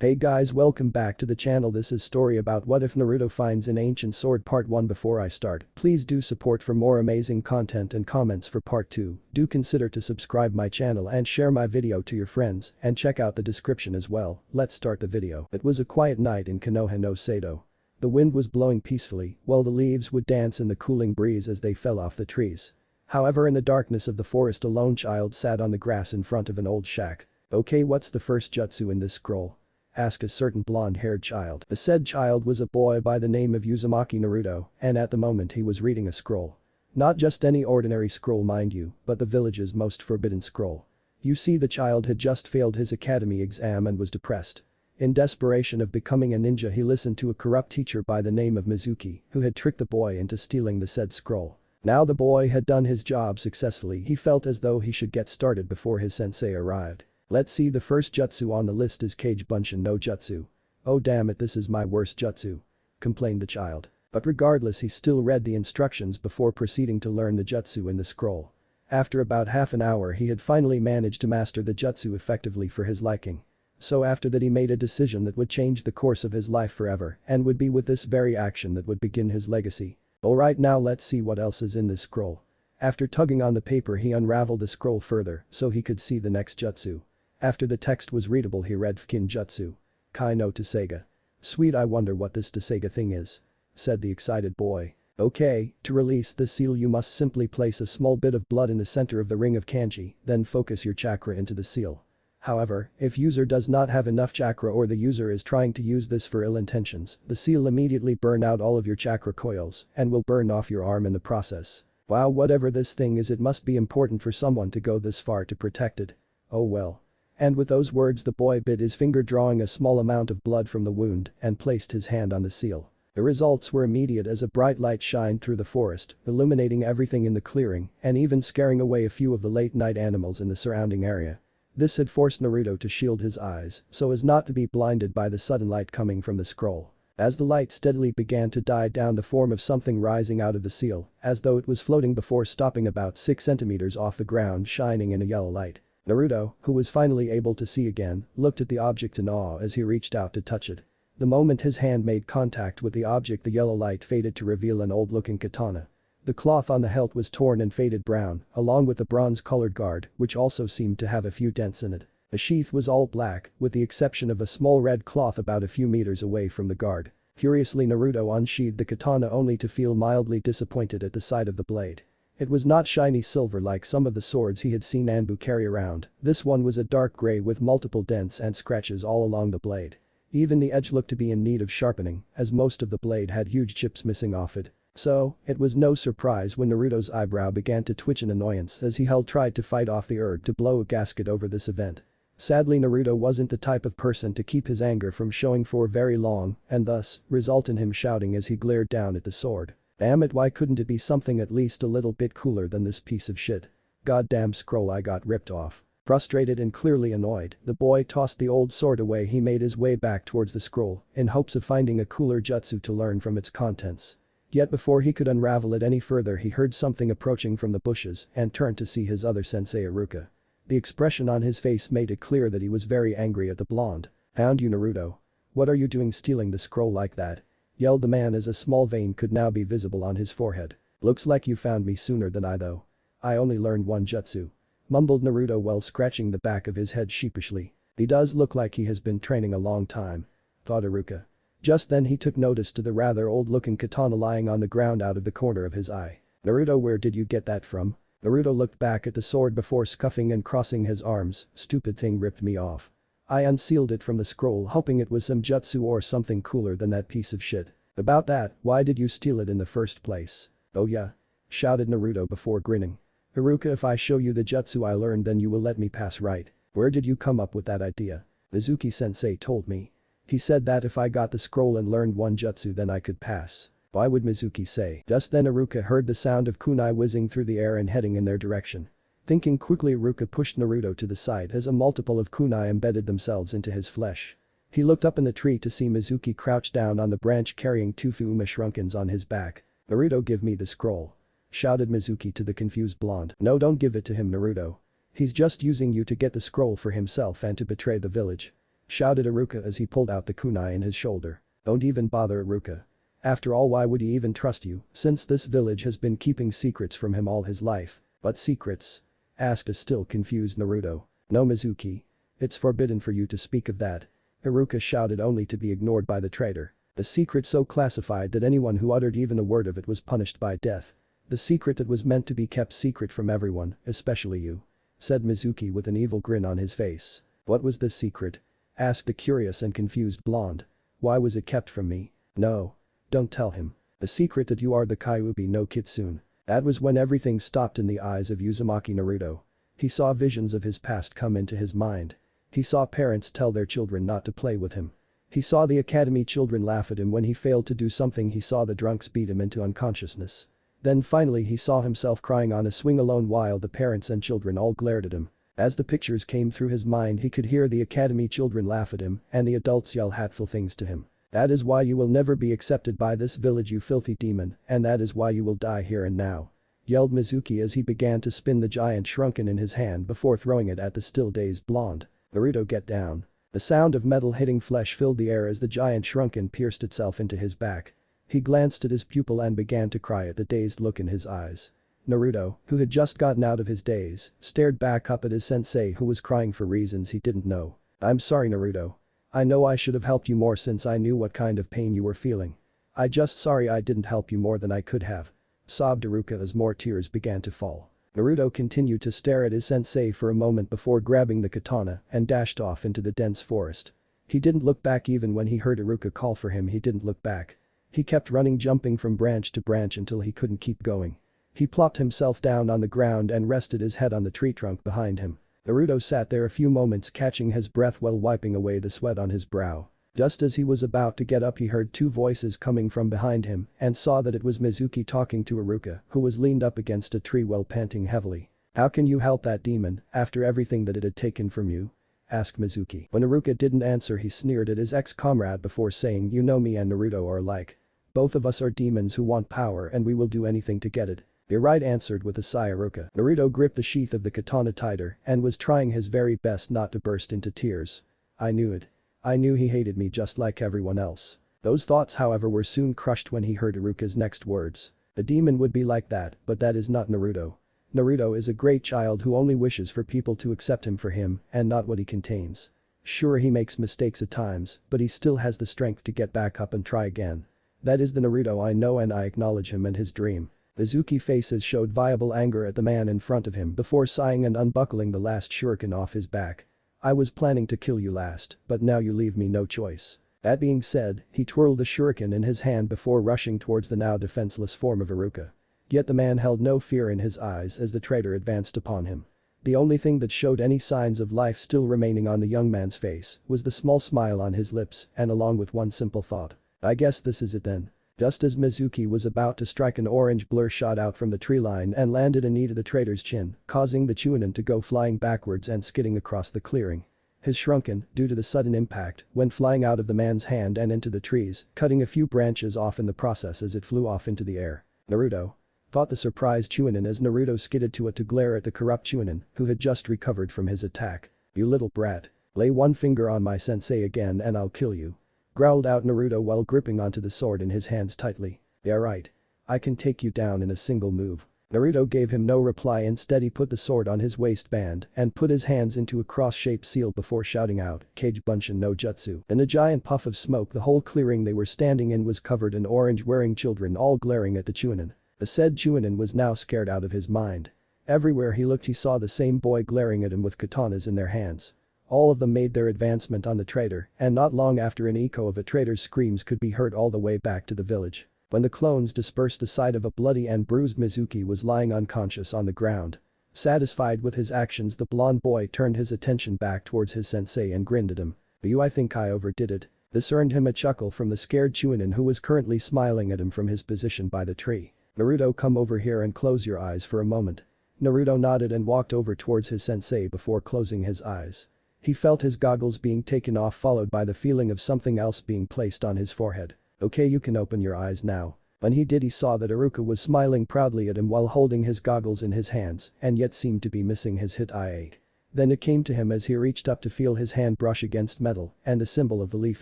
Hey guys, welcome back to the channel. This is story about what if Naruto finds an ancient sword part 1. Before I start, please do support for more amazing content and comments for part 2. Do consider to subscribe my channel and share my video to your friends and check out the description as well. Let's start the video. It was a quiet night in Konoha no Sado. The wind was blowing peacefully while the leaves would dance in the cooling breeze as they fell off the trees. However, in the darkness of the forest, a lone child sat on the grass in front of an old shack. Okay, what's the first jutsu in this scroll? Asked a certain blonde-haired child. The said child was a boy by the name of Uzumaki Naruto, and at the moment he was reading a scroll. Not just any ordinary scroll, mind you, but the village's most forbidden scroll. You see, the child had just failed his academy exam and was depressed. In desperation of becoming a ninja, he listened to a corrupt teacher by the name of Mizuki, who had tricked the boy into stealing the said scroll. Now the boy had done his job successfully. He felt as though he should get started before his sensei arrived. Let's see, the first jutsu on the list is Kage Bunshin no Jutsu. Oh damn it, this is my worst jutsu, complained the child. But regardless, he still read the instructions before proceeding to learn the jutsu in the scroll. After about half an hour, he had finally managed to master the jutsu effectively for his liking. So after that, he made a decision that would change the course of his life forever and would be with this very action that would begin his legacy. Alright, now let's see what else is in this scroll. After tugging on the paper, he unraveled the scroll further so he could see the next jutsu. After the text was readable, he read Fukin Jutsu. Kai no Teseiga. Sweet, I wonder what this Teseiga thing is, said the excited boy. Okay, to release the seal you must simply place a small bit of blood in the center of the ring of kanji, then focus your chakra into the seal. However, if user does not have enough chakra or the user is trying to use this for ill intentions, the seal immediately burn out all of your chakra coils and will burn off your arm in the process. Wow, whatever this thing is, it must be important for someone to go this far to protect it. Oh well. And with those words, the boy bit his finger, drawing a small amount of blood from the wound, and placed his hand on the seal. The results were immediate as a bright light shined through the forest, illuminating everything in the clearing and even scaring away a few of the late-night animals in the surrounding area. This had forced Naruto to shield his eyes so as not to be blinded by the sudden light coming from the scroll. As the light steadily began to die down, the form of something rising out of the seal, as though it was floating before stopping about 6 centimeters off the ground, shining in a yellow light. Naruto, who was finally able to see again, looked at the object in awe as he reached out to touch it. The moment his hand made contact with the object, the yellow light faded to reveal an old-looking katana. The cloth on the hilt was torn and faded brown, along with the bronze-colored guard, which also seemed to have a few dents in it. The sheath was all black, with the exception of a small red cloth about a few meters away from the guard. Curiously, Naruto unsheathed the katana only to feel mildly disappointed at the sight of the blade. It was not shiny silver like some of the swords he had seen Anbu carry around. This one was a dark gray with multiple dents and scratches all along the blade. Even the edge looked to be in need of sharpening, as most of the blade had huge chips missing off it. So, it was no surprise when Naruto's eyebrow began to twitch in annoyance as he tried to fight off the urge to blow a gasket over this event. Sadly, Naruto wasn't the type of person to keep his anger from showing for very long, and thus, result in him shouting as he glared down at the sword. Damn it, why couldn't it be something at least a little bit cooler than this piece of shit? Goddamn scroll, I got ripped off. Frustrated and clearly annoyed, the boy tossed the old sword away. He made his way back towards the scroll in hopes of finding a cooler jutsu to learn from its contents. Yet before he could unravel it any further, he heard something approaching from the bushes and turned to see his other sensei, Iruka. The expression on his face made it clear that he was very angry at the blonde. "Found you, Naruto. What are you doing stealing the scroll like that?" yelled the man as a small vein could now be visible on his forehead. "Looks like you found me sooner than I though. I only learned one jutsu," mumbled Naruto while scratching the back of his head sheepishly. "He does look like he has been training a long time," thought Iruka. Just then he took notice to the rather old-looking katana lying on the ground out of the corner of his eye. "Naruto, where did you get that from?" Naruto looked back at the sword before scuffing and crossing his arms. "Stupid thing ripped me off. I unsealed it from the scroll hoping it was some jutsu or something cooler than that piece of shit." "About that, why did you steal it in the first place?" "Oh yeah?" shouted Naruto before grinning. "Iruka, if I show you the jutsu I learned, then you will let me pass, right?" "Where did you come up with that idea?" "Mizuki-sensei told me. He said that if I got the scroll and learned one jutsu then I could pass." "Why would Mizuki say?" Just then Iruka heard the sound of kunai whizzing through the air and heading in their direction. Thinking quickly, Iruka pushed Naruto to the side as a multiple of kunai embedded themselves into his flesh. He looked up in the tree to see Mizuki crouched down on the branch carrying two Fuma shrunkins on his back. "Naruto, give me the scroll," shouted Mizuki to the confused blonde. "No, don't give it to him, Naruto. He's just using you to get the scroll for himself and to betray the village." shouted Iruka as he pulled out the kunai in his shoulder. Don't even bother, Iruka. After all, why would he even trust you, since this village has been keeping secrets from him all his life? What secrets? Asked a still confused Naruto. No, Mizuki. It's forbidden for you to speak of that. Iruka shouted, only to be ignored by the traitor. The secret so classified that anyone who uttered even a word of it was punished by death. The secret that was meant to be kept secret from everyone, especially you. Said Mizuki with an evil grin on his face. What was this secret? Asked the curious and confused blonde. Why was it kept from me? No. Don't tell him. The secret that you are the Kyuubi no Kitsune. That was when everything stopped in the eyes of Uzumaki Naruto. He saw visions of his past come into his mind. He saw parents tell their children not to play with him. He saw the academy children laugh at him when he failed to do something. He saw the drunks beat him into unconsciousness. Then finally he saw himself crying on a swing alone while the parents and children all glared at him. As the pictures came through his mind, he could hear the academy children laugh at him and the adults yell hateful things to him. That is why you will never be accepted by this village, you filthy demon, and that is why you will die here and now. Yelled Mizuki as he began to spin the giant shrunken in his hand before throwing it at the still dazed blonde. Naruto, get down. The sound of metal hitting flesh filled the air as the giant shrunken pierced itself into his back. He glanced at his pupil and began to cry at the dazed look in his eyes. Naruto, who had just gotten out of his daze, stared back up at his sensei who was crying for reasons he didn't know. I'm sorry, Naruto. I know I should have helped you more since I knew what kind of pain you were feeling. I just sorry I didn't help you more than I could have. Sobbed Iruka as more tears began to fall. Naruto continued to stare at his sensei for a moment before grabbing the katana and dashed off into the dense forest. He didn't look back even when he heard Iruka call for him. He didn't look back. He kept running, jumping from branch to branch until he couldn't keep going. He plopped himself down on the ground and rested his head on the tree trunk behind him. Naruto sat there a few moments catching his breath while wiping away the sweat on his brow. Just as he was about to get up, he heard two voices coming from behind him and saw that it was Mizuki talking to Iruka, who was leaned up against a tree while panting heavily. How can you help that demon after everything that it had taken from you? Asked Mizuki. When Iruka didn't answer, he sneered at his ex-comrade before saying, you know, me and Naruto are alike. Both of us are demons who want power and we will do anything to get it. You're right, answered with a sigh Iruka. Naruto gripped the sheath of the katana tighter and was trying his very best not to burst into tears. I knew it. I knew he hated me just like everyone else. Those thoughts, however, were soon crushed when he heard Iruka's next words. A demon would be like that, but that is not Naruto. Naruto is a great child who only wishes for people to accept him for him and not what he contains. Sure, he makes mistakes at times, but he still has the strength to get back up and try again. That is the Naruto I know, and I acknowledge him and his dream. Mizuki faces showed viable anger at the man in front of him before sighing and unbuckling the last shuriken off his back. I was planning to kill you last, but now you leave me no choice. That being said, he twirled the shuriken in his hand before rushing towards the now defenseless form of Iruka. Yet the man held no fear in his eyes as the traitor advanced upon him. The only thing that showed any signs of life still remaining on the young man's face was the small smile on his lips and along with one simple thought. I guess this is it then. Just as Mizuki was about to strike, an orange blur shot out from the tree line and landed in the traitor's chin, causing the Chunin to go flying backwards and skidding across the clearing. His shrunken, due to the sudden impact, went flying out of the man's hand and into the trees, cutting a few branches off in the process as it flew off into the air. Naruto, thought the surprised Chunin as Naruto skidded to it to glare at the corrupt Chunin, who had just recovered from his attack. You little brat. Lay one finger on my sensei again and I'll kill you. Growled out Naruto while gripping onto the sword in his hands tightly. Yeah, right. I can take you down in a single move. Naruto gave him no reply. Instead, he put the sword on his waistband and put his hands into a cross-shaped seal before shouting out, Kage Bunshin no Jutsu. In a giant puff of smoke, the whole clearing they were standing in was covered in orange-wearing children, all glaring at the Chunin. The said Chunin was now scared out of his mind. Everywhere he looked, he saw the same boy glaring at him with katanas in their hands. All of them made their advancement on the traitor, and not long after an echo of a traitor's screams could be heard all the way back to the village. When the clones dispersed, the sight of a bloody and bruised Mizuki was lying unconscious on the ground. Satisfied with his actions, the blonde boy turned his attention back towards his sensei and grinned at him. I think I overdid it. This earned him a chuckle from the scared Chunin, who was currently smiling at him from his position by the tree. Naruto, come over here and close your eyes for a moment. Naruto nodded and walked over towards his sensei before closing his eyes. He felt his goggles being taken off, followed by the feeling of something else being placed on his forehead. Okay, you can open your eyes now. When he did, he saw that Iruka was smiling proudly at him while holding his goggles in his hands and yet seemed to be missing his hit eye. Then it came to him as he reached up to feel his hand brush against metal and the symbol of the leaf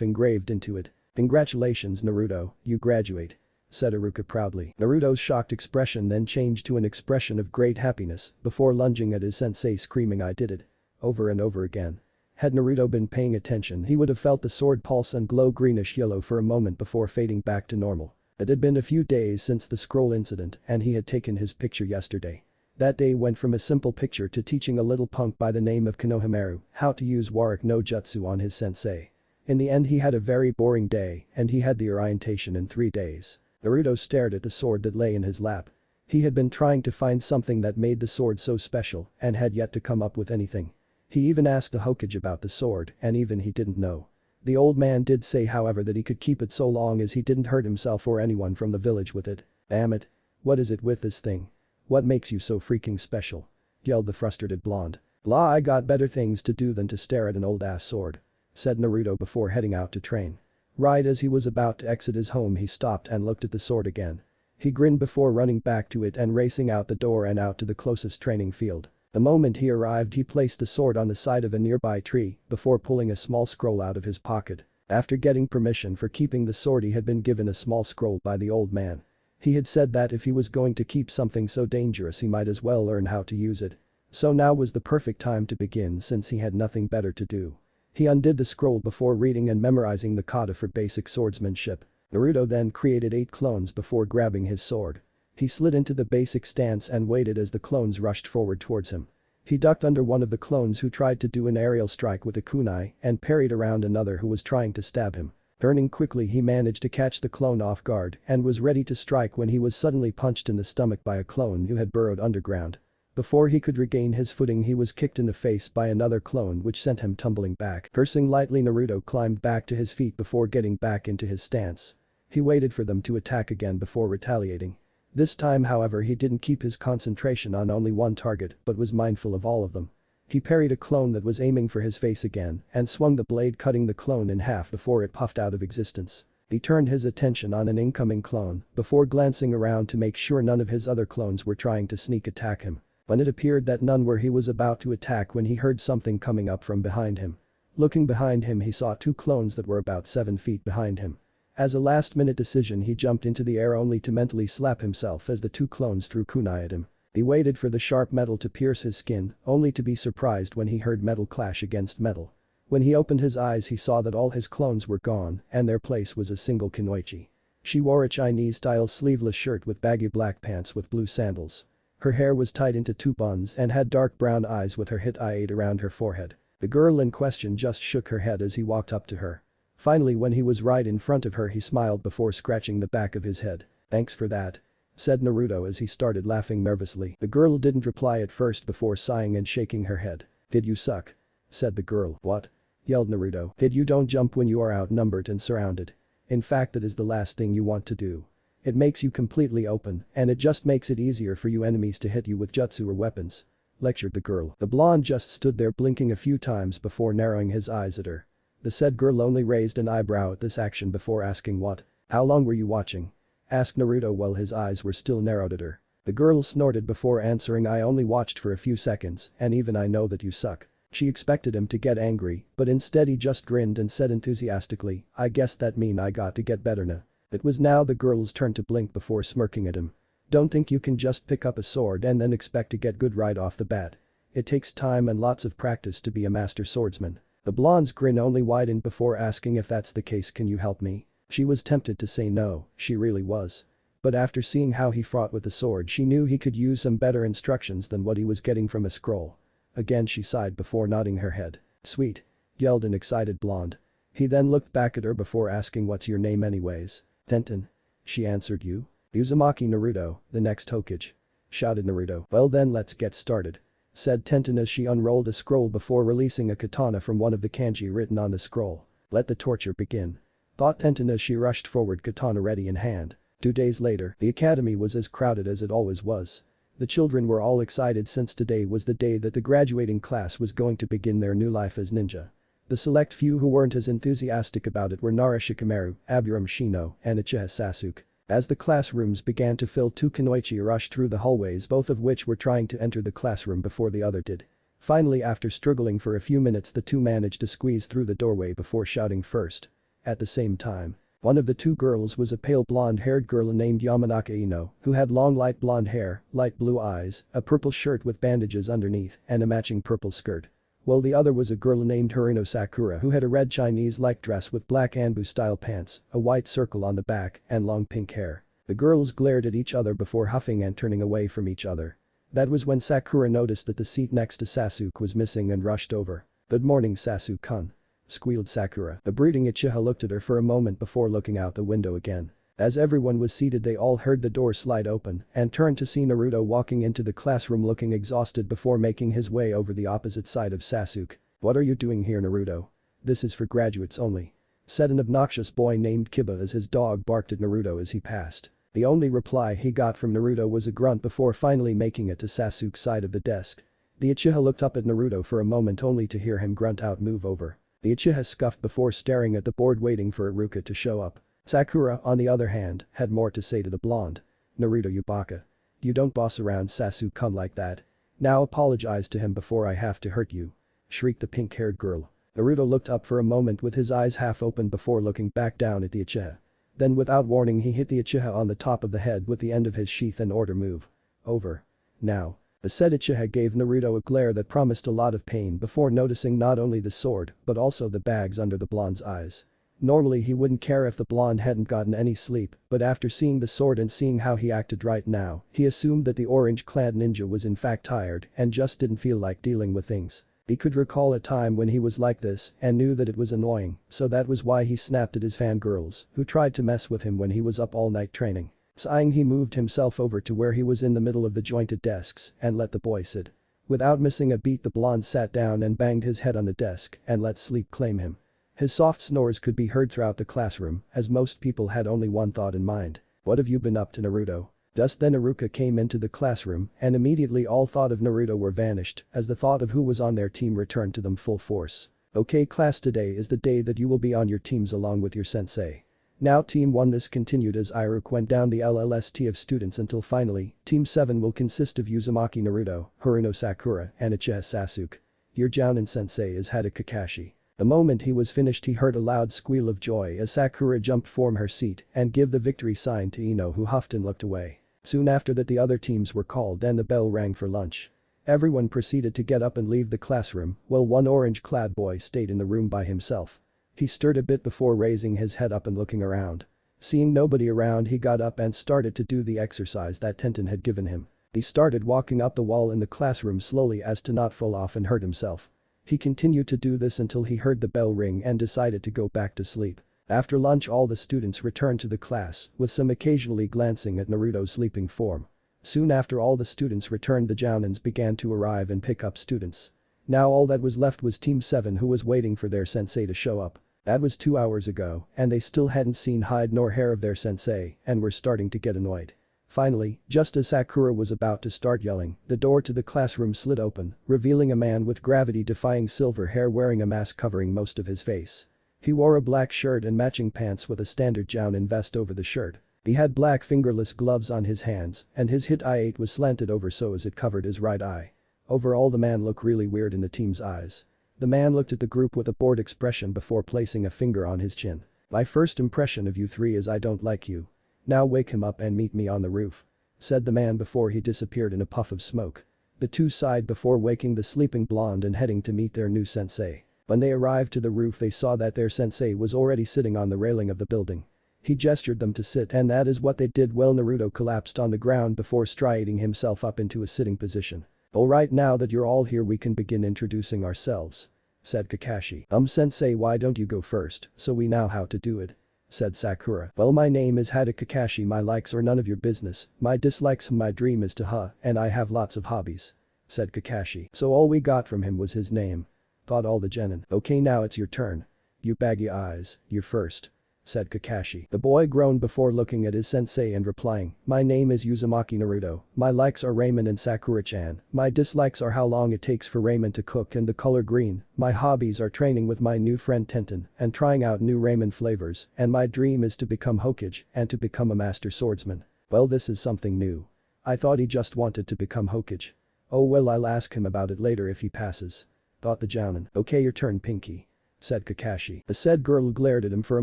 engraved into it. "Congratulations Naruto, you graduate," said Iruka proudly. Naruto's shocked expression then changed to an expression of great happiness before lunging at his sensei screaming "I did it," over and over again. Had Naruto been paying attention he would have felt the sword pulse and glow greenish yellow for a moment before fading back to normal. It had been a few days since the scroll incident and he had taken his picture yesterday. That day went from a simple picture to teaching a little punk by the name of Konohamaru how to use Warwick no Jutsu on his sensei. In the end he had a very boring day and he had the orientation in 3 days. Naruto stared at the sword that lay in his lap. He had been trying to find something that made the sword so special and had yet to come up with anything. He even asked the Hokage about the sword and even he didn't know. The old man did say however that he could keep it so long as he didn't hurt himself or anyone from the village with it. "Damn it. What is it with this thing? What makes you so freaking special?" yelled the frustrated blonde. "Blah, I got better things to do than to stare at an old ass sword," said Naruto before heading out to train. Right as he was about to exit his home he stopped and looked at the sword again. He grinned before running back to it and racing out the door and out to the closest training field. The moment he arrived he placed the sword on the side of a nearby tree before pulling a small scroll out of his pocket. After getting permission for keeping the sword he had been given a small scroll by the old man. He had said that if he was going to keep something so dangerous he might as well learn how to use it. So now was the perfect time to begin since he had nothing better to do. He undid the scroll before reading and memorizing the kata for basic swordsmanship. Naruto then created 8 clones before grabbing his sword. He slid into the basic stance and waited as the clones rushed forward towards him. He ducked under one of the clones who tried to do an aerial strike with a kunai and parried around another who was trying to stab him. Turning quickly he managed to catch the clone off guard and was ready to strike when he was suddenly punched in the stomach by a clone who had burrowed underground. Before he could regain his footing he was kicked in the face by another clone which sent him tumbling back. Cursing lightly Naruto climbed back to his feet before getting back into his stance. He waited for them to attack again before retaliating. This time however he didn't keep his concentration on only one target but was mindful of all of them. He parried a clone that was aiming for his face again and swung the blade cutting the clone in half before it puffed out of existence. He turned his attention on an incoming clone before glancing around to make sure none of his other clones were trying to sneak attack him. When it appeared that none were he was about to attack when he heard something coming up from behind him. Looking behind him he saw 2 clones that were about 7 feet behind him. As a last-minute decision he jumped into the air only to mentally slap himself as the 2 clones threw kunai at him. He waited for the sharp metal to pierce his skin only to be surprised when he heard metal clash against metal. When he opened his eyes he saw that all his clones were gone and their place was a single kunoichi. She wore a Chinese-style sleeveless shirt with baggy black pants with blue sandals. Her hair was tied into 2 buns and had dark brown eyes with her hit eye around her forehead. The girl in question just shook her head as he walked up to her. Finally when he was right in front of her he smiled before scratching the back of his head. "Thanks for that," said Naruto as he started laughing nervously. The girl didn't reply at first before sighing and shaking her head. "Did you suck?" said the girl. "What?" yelled Naruto. "Did you don't jump when you are outnumbered and surrounded. In fact that is the last thing you want to do. It makes you completely open and it just makes it easier for you enemies to hit you with jutsu or weapons," lectured the girl. The blonde just stood there blinking a few times before narrowing his eyes at her. The said girl only raised an eyebrow at this action before asking what? "How long were you watching?" asked Naruto while his eyes were still narrowed at her. The girl snorted before answering, "I only watched for a few seconds and even I know that you suck." She expected him to get angry but instead he just grinned and said enthusiastically, "I guess that mean I got to get better now." It was now the girl's turn to blink before smirking at him. "Don't think you can just pick up a sword and then expect to get good right off the bat. It takes time and lots of practice to be a master swordsman." The blonde's grin only widened before asking, "If that's the case can you help me?" She was tempted to say no, she really was. But after seeing how he fought with the sword she knew he could use some better instructions than what he was getting from a scroll. Again she sighed before nodding her head. "Sweet," yelled an excited blonde. He then looked back at her before asking, "What's your name anyways?" "Tenten," she answered. "You?" "Uzumaki Naruto, the next Hokage," shouted Naruto. "Well then let's get started," said Tenten as she unrolled a scroll before releasing a katana from one of the kanji written on the scroll. "Let the torture begin," thought Tenten as she rushed forward, katana ready in hand. 2 days later, the academy was as crowded as it always was. The children were all excited since today was the day that the graduating class was going to begin their new life as ninja. The select few who weren't as enthusiastic about it were Nara Shikamaru, Aburame Shino, and Uchiha Sasuke. As the classrooms began to fill, 2 kunoichi rushed through the hallways, both of which were trying to enter the classroom before the other did. Finally, after struggling for a few minutes, the two managed to squeeze through the doorway before shouting first. At the same time, one of the two girls was a pale blonde-haired girl named Yamanaka Ino, who had long light blonde hair, light blue eyes, a purple shirt with bandages underneath, and a matching purple skirt. While the other was a girl named Harino Sakura who had a red Chinese-like dress with black Anbu-style pants, a white circle on the back, and long pink hair. The girls glared at each other before huffing and turning away from each other. That was when Sakura noticed that the seat next to Sasuke was missing and rushed over. "Good morning, Sasuke-kun," squealed Sakura. The brooding Uchiha looked at her for a moment before looking out the window again. As everyone was seated, they all heard the door slide open and turned to see Naruto walking into the classroom looking exhausted before making his way over the opposite side of Sasuke. "What are you doing here, Naruto? This is for graduates only," said an obnoxious boy named Kiba as his dog barked at Naruto as he passed. The only reply he got from Naruto was a grunt before finally making it to Sasuke's side of the desk. The Uchiha looked up at Naruto for a moment only to hear him grunt out, "Move over." The Uchiha scuffed before staring at the board waiting for Iruka to show up. Sakura, on the other hand, had more to say to the blonde. "Naruto, you baka. You don't boss around Sasuke-kun like that. Now apologize to him before I have to hurt you," shrieked the pink-haired girl. Naruto looked up for a moment with his eyes half open before looking back down at the Uchiha. Then without warning he hit the Uchiha on the top of the head with the end of his sheath and order, "Move over. Now." The said Uchiha gave Naruto a glare that promised a lot of pain before noticing not only the sword but also the bags under the blonde's eyes. Normally he wouldn't care if the blonde hadn't gotten any sleep, but after seeing the sword and seeing how he acted right now, he assumed that the orange-clad ninja was in fact tired and just didn't feel like dealing with things. He could recall a time when he was like this and knew that it was annoying, so that was why he snapped at his fangirls who tried to mess with him when he was up all night training. Sighing, he moved himself over to where he was in the middle of the jointed desks and let the boy sit. Without missing a beat, the blonde sat down and banged his head on the desk and let sleep claim him. His soft snores could be heard throughout the classroom as most people had only one thought in mind. "What have you been up to, Naruto?" Just then Iruka came into the classroom and immediately all thought of Naruto were vanished as the thought of who was on their team returned to them full force. "Okay class, today is the day that you will be on your teams along with your sensei. Now Team 1." This continued as Iruka went down the LLST of students until finally, Team 7 will consist of Uzumaki Naruto, Harino Sakura, and Uchiha Sasuke. "Your Jounin sensei is Hada Kakashi." The moment he was finished, he heard a loud squeal of joy as Sakura jumped from her seat and gave the victory sign to Ino, who huffed and looked away. Soon after that, the other teams were called and the bell rang for lunch. Everyone proceeded to get up and leave the classroom while one orange-clad boy stayed in the room by himself. He stirred a bit before raising his head up and looking around. Seeing nobody around, he got up and started to do the exercise that Tenten had given him. He started walking up the wall in the classroom slowly as to not fall off and hurt himself. He continued to do this until he heard the bell ring and decided to go back to sleep. After lunch, all the students returned to the class, with some occasionally glancing at Naruto's sleeping form. Soon after all the students returned, the Jounins began to arrive and pick up students. Now all that was left was Team 7, who was waiting for their sensei to show up. That was 2 hours ago and they still hadn't seen hide nor hair of their sensei and were starting to get annoyed. Finally, just as Sakura was about to start yelling, the door to the classroom slid open, revealing a man with gravity-defying silver hair wearing a mask covering most of his face. He wore a black shirt and matching pants with a standard Jounin vest over the shirt. He had black fingerless gloves on his hands and his hit eye was slanted over so as it covered his right eye. Overall, the man looked really weird in the team's eyes. The man looked at the group with a bored expression before placing a finger on his chin. "My first impression of you three is I don't like you. Now wake him up and meet me on the roof," said the man before he disappeared in a puff of smoke. The two sighed before waking the sleeping blonde and heading to meet their new sensei. When they arrived to the roof, they saw that their sensei was already sitting on the railing of the building. He gestured them to sit and that is what they did. Well, Naruto collapsed on the ground before striding himself up into a sitting position. "Alright, now that you're all here we can begin introducing ourselves," said Kakashi. Sensei, why don't you go first so we know how to do it," said Sakura. "Well, my name is Hada Kakashi. My likes are none of your business, my dislikes, my dream is to and I have lots of hobbies," said Kakashi. So all we got from him was his name, thought all the genin. "Okay, now it's your turn. You baggy eyes, you first," said Kakashi. The boy groaned before looking at his sensei and replying, "My name is Uzumaki Naruto, my likes are ramen and Sakura-chan, my dislikes are how long it takes for ramen to cook and the color green, my hobbies are training with my new friend Tenten and trying out new ramen flavors, and my dream is to become Hokage and to become a master swordsman." Well, this is something new. I thought he just wanted to become Hokage. Oh well, I'll ask him about it later if he passes. Thought the jounin. Okay, your turn, Pinky, said Kakashi. The said girl glared at him for a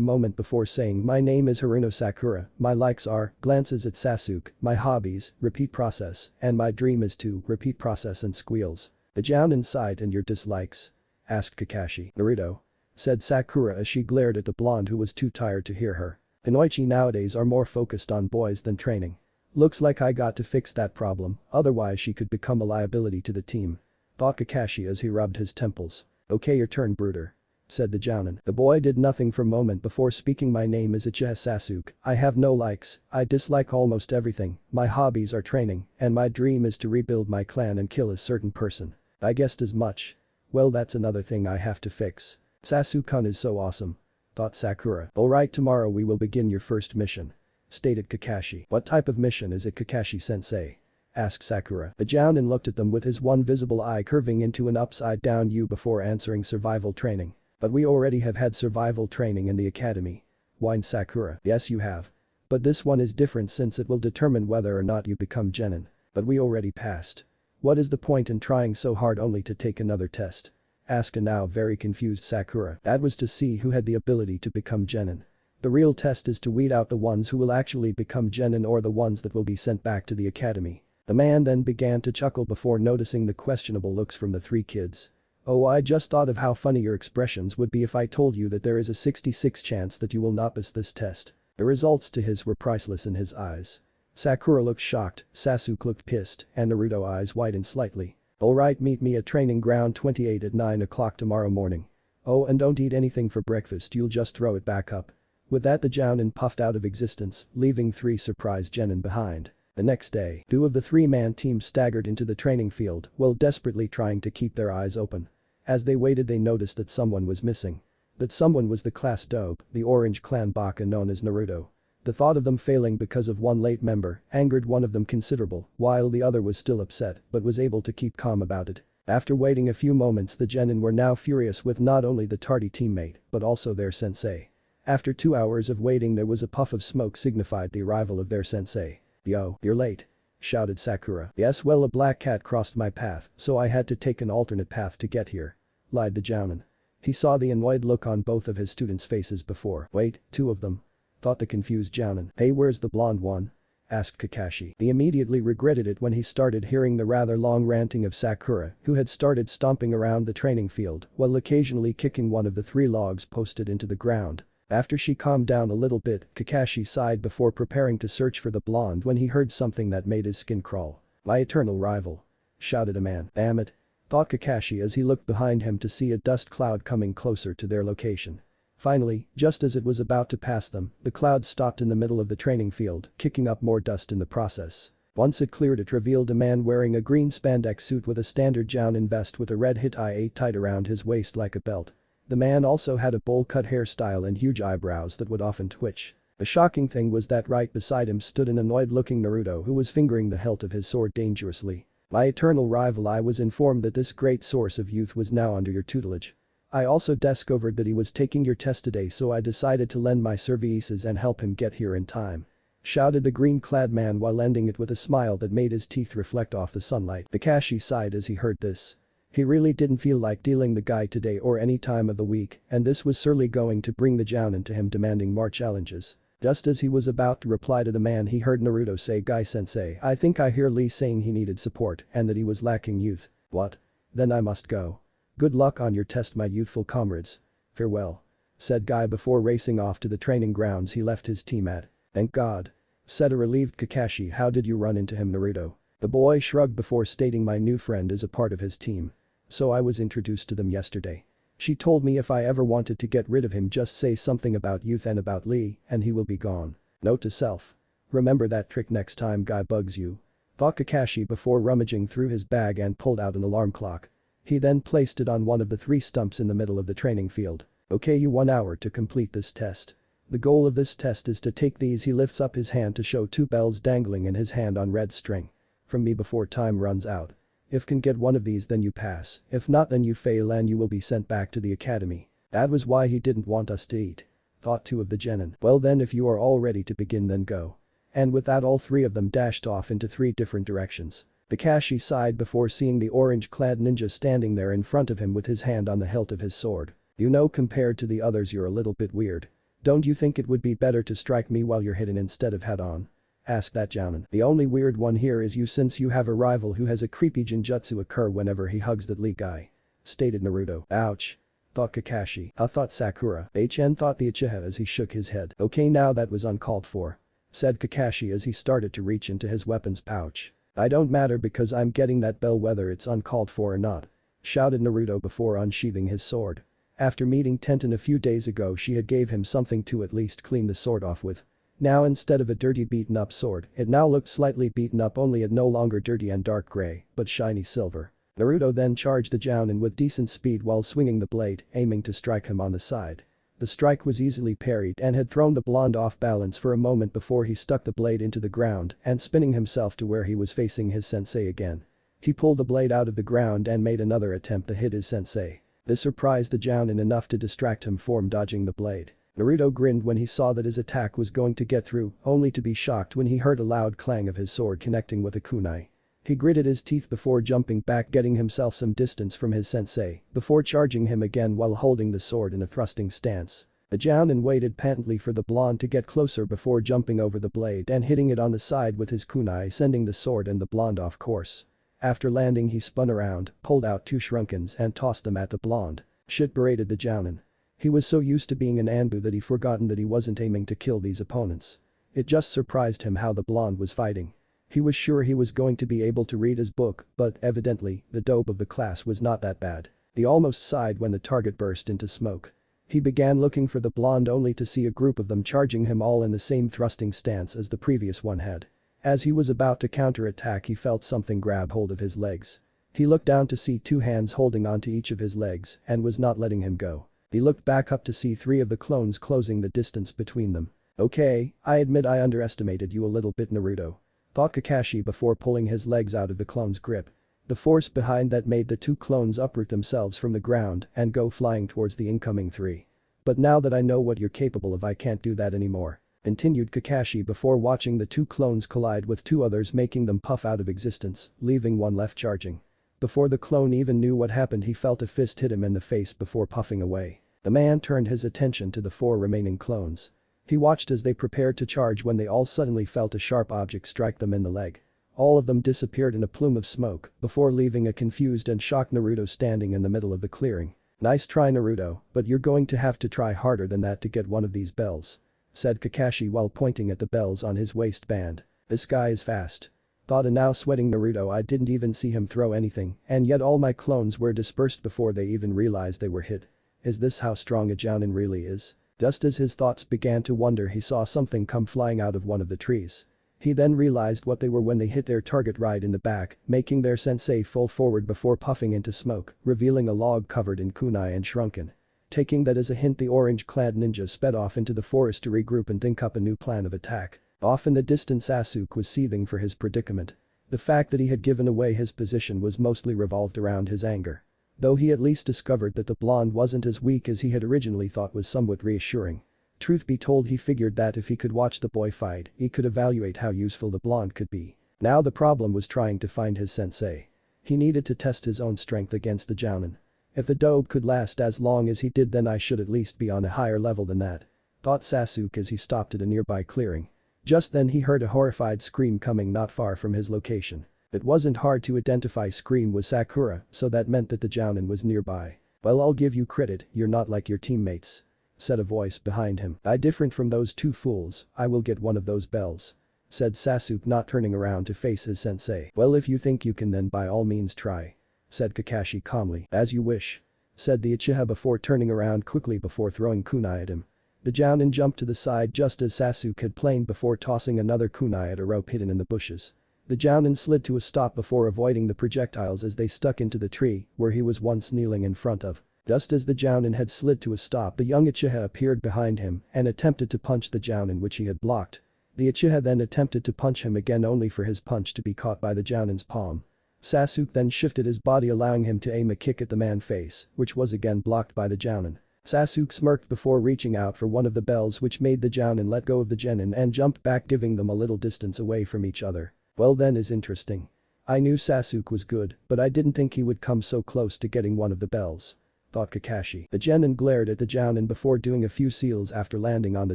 moment before saying, my name is Haruno Sakura, my likes are, glances at Sasuke, my hobbies, repeat process, and my dream is to, repeat process and squeals. The jounin sighed. And your dislikes? Asked Kakashi. Naruto, said Sakura as she glared at the blonde who was too tired to hear her. Inoichi nowadays are more focused on boys than training. Looks like I got to fix that problem, otherwise she could become a liability to the team. Thought Kakashi as he rubbed his temples. Okay, your turn, Brooder, said the jounin. The boy did nothing for a moment before speaking. My name is Uchiha Sasuke, I have no likes, I dislike almost everything, my hobbies are training, and my dream is to rebuild my clan and kill a certain person. I guessed as much. Well, that's another thing I have to fix. Sasuke-kun is so awesome. Thought Sakura. Alright, tomorrow we will begin your first mission, stated Kakashi. What type of mission is it, Kakashi-sensei? Asked Sakura. The jounin looked at them with his one visible eye curving into an upside down U before answering survival training. But we already have had survival training in the academy, whined Sakura. Yes you have. But this one is different since it will determine whether or not you become genin. But we already passed. What is the point in trying so hard only to take another test? Asked a now very confused Sakura. That was to see who had the ability to become genin. The real test is to weed out the ones who will actually become genin or the ones that will be sent back to the academy. The man then began to chuckle before noticing the questionable looks from the three kids. Oh, I just thought of how funny your expressions would be if I told you that there is a 66 chance that you will not pass this test. The results to his were priceless in his eyes. Sakura looked shocked, Sasuke looked pissed, and Naruto eyes widened slightly. Alright, meet me at training ground 28 at 9 o'clock tomorrow morning. Oh, and don't eat anything for breakfast, you'll just throw it back up. With that the jounin puffed out of existence, leaving three surprised genin behind. The next day, two of the three-man team staggered into the training field while desperately trying to keep their eyes open. As they waited they noticed that someone was missing. That someone was the class dope, the orange clan baka known as Naruto. The thought of them failing because of one late member angered one of them considerable, while the other was still upset but was able to keep calm about it. After waiting a few moments the genin were now furious with not only the tardy teammate but also their sensei. After 2 hours of waiting there was a puff of smoke signified the arrival of their sensei. Yo, you're late, shouted Sakura. Yes, well, a black cat crossed my path so I had to take an alternate path to get here, lied the jounin. He saw the annoyed look on both of his students' faces before. Wait, two of them? Thought the confused jounin. Hey, where's the blonde one? Asked Kakashi. He immediately regretted it when he started hearing the rather long ranting of Sakura, who had started stomping around the training field while occasionally kicking one of the three logs posted into the ground. After she calmed down a little bit, Kakashi sighed before preparing to search for the blonde when he heard something that made his skin crawl. My eternal rival, shouted a man. Damn it, thought Kakashi as he looked behind him to see a dust cloud coming closer to their location. Finally, just as it was about to pass them, the cloud stopped in the middle of the training field, kicking up more dust in the process. Once it cleared it revealed a man wearing a green spandex suit with a standard jounin vest with a red hit-eye tied around his waist like a belt. The man also had a bowl-cut hairstyle and huge eyebrows that would often twitch. The shocking thing was that right beside him stood an annoyed-looking Naruto who was fingering the hilt of his sword dangerously. My eternal rival, I was informed that this great source of youth was now under your tutelage. I also discovered that he was taking your test today, so I decided to lend my services and help him get here in time, shouted the green-clad man while ending it with a smile that made his teeth reflect off the sunlight. Kakashi sighed as he heard this. He really didn't feel like dealing the guy today or any time of the week, and this was surely going to bring the jounin to him demanding more challenges. Just as he was about to reply to the man he heard Naruto say, Guy-sensei, I think I hear Lee saying he needed support and that he was lacking youth. What? Then I must go. Good luck on your test, my youthful comrades. Farewell, said Guy before racing off to the training grounds he left his team at. Thank God, said a relieved Kakashi. How did you run into him, Naruto? The boy shrugged before stating, my new friend is a part of his team. So I was introduced to them yesterday. She told me if I ever wanted to get rid of him just say something about youth and about Lee and he will be gone. Note to self. Remember that trick next time Guy bugs you. Thought Kakashi before rummaging through his bag and pulled out an alarm clock. He then placed it on one of the three stumps in the middle of the training field. Okay, you 1 hour to complete this test. The goal of this test is to take these. He lifts up his hand to show two bells dangling in his hand on red string. From me before time runs out. If can get one of these then you pass, if not then you fail and you will be sent back to the academy. That was why he didn't want us to eat. Thought two of the genin. Well then, if you are all ready to begin then go. And with that all three of them dashed off into three different directions. Kakashi sighed before seeing the orange-clad ninja standing there in front of him with his hand on the hilt of his sword. You know, compared to the others you're a little bit weird. Don't you think it would be better to strike me while you're hidden instead of head-on? Asked that jounin. The only weird one here is you since you have a rival who has a creepy genjutsu occur whenever he hugs that leak guy. Stated Naruto. Ouch. Thought Kakashi. Thought Sakura. HN thought the Uchiha as he shook his head. Okay, now that was uncalled for. Said Kakashi as he started to reach into his weapons pouch. I don't matter because I'm getting that bell whether it's uncalled for or not. Shouted Naruto before unsheathing his sword. After meeting Tenten a few days ago she had gave him something to at least clean the sword off with. Now instead of a dirty beaten up sword, it now looked slightly beaten up only it no longer dirty and dark gray, but shiny silver. Naruto then charged the jounin with decent speed while swinging the blade, aiming to strike him on the side. The strike was easily parried and had thrown the blonde off balance for a moment before he stuck the blade into the ground and spinning himself to where he was facing his sensei again. He pulled the blade out of the ground and made another attempt to hit his sensei. This surprised the jounin enough to distract him from dodging the blade. Naruto grinned when he saw that his attack was going to get through, only to be shocked when he heard a loud clang of his sword connecting with a kunai. He gritted his teeth before jumping back, getting himself some distance from his sensei, before charging him again while holding the sword in a thrusting stance. The jounin waited patiently for the blonde to get closer before jumping over the blade and hitting it on the side with his kunai, sending the sword and the blonde off course. After landing he spun around, pulled out two shurinkens and tossed them at the blonde. Shit, berated the jounin. He was so used to being an Anbu that he forgotten that he wasn't aiming to kill these opponents. It just surprised him how the blonde was fighting. He was sure he was going to be able to read his book, but evidently, the dope of the class was not that bad. He almost sighed when the target burst into smoke. He began looking for the blonde only to see a group of them charging him all in the same thrusting stance as the previous one had. As he was about to counterattack he felt something grab hold of his legs. He looked down to see two hands holding onto each of his legs and was not letting him go. He looked back up to see three of the clones closing the distance between them. Okay, I admit I underestimated you a little bit, Naruto. Thought Kakashi before pulling his legs out of the clone's grip. The force behind that made the two clones uproot themselves from the ground and go flying towards the incoming three. But now that I know what you're capable of I can't do that anymore. Continued Kakashi before watching the two clones collide with two others, making them puff out of existence, leaving one left charging. Before the clone even knew what happened he felt a fist hit him in the face before puffing away. The man turned his attention to the four remaining clones. He watched as they prepared to charge when they all suddenly felt a sharp object strike them in the leg. All of them disappeared in a plume of smoke before leaving a confused and shocked Naruto standing in the middle of the clearing. Nice try, Naruto, but you're going to have to try harder than that to get one of these bells. Said Kakashi while pointing at the bells on his waistband. This guy is fast. Thought, and now sweating Naruto, I didn't even see him throw anything and yet all my clones were dispersed before they even realized they were hit. Is this how strong a jounin really is? Just as his thoughts began to wander he saw something come flying out of one of the trees. He then realized what they were when they hit their target right in the back, making their sensei fall forward before puffing into smoke, revealing a log covered in kunai and shrunken. Taking that as a hint the orange-clad ninja sped off into the forest to regroup and think up a new plan of attack. Off in the distance Sasuke was seething for his predicament. The fact that he had given away his position was mostly revolved around his anger. Though he at least discovered that the blonde wasn't as weak as he had originally thought was somewhat reassuring. Truth be told he figured that if he could watch the boy fight he could evaluate how useful the blonde could be. Now the problem was trying to find his sensei. He needed to test his own strength against the jounin. If the dope could last as long as he did then I should at least be on a higher level than that. Thought Sasuke as he stopped at a nearby clearing. Just then he heard a horrified scream coming not far from his location. It wasn't hard to identify scream was Sakura, so that meant that the jounin was nearby. Well, I'll give you credit, you're not like your teammates. Said a voice behind him. I different from those two fools, I will get one of those bells. Said Sasuke not turning around to face his sensei. Well, if you think you can then by all means try. Said Kakashi calmly. As you wish. Said the Uchiha before turning around quickly before throwing kunai at him. The jounin jumped to the side just as Sasuke had planned before tossing another kunai at a rope hidden in the bushes. The jounin slid to a stop before avoiding the projectiles as they stuck into the tree where he was once kneeling in front of. Just as the jounin had slid to a stop the young Uchiha appeared behind him and attempted to punch the jounin which he had blocked. The Uchiha then attempted to punch him again only for his punch to be caught by the jounin's palm. Sasuke then shifted his body allowing him to aim a kick at the man's face, which was again blocked by the jounin. Sasuke smirked before reaching out for one of the bells which made the jounin let go of the genin and jumped back giving them a little distance away from each other. Well then is interesting. I knew Sasuke was good, but I didn't think he would come so close to getting one of the bells. Thought Kakashi. The genin glared at the jounin before doing a few seals after landing on the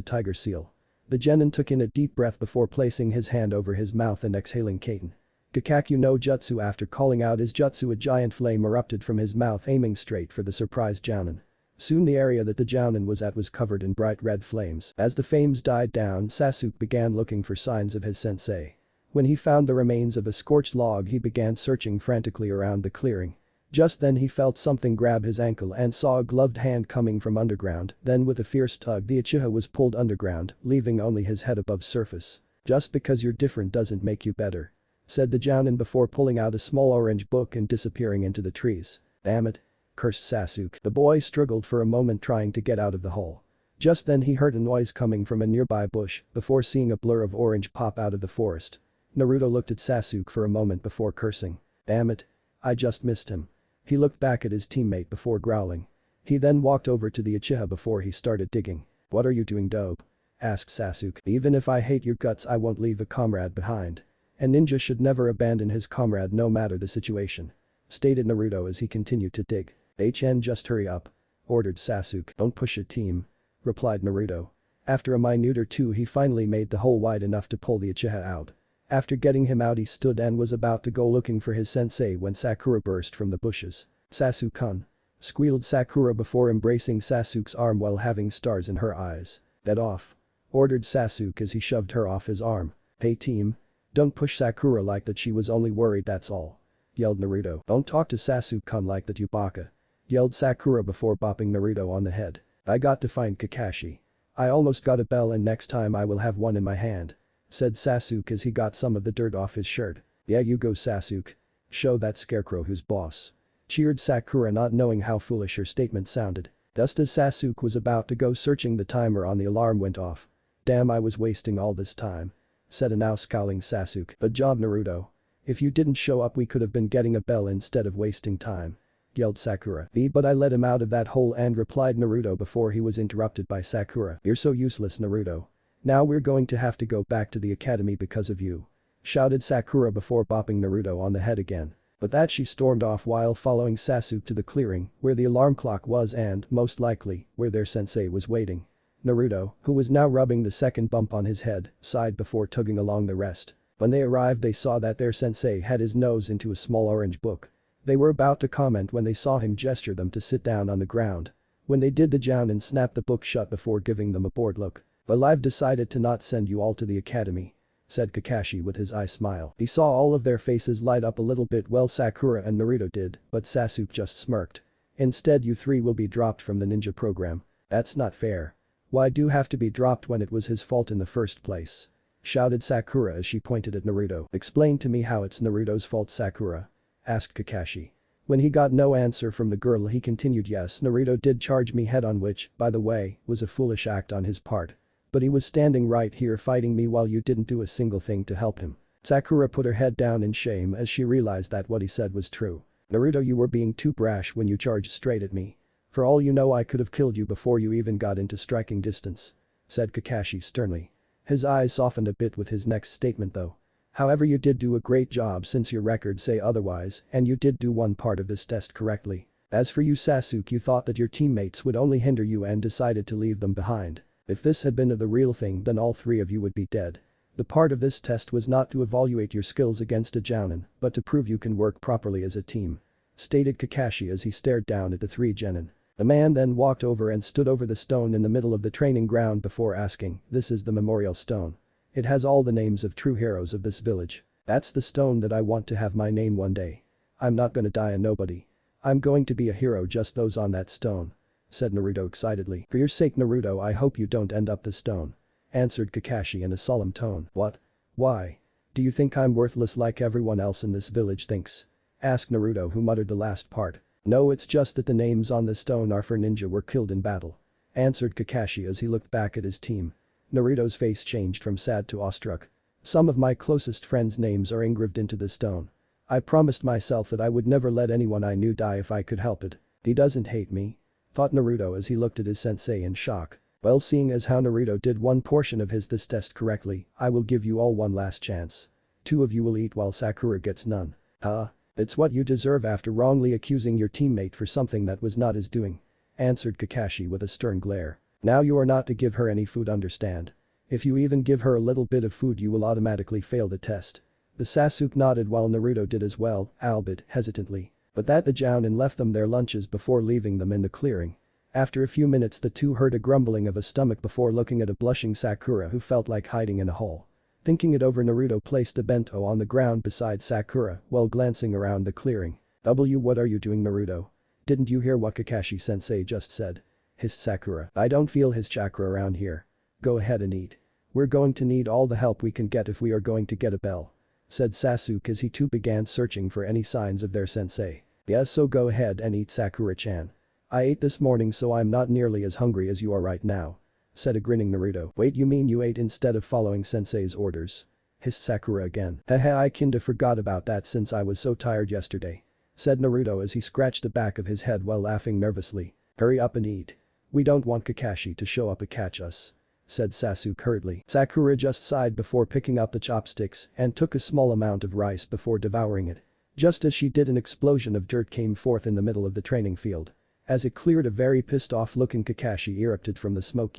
tiger seal. The genin took in a deep breath before placing his hand over his mouth and exhaling katen. Kakakyu no jutsu. After calling out his jutsu, a giant flame erupted from his mouth, aiming straight for the surprised jounin. Soon the area that the jounin was at was covered in bright red flames. As the flames died down, Sasuke began looking for signs of his sensei. When he found the remains of a scorched log, he began searching frantically around the clearing. Just then he felt something grab his ankle and saw a gloved hand coming from underground. Then with a fierce tug, the Uchiha was pulled underground, leaving only his head above surface. "Just because you're different doesn't make you better," said the jounin before pulling out a small orange book and disappearing into the trees. "Damn it," cursed Sasuke. The boy struggled for a moment trying to get out of the hole. Just then he heard a noise coming from a nearby bush before seeing a blur of orange pop out of the forest. Naruto looked at Sasuke for a moment before cursing. "Damn it. I just missed him." He looked back at his teammate before growling. He then walked over to the Uchiha before he started digging. "What are you doing, dope?" asked Sasuke. "Even if I hate your guts, I won't leave a comrade behind. A ninja should never abandon his comrade no matter the situation," stated Naruto as he continued to dig. Just hurry up," ordered Sasuke. "Don't push it, team," replied Naruto. After a minute or two, he finally made the hole wide enough to pull the Uchiha out. After getting him out, he stood and was about to go looking for his sensei when Sakura burst from the bushes. "Sasuke-kun," squealed Sakura before embracing Sasuke's arm while having stars in her eyes. "Get off," ordered Sasuke as he shoved her off his arm. "Hey team. Don't push Sakura like that, she was only worried, that's all," yelled Naruto. "Don't talk to Sasuke-kun like that, you baka," yelled Sakura before bopping Naruto on the head. "I got to find Kakashi. I almost got a bell and next time I will have one in my hand," said Sasuke as he got some of the dirt off his shirt. "Yeah, you go, Sasuke. Show that scarecrow who's boss," cheered Sakura, not knowing how foolish her statement sounded. Just as Sasuke was about to go searching, the timer on the alarm went off. "Damn, I was wasting all this time," said a now scowling Sasuke. "Good job, Naruto. If you didn't show up, we could have been getting a bell instead of wasting time," yelled Sakura. "But I let him out of that hole," and replied Naruto before he was interrupted by Sakura. "You're so useless, Naruto. Now we're going to have to go back to the academy because of you," shouted Sakura before bopping Naruto on the head again. But that she stormed off while following Sasuke to the clearing where the alarm clock was and, most likely, where their sensei was waiting. Naruto, who was now rubbing the second bump on his head, sighed before tugging along the rest. When they arrived, they saw that their sensei had his nose into a small orange book. They were about to comment when they saw him gesture them to sit down on the ground. When they did, the jounin snapped the book shut before giving them a bored look. "Well, I've decided to not send you all to the academy," said Kakashi with his eye smile. He saw all of their faces light up a little bit. Well, Sakura and Naruto did, but Sasuke just smirked. "Instead, you three will be dropped from the ninja program." "That's not fair. Why do you have to be dropped when it was his fault in the first place?" shouted Sakura as she pointed at Naruto. "Explain to me how it's Naruto's fault, Sakura," asked Kakashi. When he got no answer from the girl, he continued, "Yes, Naruto did charge me head on, which, by the way, was a foolish act on his part. But he was standing right here fighting me while you didn't do a single thing to help him." Sakura put her head down in shame as she realized that what he said was true. "Naruto, you were being too brash when you charged straight at me. For all you know, I could have killed you before you even got into striking distance," said Kakashi sternly. His eyes softened a bit with his next statement though. "However, you did do a great job since your records say otherwise, and you did do one part of this test correctly. As for you, Sasuke, you thought that your teammates would only hinder you and decided to leave them behind. If this had been the real thing, then all three of you would be dead. The part of this test was not to evaluate your skills against a jounin, but to prove you can work properly as a team," stated Kakashi as he stared down at the three genin. The man then walked over and stood over the stone in the middle of the training ground before asking, "This is the memorial stone. It has all the names of true heroes of this village. That's the stone that I want to have my name one day. I'm not gonna die a nobody. I'm going to be a hero, just those on that stone," said Naruto excitedly. "For your sake, Naruto, I hope you don't end up the stone," answered Kakashi in a solemn tone. "What? Why? Do you think I'm worthless like everyone else in this village thinks?" asked Naruto, who muttered the last part. "No, it's just that the names on the stone are for ninja were killed in battle," answered Kakashi as he looked back at his team. Naruto's face changed from sad to awestruck. "Some of my closest friends' names are engraved into the stone. I promised myself that I would never let anyone I knew die if I could help it. He doesn't hate me?" thought Naruto as he looked at his sensei in shock. "Well, seeing as how Naruto did one portion of this test correctly, I will give you all one last chance. Two of you will eat while Sakura gets none," Huh? It's what you deserve after wrongly accusing your teammate for something that was not his doing. Answered Kakashi with a stern glare. Now you are not to give her any food, understand? If you even give her a little bit of food you will automatically fail the test. The Sasuke nodded while Naruto did as well, albeit hesitantly. But that the Jounin left them their lunches before leaving them in the clearing. After a few minutes the two heard a grumbling of a stomach before looking at a blushing Sakura who felt like hiding in a hole. Thinking it over, Naruto placed a bento on the ground beside Sakura while glancing around the clearing. What are you doing, Naruto? Didn't you hear what Kakashi-sensei just said? Hissed Sakura. I don't feel his chakra around here. Go ahead and eat. We're going to need all the help we can get if we are going to get a bell. Said Sasuke as he too began searching for any signs of their sensei. Yes, so go ahead and eat, Sakura-chan. I ate this morning so I'm not nearly as hungry as you are right now. Said a grinning Naruto. Wait, you mean you ate instead of following sensei's orders? Hissed Sakura again. Haha, I kinda forgot about that since I was so tired yesterday. Said Naruto as he scratched the back of his head while laughing nervously. Hurry up and eat. We don't want Kakashi to show up and catch us. Said Sasuke hurriedly. Sakura just sighed before picking up the chopsticks and took a small amount of rice before devouring it. Just as she did, an explosion of dirt came forth in the middle of the training field. As it cleared, a very pissed off looking Kakashi erupted from the smoke.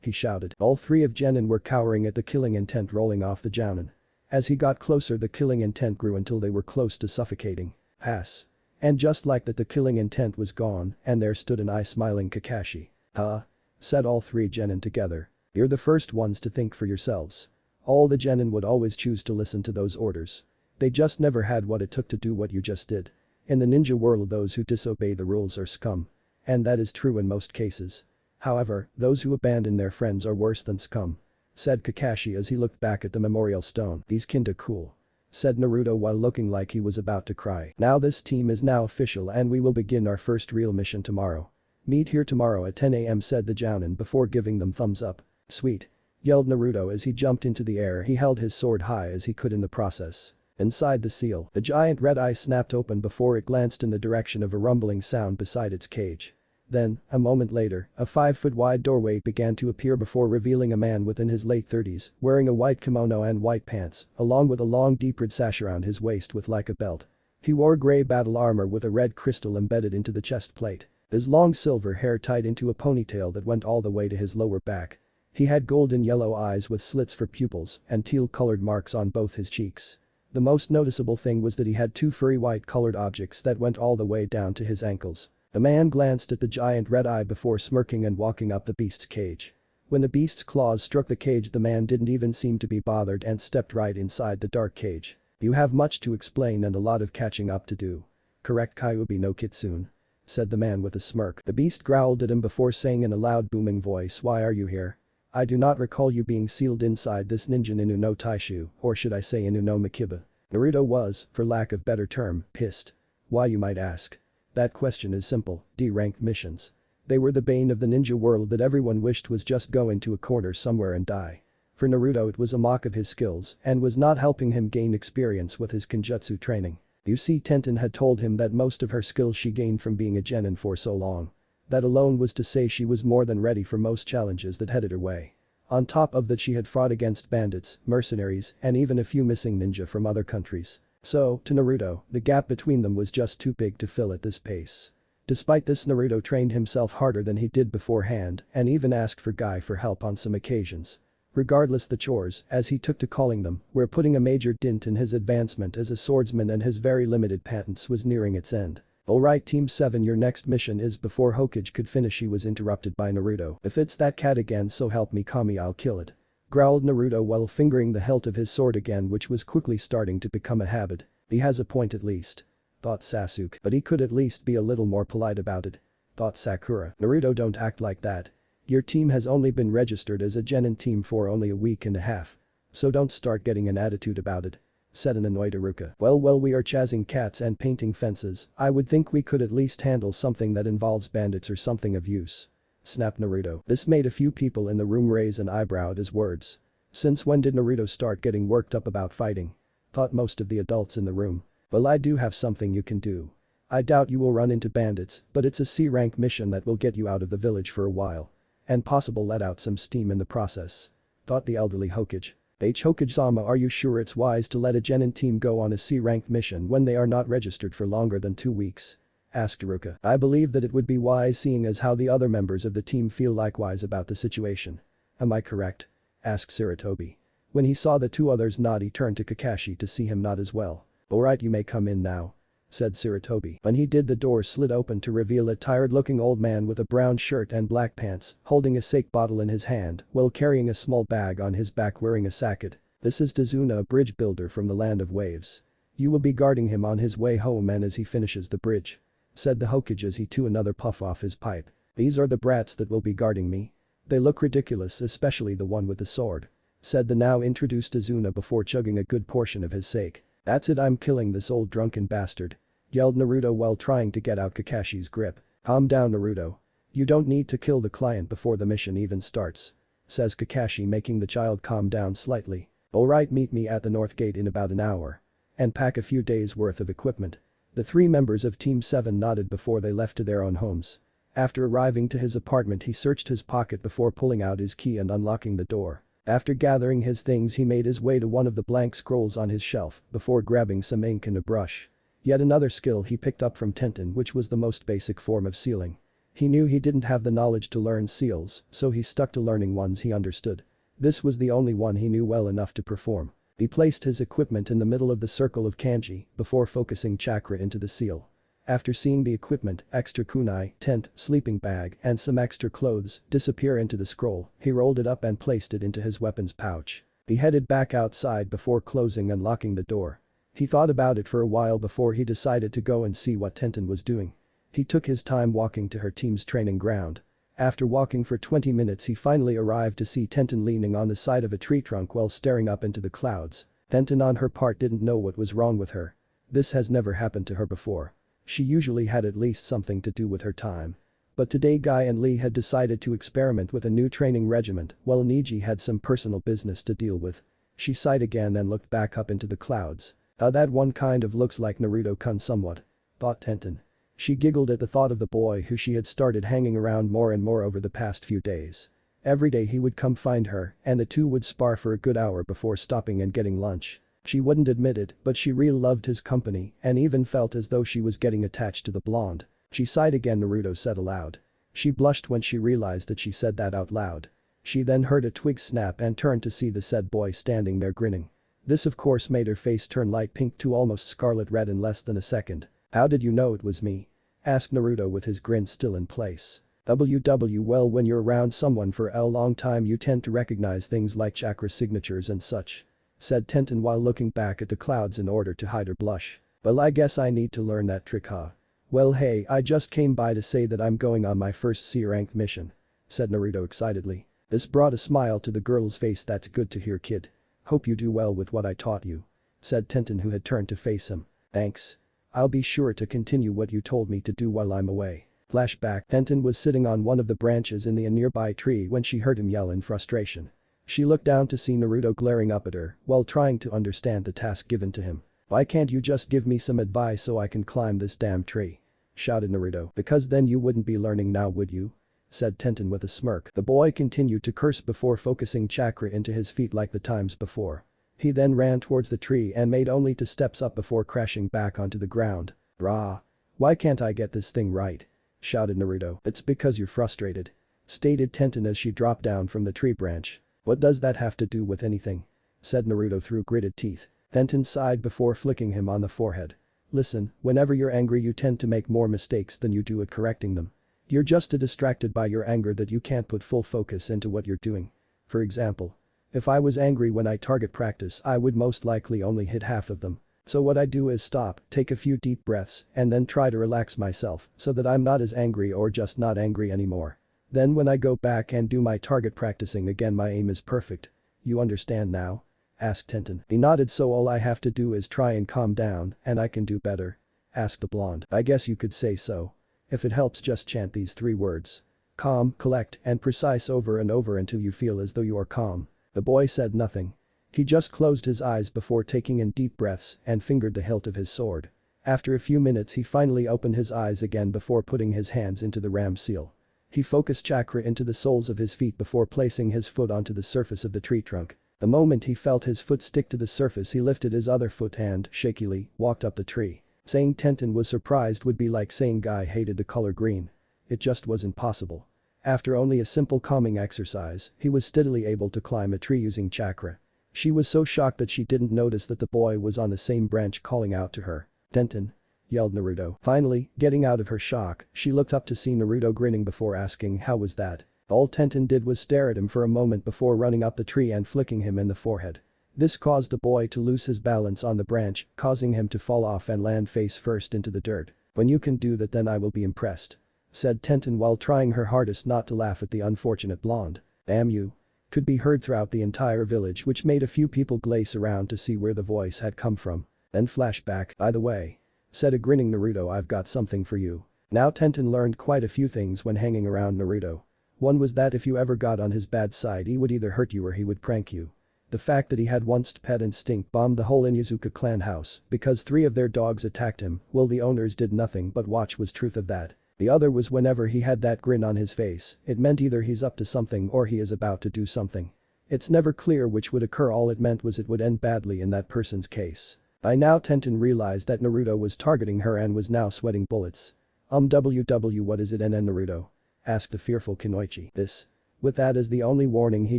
He shouted. All three of Genin were cowering at the killing intent rolling off the Jounin. As he got closer the killing intent grew until they were close to suffocating. Pass. And just like that the killing intent was gone and there stood an eye-smiling Kakashi. Huh? Said all three Genin together. You're the first ones to think for yourselves. All the Genin would always choose to listen to those orders. They just never had what it took to do what you just did. In the ninja world those who disobey the rules are scum. And that is true in most cases. However, those who abandon their friends are worse than scum. Said Kakashi as he looked back at the memorial stone. He's kinda cool. Said Naruto while looking like he was about to cry. Now this team is now official and we will begin our first real mission tomorrow. Meet here tomorrow at 10 AM, said the Jounin before giving them thumbs up. Sweet. Yelled Naruto as he jumped into the air. He held his sword high as he could in the process. Inside the seal, the giant red eye snapped open before it glanced in the direction of a rumbling sound beside its cage. Then, a moment later, a 5-foot-wide doorway began to appear before revealing a man within his late 30s, wearing a white kimono and white pants, along with a long deep red sash around his waist with like a belt. He wore gray battle armor with a red crystal embedded into the chest plate. His long silver hair tied into a ponytail that went all the way to his lower back. He had golden yellow eyes with slits for pupils and teal-colored marks on both his cheeks. The most noticeable thing was that he had two furry white-colored objects that went all the way down to his ankles. The man glanced at the giant red eye before smirking and walking up the beast's cage. When the beast's claws struck the cage the man didn't even seem to be bothered and stepped right inside the dark cage. You have much to explain and a lot of catching up to do. Correct, Kyuubi no Kitsune? Said the man with a smirk. The beast growled at him before saying in a loud booming voice, why are you here? I do not recall you being sealed inside this ninja Inu no Taishu, or should I say Inu no Makiba. Naruto was, for lack of better term, pissed. Why, you might ask? That question is simple, D-ranked missions. They were the bane of the ninja world that everyone wished was just go into a corner somewhere and die. For Naruto it was a mock of his skills and was not helping him gain experience with his kenjutsu training. You see, Tenten had told him that most of her skills she gained from being a genin for so long. That alone was to say she was more than ready for most challenges that headed her way. On top of that she had fought against bandits, mercenaries, and even a few missing ninja from other countries. So, to Naruto, the gap between them was just too big to fill at this pace. Despite this, Naruto trained himself harder than he did beforehand and even asked for Guy for help on some occasions. Regardless, the chores, as he took to calling them, were putting a major dent in his advancement as a swordsman and his very limited patents was nearing its end. Alright Team 7, your next mission is. Before Hokage could finish he was interrupted by Naruto. If it's that cat again, so help me Kami, I'll kill it. Growled Naruto while fingering the hilt of his sword again, which was quickly starting to become a habit. He has a point at least. Thought Sasuke, but he could at least be a little more polite about it. Thought Sakura. Naruto, don't act like that. Your team has only been registered as a genin team for only a week and a half. So don't start getting an attitude about it. Said an annoyed Iruka. Well, we are chasing cats and painting fences. I would think we could at least handle something that involves bandits or something of use. Snapped Naruto. This made a few people in the room raise an eyebrow at his words. Since when did Naruto start getting worked up about fighting? Thought most of the adults in the room. Well, I do have something you can do. I doubt you will run into bandits, but it's a C-rank mission that will get you out of the village for a while. And possible let out some steam in the process. Thought the elderly Hokage. Hokage-sama, are you sure it's wise to let a genin team go on a C-ranked mission when they are not registered for longer than 2 weeks? Asked Iruka. I believe that it would be wise seeing as how the other members of the team feel likewise about the situation. Am I correct? Asked Sarutobi. When he saw the 2 others nod, he turned to Kakashi to see him nod as well. Alright, you may come in now, said Sarutobi. When he did, the door slid open to reveal a tired-looking old man with a brown shirt and black pants, holding a sake bottle in his hand while carrying a small bag on his back wearing a sacket. This is Tazuna, a bridge builder from the Land of Waves. You will be guarding him on his way home and as he finishes the bridge, said the Hokage as he took another puff off his pipe. These are the brats that will be guarding me. They look ridiculous, especially the one with the sword, said the now introduced Tazuna before chugging a good portion of his sake. That's it, I'm killing this old drunken bastard, yelled Naruto while trying to get out Kakashi's grip. Calm down, Naruto. You don't need to kill the client before the mission even starts, says Kakashi, making the child calm down slightly. Alright, meet me at the North Gate in about an hour. And pack a few days worth of equipment. The 3 members of Team 7 nodded before they left to their own homes. After arriving to his apartment, he searched his pocket before pulling out his key and unlocking the door. After gathering his things, he made his way to one of the blank scrolls on his shelf before grabbing some ink and a brush. Yet another skill he picked up from Tenten, which was the most basic form of sealing. He knew he didn't have the knowledge to learn seals, so he stuck to learning ones he understood. This was the only one he knew well enough to perform. He placed his equipment in the middle of the circle of kanji before focusing chakra into the seal. After seeing the equipment, extra kunai, tent, sleeping bag, and some extra clothes disappear into the scroll, he rolled it up and placed it into his weapons pouch. He headed back outside before closing and locking the door. He thought about it for a while before he decided to go and see what Tenten was doing. He took his time walking to her team's training ground. After walking for 20 minutes, he finally arrived to see Tenten leaning on the side of a tree trunk while staring up into the clouds. Tenten on her part didn't know what was wrong with her. This has never happened to her before. She usually had at least something to do with her time. But today Guy and Lee had decided to experiment with a new training regiment while Niji had some personal business to deal with. She sighed again and looked back up into the clouds. That one kind of looks like Naruto-kun somewhat, thought Tenten. She giggled at the thought of the boy who she had started hanging around more and more over the past few days. Every day he would come find her and the 2 would spar for a good hour before stopping and getting lunch. She wouldn't admit it, but she really loved his company and even felt as though she was getting attached to the blonde. She sighed again, Naruto said aloud. She blushed when she realized that she said that out loud. She then heard a twig snap and turned to see the said boy standing there grinning. This of course made her face turn light pink to almost scarlet red in less than a second. How did you know it was me? Asked Naruto with his grin still in place. Well, when you're around someone for a long time you tend to recognize things like chakra signatures and such, said Tenten while looking back at the clouds in order to hide her blush. Well, I guess I need to learn that trick, huh? Well, hey, I just came by to say that I'm going on my first C-ranked mission, said Naruto excitedly. This brought a smile to the girl's face. That's good to hear, kid. Hope you do well with what I taught you, said Tenten, who had turned to face him. Thanks. I'll be sure to continue what you told me to do while I'm away. Flashback. Tenten was sitting on one of the branches in the nearby tree when she heard him yell in frustration. She looked down to see Naruto glaring up at her while trying to understand the task given to him. Why can't you just give me some advice so I can climb this damn tree? Shouted Naruto. Because then you wouldn't be learning now, would you? Said Tenten with a smirk. The boy continued to curse before focusing chakra into his feet like the times before. He then ran towards the tree and made only 2 steps up before crashing back onto the ground. Brah. Why can't I get this thing right? Shouted Naruto. It's because you're frustrated, stated Tenten as she dropped down from the tree branch. What does that have to do with anything? Said Naruto through gritted teeth. Tenten sighed before flicking him on the forehead. Listen, whenever you're angry you tend to make more mistakes than you do at correcting them. You're just too distracted by your anger that you can't put full focus into what you're doing. For example, if I was angry when I target practice I would most likely only hit half of them. So what I do is stop, take a few deep breaths, and then try to relax myself so that I'm not as angry or just not angry anymore. Then when I go back and do my target practicing again my aim is perfect. You understand now? Asked Tenten. He nodded. So all I have to do is try and calm down and I can do better? Asked the blonde. I guess you could say so. If it helps, just chant these 3 words. Calm, collect, and precise over and over until you feel as though you are calm. The boy said nothing. He just closed his eyes before taking in deep breaths and fingered the hilt of his sword. After a few minutes he finally opened his eyes again before putting his hands into the ram seal. He focused chakra into the soles of his feet before placing his foot onto the surface of the tree trunk. The moment he felt his foot stick to the surface, he lifted his other foot and, shakily, walked up the tree. Saying Tenten was surprised would be like saying Guy hated the color green. It just wasn't possible. After only a simple calming exercise, he was steadily able to climb a tree using chakra. She was so shocked that she didn't notice that the boy was on the same branch calling out to her. "Tenten!" yelled Naruto. Finally, getting out of her shock, she looked up to see Naruto grinning before asking how was that. All Tenten did was stare at him for a moment before running up the tree and flicking him in the forehead. This caused the boy to lose his balance on the branch, causing him to fall off and land face first into the dirt. "When you can do that, then I will be impressed," said Tenten while trying her hardest not to laugh at the unfortunate blonde. "Damn you," could be heard throughout the entire village, which made a few people glaze around to see where the voice had come from. Then flashback. "By the way," said a grinning Naruto, "I've got something for you." Now Tenten learned quite a few things when hanging around Naruto. One was that if you ever got on his bad side, he would either hurt you or he would prank you. The fact that he had once pet and stink bombed the whole Inuzuka clan house because 3 of their dogs attacked him while the owners did nothing but watch was truth of that. The other was whenever he had that grin on his face, it meant either he's up to something or he is about to do something. It's never clear which would occur, all it meant was it would end badly in that person's case. By now Tenten realized that Naruto was targeting her and was now sweating bullets. What is it NN Naruto?" asked the fearful Kunoichi. "This." With that as the only warning, he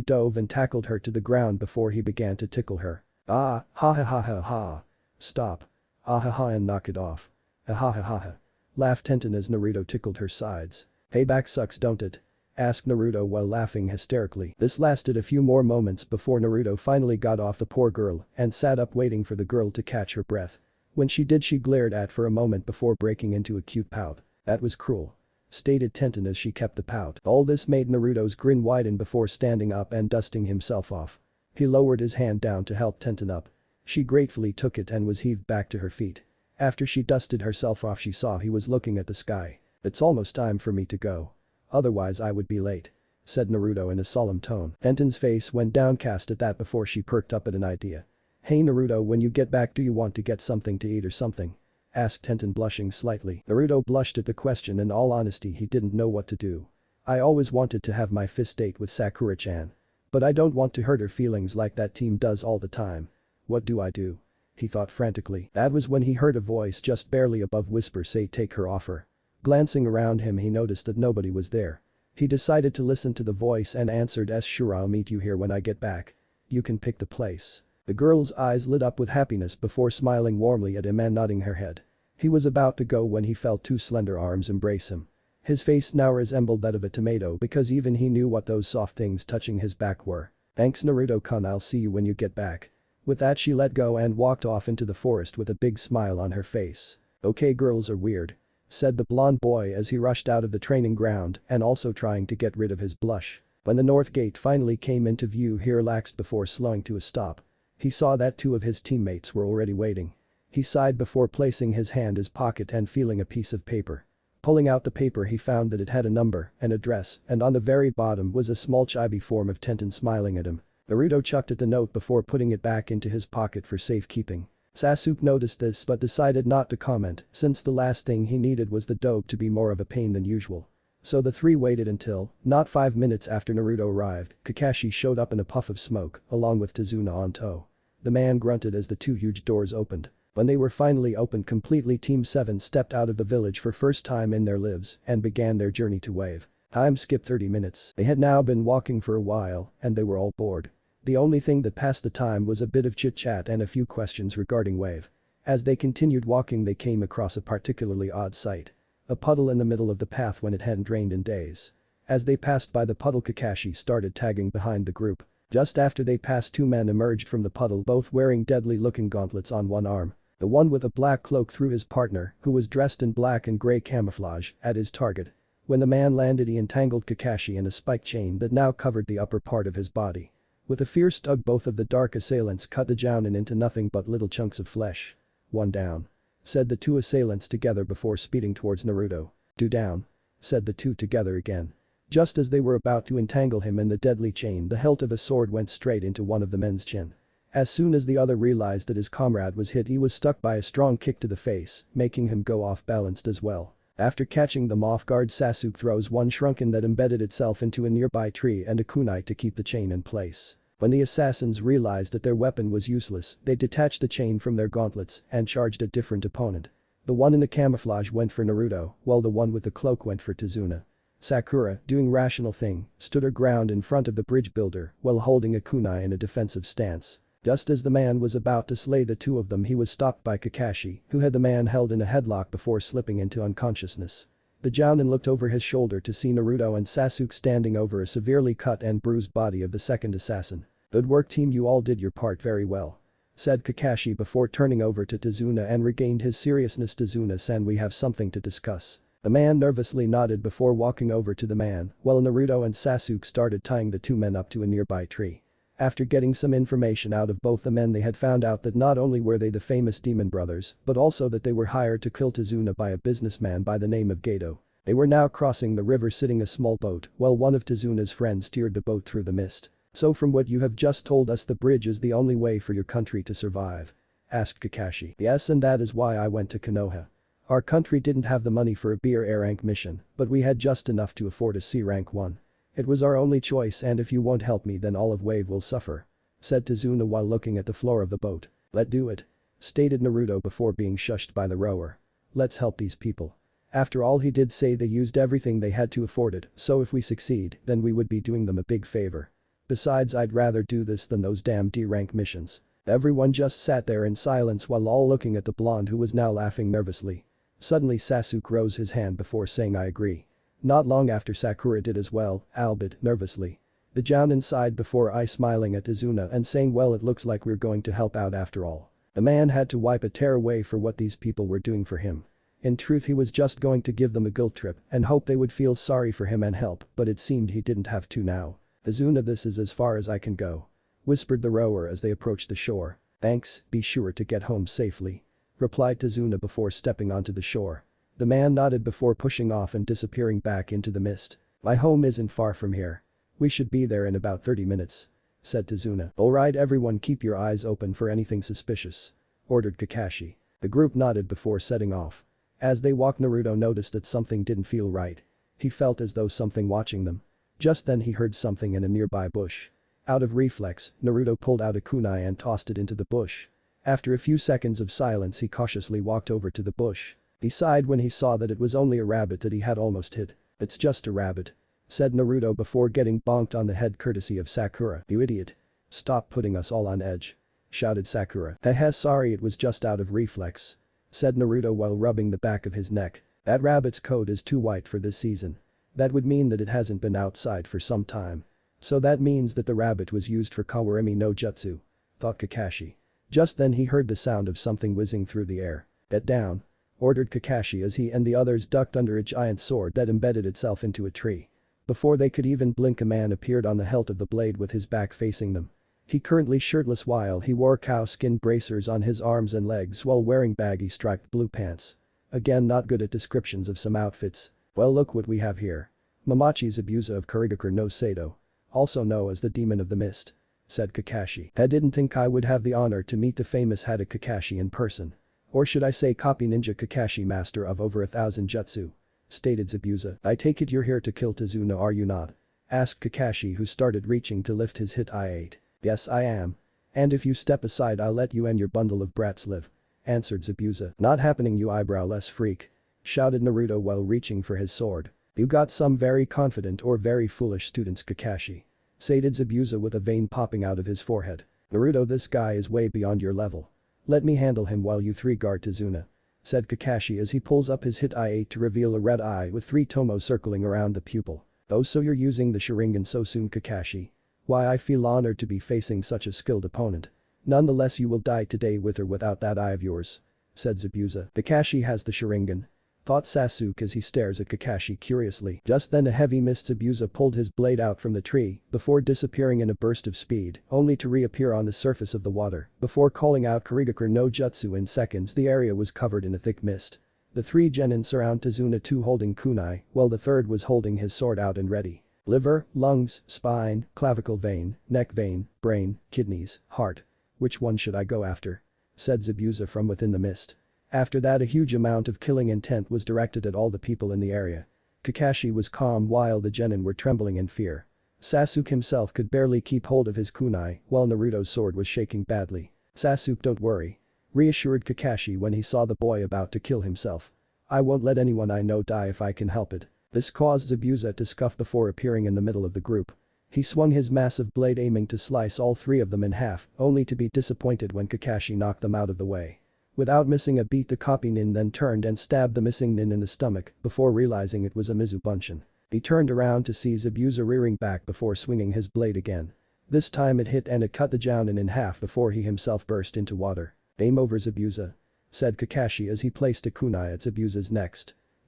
dove and tackled her to the ground before he began to tickle her. "Ah, ha ha ha ha ha. Stop. Ah ha ha and knock it off. Ah ha ha ha ha," laughed Tenten as Naruto tickled her sides. "Payback sucks, don't it?" asked Naruto while laughing hysterically. This lasted a few more moments before Naruto finally got off the poor girl and sat up waiting for the girl to catch her breath. When she did, she glared at for a moment before breaking into a cute pout. "That was cruel," stated Tenten as she kept the pout. All this made Naruto's grin widen before standing up and dusting himself off. He lowered his hand down to help Tenten up. She gratefully took it and was heaved back to her feet. After she dusted herself off, she saw he was looking at the sky. "It's almost time for me to go. Otherwise I would be late," said Naruto in a solemn tone. Tenten's face went downcast at that before she perked up at an idea. "Hey Naruto, when you get back, do you want to get something to eat or something?" asked Tenten, blushing slightly. Naruto blushed at the question. In all honesty, he didn't know what to do. "I always wanted to have my fist date with Sakura-chan. But I don't want to hurt her feelings like that team does all the time. What do I do?" he thought frantically. That was when he heard a voice just barely above whisper say, "Take her offer." Glancing around him, he noticed that nobody was there. He decided to listen to the voice and answered, "Sure, I'll meet you here when I get back. You can pick the place." The girl's eyes lit up with happiness before smiling warmly at him and nodding her head. He was about to go when he felt 2 slender arms embrace him. His face now resembled that of a tomato because even he knew what those soft things touching his back were. "Thanks Naruto-kun, I'll see you when you get back." With that, she let go and walked off into the forest with a big smile on her face. "Okay, girls are weird," said the blonde boy as he rushed out of the training ground and also trying to get rid of his blush. When the north gate finally came into view, he relaxed before slowing to a stop. He saw that 2 of his teammates were already waiting. He sighed before placing his hand in his pocket and feeling a piece of paper. Pulling out the paper, he found that it had a number, an address, and on the very bottom was a small chibi form of Tenten smiling at him. Naruto chucked at the note before putting it back into his pocket for safekeeping. Sasuke noticed this but decided not to comment since the last thing he needed was the dope to be more of a pain than usual. So the 3 waited until, not 5 minutes after Naruto arrived, Kakashi showed up in a puff of smoke along with Tazuna on tow. The man grunted as the 2 huge doors opened. When they were finally opened completely, Team 7 stepped out of the village for first time in their lives and began their journey to Wave. Time skipped 30 minutes. They had now been walking for a while and they were all bored. The only thing that passed the time was a bit of chit-chat and a few questions regarding Wave. As they continued walking, they came across a particularly odd sight. A puddle in the middle of the path when it hadn't rained in days. As they passed by the puddle, Kakashi started tagging behind the group. Just after they passed, 2 men emerged from the puddle, both wearing deadly-looking gauntlets on one arm. The one with a black cloak threw his partner, who was dressed in black and gray camouflage, at his target. When the man landed, he entangled Kakashi in a spike chain that now covered the upper part of his body. With a fierce tug, both of the dark assailants cut the jounin into nothing but little chunks of flesh. "One down," said the 2 assailants together before speeding towards Naruto. "2 down," said the 2 together again. Just as they were about to entangle him in the deadly chain, the hilt of a sword went straight into one of the men's chin. As soon as the other realized that his comrade was hit, he was struck by a strong kick to the face, making him go off balanced as well. After catching them off guard, Sasuke throws one shrunken that embedded itself into a nearby tree and a kunai to keep the chain in place. When the assassins realized that their weapon was useless, they detached the chain from their gauntlets and charged a different opponent. The one in the camouflage went for Naruto, while the one with the cloak went for Tazuna. Sakura, doing rational thing, stood her ground in front of the bridge builder while holding a kunai in a defensive stance. Just as the man was about to slay the two of them, he was stopped by Kakashi, who had the man held in a headlock before slipping into unconsciousness. The Jounin looked over his shoulder to see Naruto and Sasuke standing over a severely cut and bruised body of the second assassin. "Good work team, you all did your part very well," said Kakashi before turning over to Tazuna and regained his seriousness. "Tazuna-san, we have something to discuss." The man nervously nodded before walking over to the man, while Naruto and Sasuke started tying the two men up to a nearby tree. After getting some information out of both the men, they had found out that not only were they the famous demon brothers, but also that they were hired to kill Tazuna by a businessman by the name of Gato. They were now crossing the river sitting a small boat while one of Tazuna's friends steered the boat through the mist. "So from what you have just told us, the bridge is the only way for your country to survive?" asked Kakashi. "Yes, and that is why I went to Konoha. Our country didn't have the money for a B or A rank mission, but we had just enough to afford a C rank one. It was our only choice, and if you won't help me then Olive Wave will suffer," said Tazuna while looking at the floor of the boat. "Let's do it," stated Naruto before being shushed by the rower. "Let's help these people. After all, he did say they used everything they had to afford it, so if we succeed, then we would be doing them a big favor. Besides, I'd rather do this than those damn D-rank missions." Everyone just sat there in silence while all looking at the blonde who was now laughing nervously. Suddenly Sasuke rose his hand before saying I agree. Not long after Sakura did as well, albeit nervously. The Jounin sighed before smiling at Tazuna and saying, "Well, it looks like we're going to help out after all." The man had to wipe a tear away for what these people were doing for him. In truth, he was just going to give them a guilt trip and hope they would feel sorry for him and help, but it seemed he didn't have to now. "Tazuna, this is as far as I can go," whispered the rower as they approached the shore. "Thanks, be sure to get home safely," replied Tazuna before stepping onto the shore. The man nodded before pushing off and disappearing back into the mist. "My home isn't far from here. We should be there in about 30 minutes," said Tazuna. "Alright everyone, keep your eyes open for anything suspicious," ordered Kakashi. The group nodded before setting off. As they walked, Naruto noticed that something didn't feel right. He felt as though something watching them. Just then he heard something in a nearby bush. Out of reflex, Naruto pulled out a kunai and tossed it into the bush. After a few seconds of silence, he cautiously walked over to the bush. He sighed when he saw that it was only a rabbit that he had almost hit. "It's just a rabbit," said Naruto before getting bonked on the head courtesy of Sakura. "You idiot. Stop putting us all on edge," shouted Sakura. Sorry, it was just out of reflex," said Naruto while rubbing the back of his neck. "That rabbit's coat is too white for this season. That would mean that it hasn't been outside for some time. So that means that the rabbit was used for Kawarimi no Jutsu," thought Kakashi. Just then he heard the sound of something whizzing through the air. "Get down," ordered Kakashi as he and the others ducked under a giant sword that embedded itself into a tree. Before they could even blink, a man appeared on the hilt of the blade with his back facing them. He currently shirtless while he wore cow skin bracers on his arms and legs while wearing baggy striped blue pants. Again, not good at descriptions of some outfits. "Well, look what we have here. Mamachi Zabuza of Kurigakure no Sato, also known as the Demon of the Mist," said Kakashi. "I didn't think I would have the honor to meet the famous Hada Kakashi in person. Or should I say copy ninja Kakashi, master of over 1,000 jutsu," stated Zabuza. "I take it you're here to kill Tazuna, are you not?" asked Kakashi, who started reaching to lift his hit I-8. "Yes, I am. And if you step aside, I'll let you and your bundle of brats live," answered Zabuza. "Not happening, you eyebrowless freak," shouted Naruto while reaching for his sword. "You got some very confident or very foolish students, Kakashi," stated Zabuza with a vein popping out of his forehead. "Naruto, this guy is way beyond your level. Let me handle him while you three guard Tazuna," said Kakashi as he pulls up his hit I-8 to reveal a red eye with 3 tomos circling around the pupil. "Oh, so you're using the Sharingan so soon, Kakashi? Why, I feel honored to be facing such a skilled opponent. Nonetheless, you will die today with or without that eye of yours," said Zabuza. "Kakashi has the Sharingan," thought Sasuke as he stares at Kakashi curiously. Just then a heavy mist. Zabuza pulled his blade out from the tree before disappearing in a burst of speed, only to reappear on the surface of the water before calling out Kurigakure no Jutsu. In seconds the area was covered in a thick mist. The 3 genin surround Tazuna, 2 holding kunai, while the third was holding his sword out and ready. "Liver, lungs, spine, clavicle vein, neck vein, brain, kidneys, heart. Which one should I go after?" said Zabuza from within the mist. After that, a huge amount of killing intent was directed at all the people in the area. Kakashi was calm while the genin were trembling in fear. Sasuke himself could barely keep hold of his kunai while Naruto's sword was shaking badly. "Sasuke, don't worry," reassured Kakashi when he saw the boy about to kill himself. "I won't let anyone I know die if I can help it." This caused Zabuza to scoff before appearing in the middle of the group. He swung his massive blade aiming to slice all three of them in half, only to be disappointed when Kakashi knocked them out of the way. Without missing a beat, the copy nin then turned and stabbed the missing nin in the stomach before realizing it was a Mizubunshin. He turned around to see Zabuza rearing back before swinging his blade again. This time it hit and it cut the jounin in half before he himself burst into water. "Game over, Zabuza," said Kakashi as he placed a kunai at Zabuza's neck.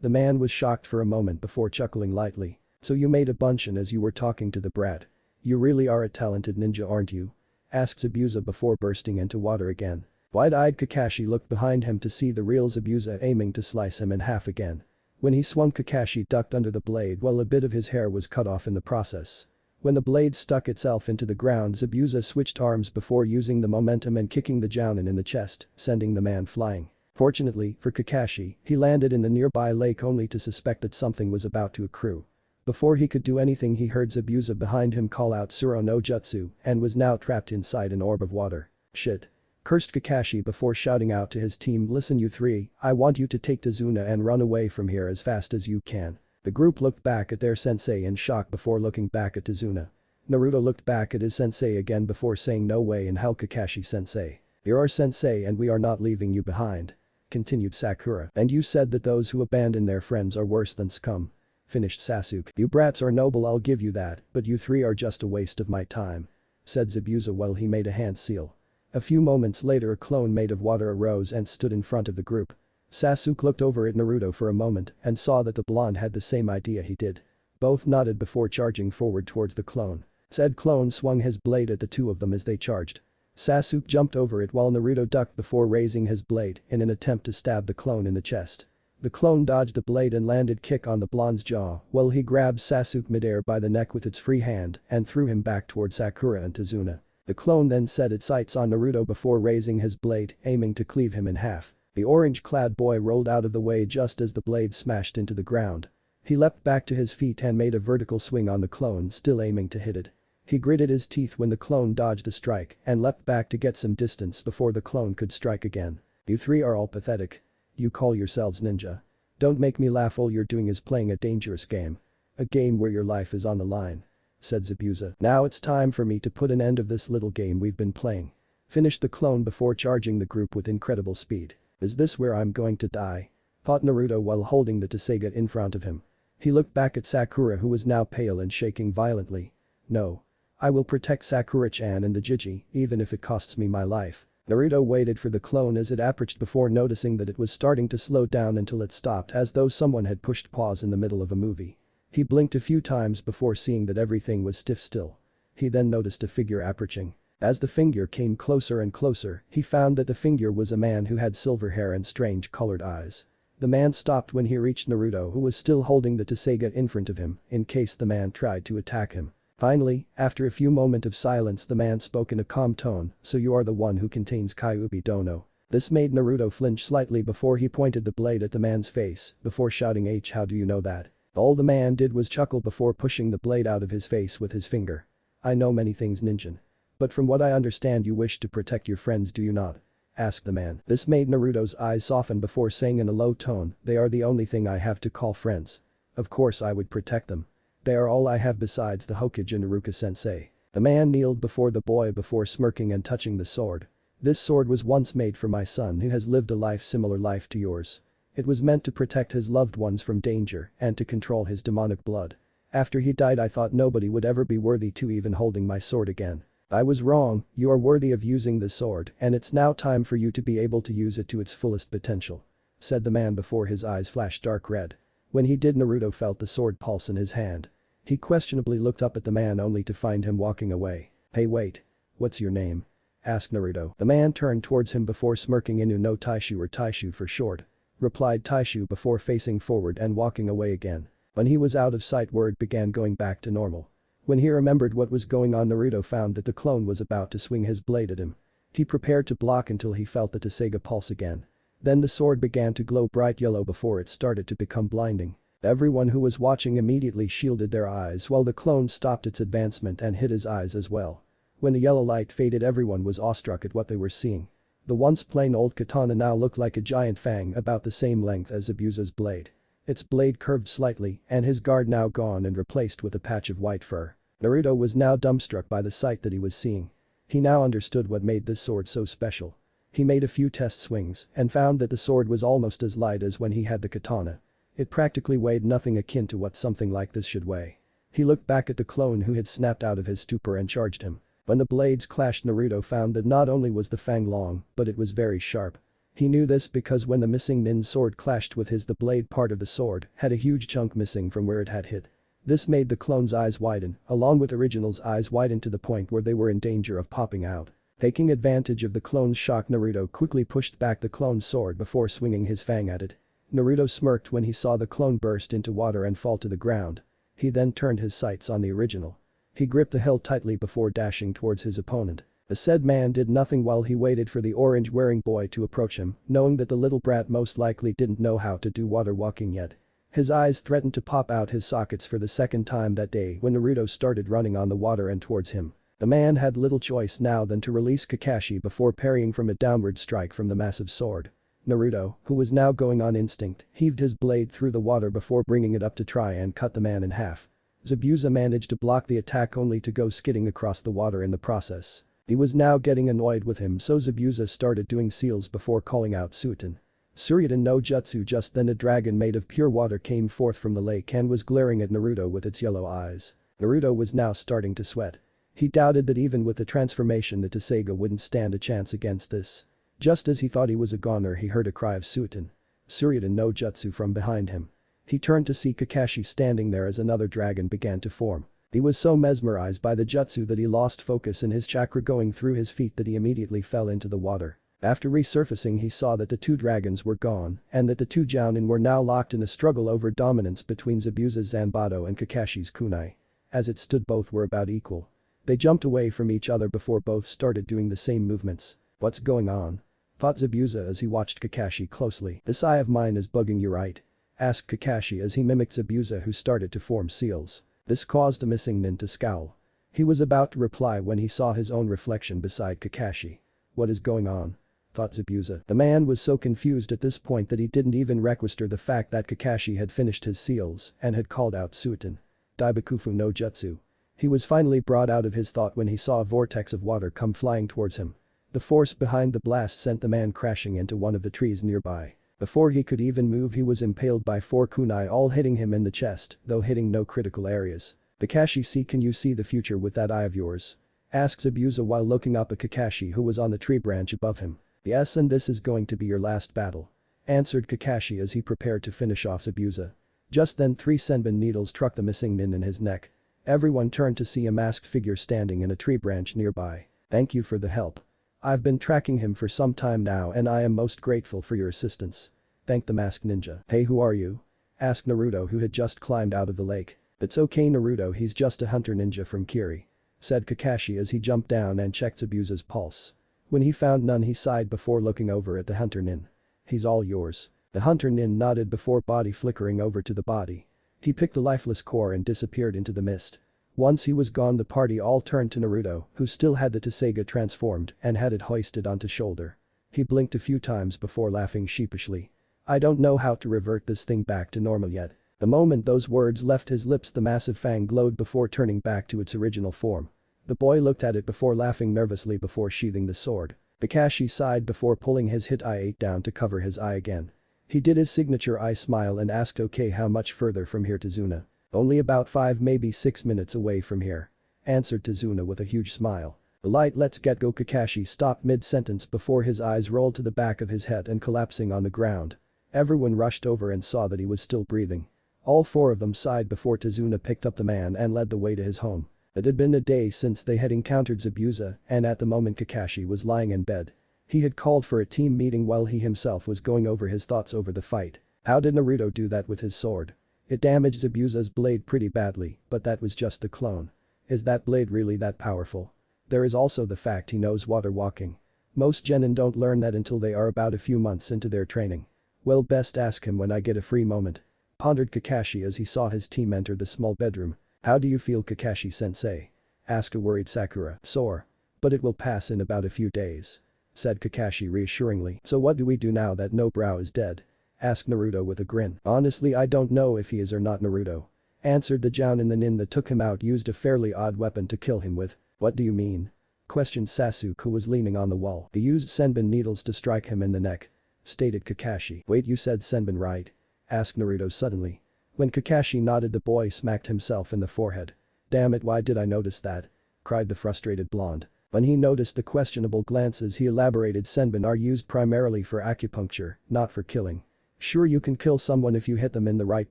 The man was shocked for a moment before chuckling lightly. "So you made a bunshin as you were talking to the brat. You really are a talented ninja, aren't you?" asked Zabuza before bursting into water again. Wide-eyed Kakashi looked behind him to see the real Zabuza aiming to slice him in half again. When he swung, Kakashi ducked under the blade while a bit of his hair was cut off in the process. When the blade stuck itself into the ground, Zabuza switched arms before using the momentum and kicking the jounin in the chest, sending the man flying. Fortunately for Kakashi, he landed in the nearby lake only to suspect that something was about to accrue. Before he could do anything, he heard Zabuza behind him call out Suro no Jutsu and was now trapped inside an orb of water. "Shit," cursed Kakashi before shouting out to his team, "Listen you three, I want you to take Tazuna and run away from here as fast as you can." The group looked back at their sensei in shock before looking back at Tazuna. Naruto looked back at his sensei again before saying, "No way in hell, Kakashi-sensei. You're our sensei and we are not leaving you behind," continued Sakura. "And you said that those who abandon their friends are worse than scum," finished Sasuke. "You brats are noble, I'll give you that, but you three are just a waste of my time," said Zabuza while he made a hand seal. A few moments later, a clone made of water arose and stood in front of the group. Sasuke looked over at Naruto for a moment and saw that the blonde had the same idea he did. Both nodded before charging forward towards the clone. Said clone swung his blade at the two of them as they charged. Sasuke jumped over it while Naruto ducked before raising his blade in an attempt to stab the clone in the chest. The clone dodged the blade and landed kick on the blonde's jaw while he grabbed Sasuke midair by the neck with its free hand and threw him back toward Sakura and Tazuna. The clone then set its sights on Naruto before raising his blade, aiming to cleave him in half. The orange-clad boy rolled out of the way just as the blade smashed into the ground. He leapt back to his feet and made a vertical swing on the clone, still aiming to hit it. He gritted his teeth when the clone dodged the strike and leapt back to get some distance before the clone could strike again. "You three are all pathetic. You call yourselves ninja. Don't make me laugh, all you're doing is playing a dangerous game. A game where your life is on the line," said Zabuza. "Now it's time for me to put an end of this little game we've been playing," finished the clone before charging the group with incredible speed. "Is this where I'm going to die?" thought Naruto while holding the Tsuga in front of him. He looked back at Sakura, who was now pale and shaking violently. "No. I will protect Sakura-chan and the Jiji, even if it costs me my life." Naruto waited for the clone as it approached before noticing that it was starting to slow down until it stopped as though someone had pushed pause in the middle of a movie. He blinked a few times before seeing that everything was stiff still. He then noticed a figure approaching. As the figure came closer and closer, he found that the figure was a man who had silver hair and strange colored eyes. The man stopped when he reached Naruto, who was still holding the Tsuga in front of him in case the man tried to attack him. Finally, after a few moments of silence, the man spoke in a calm tone, "So you are the one who contains kyuubi dono." This made Naruto flinch slightly before he pointed the blade at the man's face before shouting, "H, how do you know that?" All the man did was chuckle before pushing the blade out of his face with his finger. "I know many things, ninja. But from what I understand, you wish to protect your friends, do you not?" asked the man. This made Naruto's eyes soften before saying in a low tone, "They are the only thing I have to call friends. Of course I would protect them. They are all I have besides the Hokage and Iruka-sensei." The man kneeled before the boy before smirking and touching the sword. "This sword was once made for my son who has lived a life similar life to yours. It was meant to protect his loved ones from danger and to control his demonic blood. After he died, I thought nobody would ever be worthy to even holding my sword again. I was wrong, you are worthy of using the sword and it's now time for you to be able to use it to its fullest potential," said the man before his eyes flashed dark red. When he did, Naruto felt the sword pulse in his hand. He questionably looked up at the man only to find him walking away. "Hey, wait. What's your name?" asked Naruto. The man turned towards him before smirking. "Inu no Taishu, or Taishu for short," replied Taishu before facing forward and walking away again. When he was out of sight, word began going back to normal. When he remembered what was going on, Naruto found that the clone was about to swing his blade at him. He prepared to block until he felt the Tsuga pulse again. Then the sword began to glow bright yellow before it started to become blinding. Everyone who was watching immediately shielded their eyes while the clone stopped its advancement and hid his eyes as well. When the yellow light faded, everyone was awestruck at what they were seeing. The once plain old katana now looked like a giant fang about the same length as Zabuza's blade. Its blade curved slightly and his guard now gone and replaced with a patch of white fur. Naruto was now dumbstruck by the sight that he was seeing. He now understood what made this sword so special. He made a few test swings and found that the sword was almost as light as when he had the katana. It practically weighed nothing akin to what something like this should weigh. He looked back at the clone who had snapped out of his stupor and charged him. When the blades clashed, Naruto found that not only was the fang long, but it was very sharp. He knew this because when the missing nin's sword clashed with his, the blade part of the sword had a huge chunk missing from where it had hit. This made the clone's eyes widen, along with original's eyes widen to the point where they were in danger of popping out. Taking advantage of the clone's shock, Naruto quickly pushed back the clone's sword before swinging his fang at it. Naruto smirked when he saw the clone burst into water and fall to the ground. He then turned his sights on the original. He gripped the hilt tightly before dashing towards his opponent. The said man did nothing while he waited for the orange-wearing boy to approach him, knowing that the little brat most likely didn't know how to do water walking yet. His eyes threatened to pop out his sockets for the second time that day when Naruto started running on the water and towards him. The man had little choice now than to release Kakashi before parrying from a downward strike from the massive sword. Naruto, who was now going on instinct, heaved his blade through the water before bringing it up to try and cut the man in half. Zabuza managed to block the attack only to go skidding across the water in the process. He was now getting annoyed with him, so Zabuza started doing seals before calling out Suiten. Suryudan no Jutsu. Just then a dragon made of pure water came forth from the lake and was glaring at Naruto with its yellow eyes. Naruto was now starting to sweat. He doubted that even with the transformation the Tsuga wouldn't stand a chance against this. Just as he thought he was a goner, he heard a cry of Suiten. Suryudan no Jutsu from behind him. He turned to see Kakashi standing there as another dragon began to form. He was so mesmerized by the jutsu that he lost focus in his chakra going through his feet that he immediately fell into the water. After resurfacing, he saw that the two dragons were gone and that the two jounin were now locked in a struggle over dominance between Zabuza's Zanbato and Kakashi's kunai. As it stood, both were about equal. They jumped away from each other before both started doing the same movements. "What's going on?" thought Zabuza as he watched Kakashi closely. "This eye of mine is bugging you, right?" asked Kakashi as he mimicked Zabuza, who started to form seals. This caused the missing nin to scowl. He was about to reply when he saw his own reflection beside Kakashi. "What is going on?" thought Zabuza. The man was so confused at this point that he didn't even register the fact that Kakashi had finished his seals and had called out Suiten. Daibakufu no Jutsu. He was finally brought out of his thought when he saw a vortex of water come flying towards him. The force behind the blast sent the man crashing into one of the trees nearby. Before he could even move, he was impaled by 4 kunai, all hitting him in the chest, though hitting no critical areas. "Kakashi, can you see the future with that eye of yours?" asked Zabuza while looking up at Kakashi, who was on the tree branch above him. "Yes, and this is going to be your last battle," answered Kakashi as he prepared to finish off Zabuza. Just then 3 senbon needles struck the missing nin in his neck. Everyone turned to see a masked figure standing in a tree branch nearby. "Thank you for the help. I've been tracking him for some time now and I am most grateful for your assistance," thanked the masked ninja. "Hey, who are you?" asked Naruto, who had just climbed out of the lake. "It's okay, Naruto, he's just a hunter ninja from Kiri," said Kakashi as he jumped down and checked Zabuza's pulse. When he found none, he sighed before looking over at the hunter nin. "He's all yours." The hunter nin nodded before body flickering over to the body. He picked the lifeless core and disappeared into the mist. Once he was gone, the party all turned to Naruto, who still had the Tsuga transformed and had it hoisted onto shoulder. He blinked a few times before laughing sheepishly. "I don't know how to revert this thing back to normal yet." The moment those words left his lips, the massive fang glowed before turning back to its original form. The boy looked at it before laughing nervously before sheathing the sword. Kakashi sighed before pulling his hit eye 8 down to cover his eye again. He did his signature eye smile and asked, "Okay, how much further from here to Zuna?" "Only about 5, maybe 6 minutes away from here," answered Tazuna with a huge smile. "The light, let's get go." Kakashi stopped mid-sentence before his eyes rolled to the back of his head and collapsing on the ground. Everyone rushed over and saw that he was still breathing. All 4 of them sighed before Tazuna picked up the man and led the way to his home. It had been a day since they had encountered Zabuza, and at the moment Kakashi was lying in bed. He had called for a team meeting while he himself was going over his thoughts over the fight. How did Naruto do that with his sword? It damaged Zabuza's blade pretty badly, but that was just the clone. Is that blade really that powerful? There is also the fact he knows water walking. Most genin don't learn that until they are about a few months into their training. Well, best ask him when I get a free moment. Pondered Kakashi as he saw his team enter the small bedroom. How do you feel, Kakashi-sensei? Asked a worried Sakura. Sore. But it will pass in about a few days. Said Kakashi reassuringly. So what do we do now that Nobrow is dead? Asked Naruto with a grin. Honestly, I don't know if he is or not, Naruto. Answered the Jounin. The nin that took him out used a fairly odd weapon to kill him with. What do you mean? Questioned Sasuke, who was leaning on the wall. He used senbon needles to strike him in the neck. Stated Kakashi. Wait, you said senbon, right? Asked Naruto suddenly. When Kakashi nodded, the boy smacked himself in the forehead. Damn it, why did I notice that? Cried the frustrated blonde. When he noticed the questionable glances, he elaborated, senbon are used primarily for acupuncture, not for killing. Sure, you can kill someone if you hit them in the right